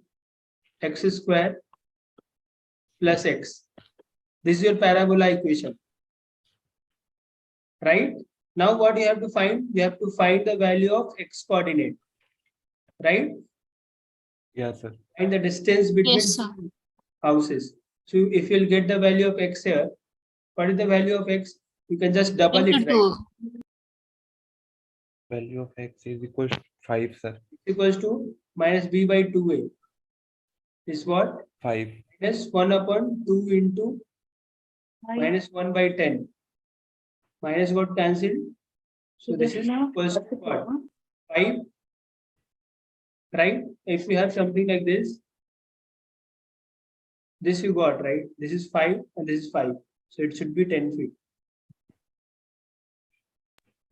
x square plus x. This is your parabola equation. Right? Now what you have to find? You have to find the value of x coordinate. Right? Yes, sir. Find the distance between Yes, sir. two houses. So if you'll get the value of x here, what is the value of x? You can just double Into it, right? 2. Value of x is equal to 5, sir. Equals to minus b by 2a. Is what? 5. Minus 1 upon 2 into minus 1 by 10. Minus got cancelled. So this is equals to what? 5. Right? If you have something like this you got, right? This is 5 and this is 5. So it should be 10 feet.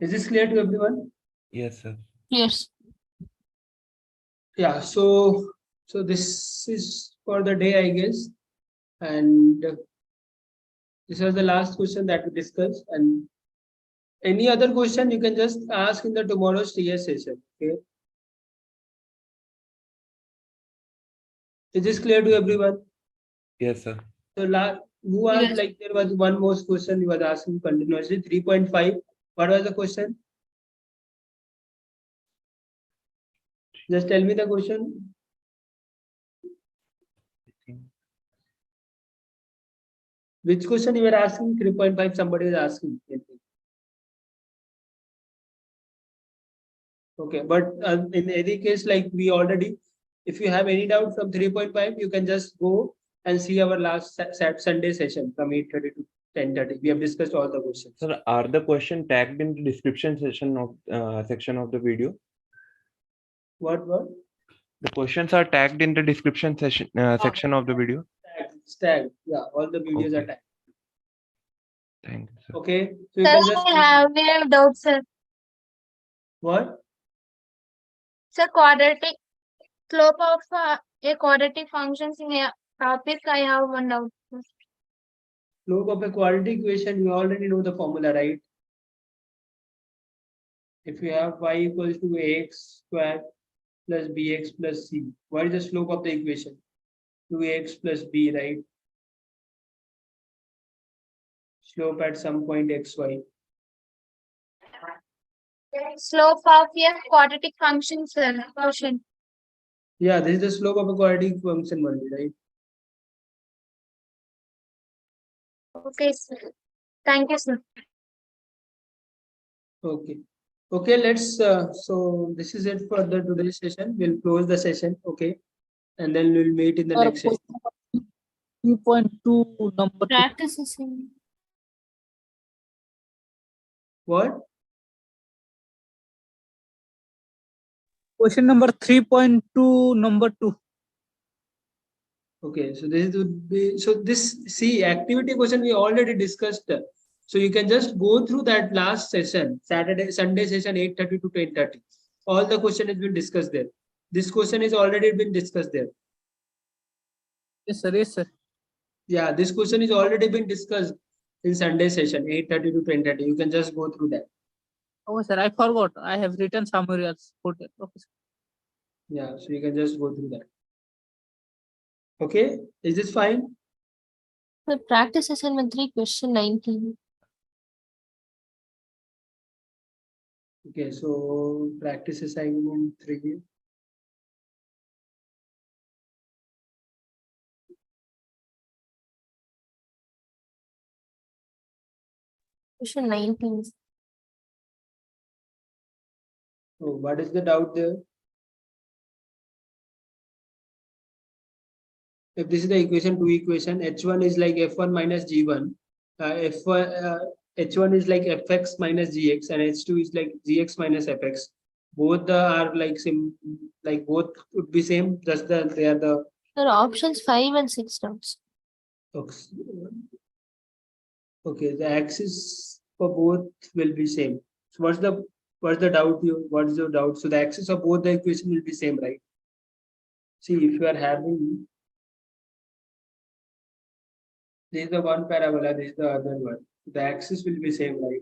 Is this clear to everyone? Yes, sir. Yes. Yeah, so this is for the day, I guess. And this was the last question that we discussed. And any other question you can just ask in the tomorrow's TS session. Okay. Is this clear to everyone? Yes, sir. So who asked, Yes. like there was one more question you was asking continuously, 3.5. What was the question? Just tell me the question. Which question you were asking? 3.5 somebody is asking. Okay, but in any case, like we already, if you have any doubt from 3.5, you can just go and see our last Sunday session from 8:30 to 10:30. We have discussed all the questions. Sir, are the question tagged in the description section of the video? What? The questions are tagged in the description section of the video. It's tagged. Yeah, all the videos are tagged. Thank you, sir. Okay, so you Sir, can just we have doubts, sir. what? Sir, quadratic slope of a quadratic functions in a topic. I have one doubt. Slope of a quadratic equation, you already know the formula, right? If you have y equals to ax square plus bx plus c. What is the slope of the equation? 2x plus b, right? Slope at some point xy. Slope of a quadratic function, sir. Question. Yeah, this is the slope of a quadratic function only, right? Okay, sir. Thank you, sir. Okay. Okay, let's so this is it for the today's session. We'll close the session, okay? And then we'll meet in the Sir, next session. 3.2 number 2. Practice is in. What? Question number 3.2 number 2. Okay, so this would be so this see activity question we already discussed. So you can just go through that last session, Sunday session 8:30 to 10:30. All the question has been discussed there. This question is already been discussed there. Yes, sir. Yes, sir. Yeah, this question is already been discussed in Sunday session 8:30 to 10:30. You can just go through that. Oh, sir, I forgot. I have written somewhere else. Okay, sir. Yeah, so you can just go through that. Okay, is this fine? The practice assignment 3, question 19. Okay, so practice assignment 3. Question 19. So what is the doubt there? If this is the equation, 2 equation, h1 is like f1 minus g1, h1 is like fx minus gx, and h2 is like gx minus fx. Both are like both would be same. Just they are the There are options 5 and 6 doubts. okay. The axis for both will be same. So what's the doubt? What is your doubt? So the axis of both the equation will be same, right? See, if you are having this is the one parabola, this is the other one. The axis will be same, right?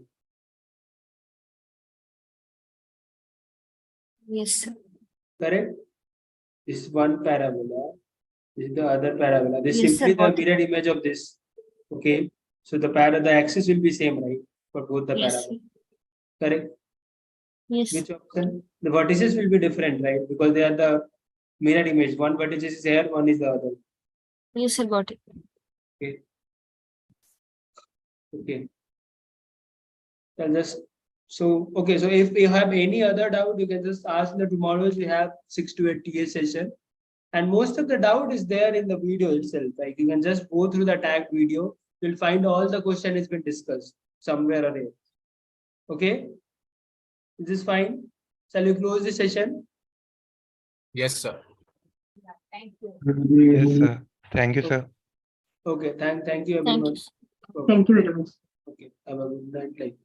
Yes. Correct? This is one parabola. This is the other parabola. This is Yes, simply sir, the got it. mirror image of this. Okay. So the axis will be same, right? For both the Yes. parabola. Correct? Yes. Which option? The vertices will be different, right? Because they are the mirror image. One vertex is here, one is the other. Yes, sir, got it. Okay. Okay. I'll just so okay. So if you have any other doubt, you can just ask in the tomorrow's. We have 6 to 8 TA session. And most of the doubt is there in the video itself. Like you can just go through the tag video. You'll find all the question has been discussed somewhere or here. Okay. Is this fine? Shall we close the session? Yes, sir. Thank you. Yes, sir. Thank you, sir. Okay. Thank you Thank everyone. you. Okay. Thank you very much. Okay. Have a good night. Like.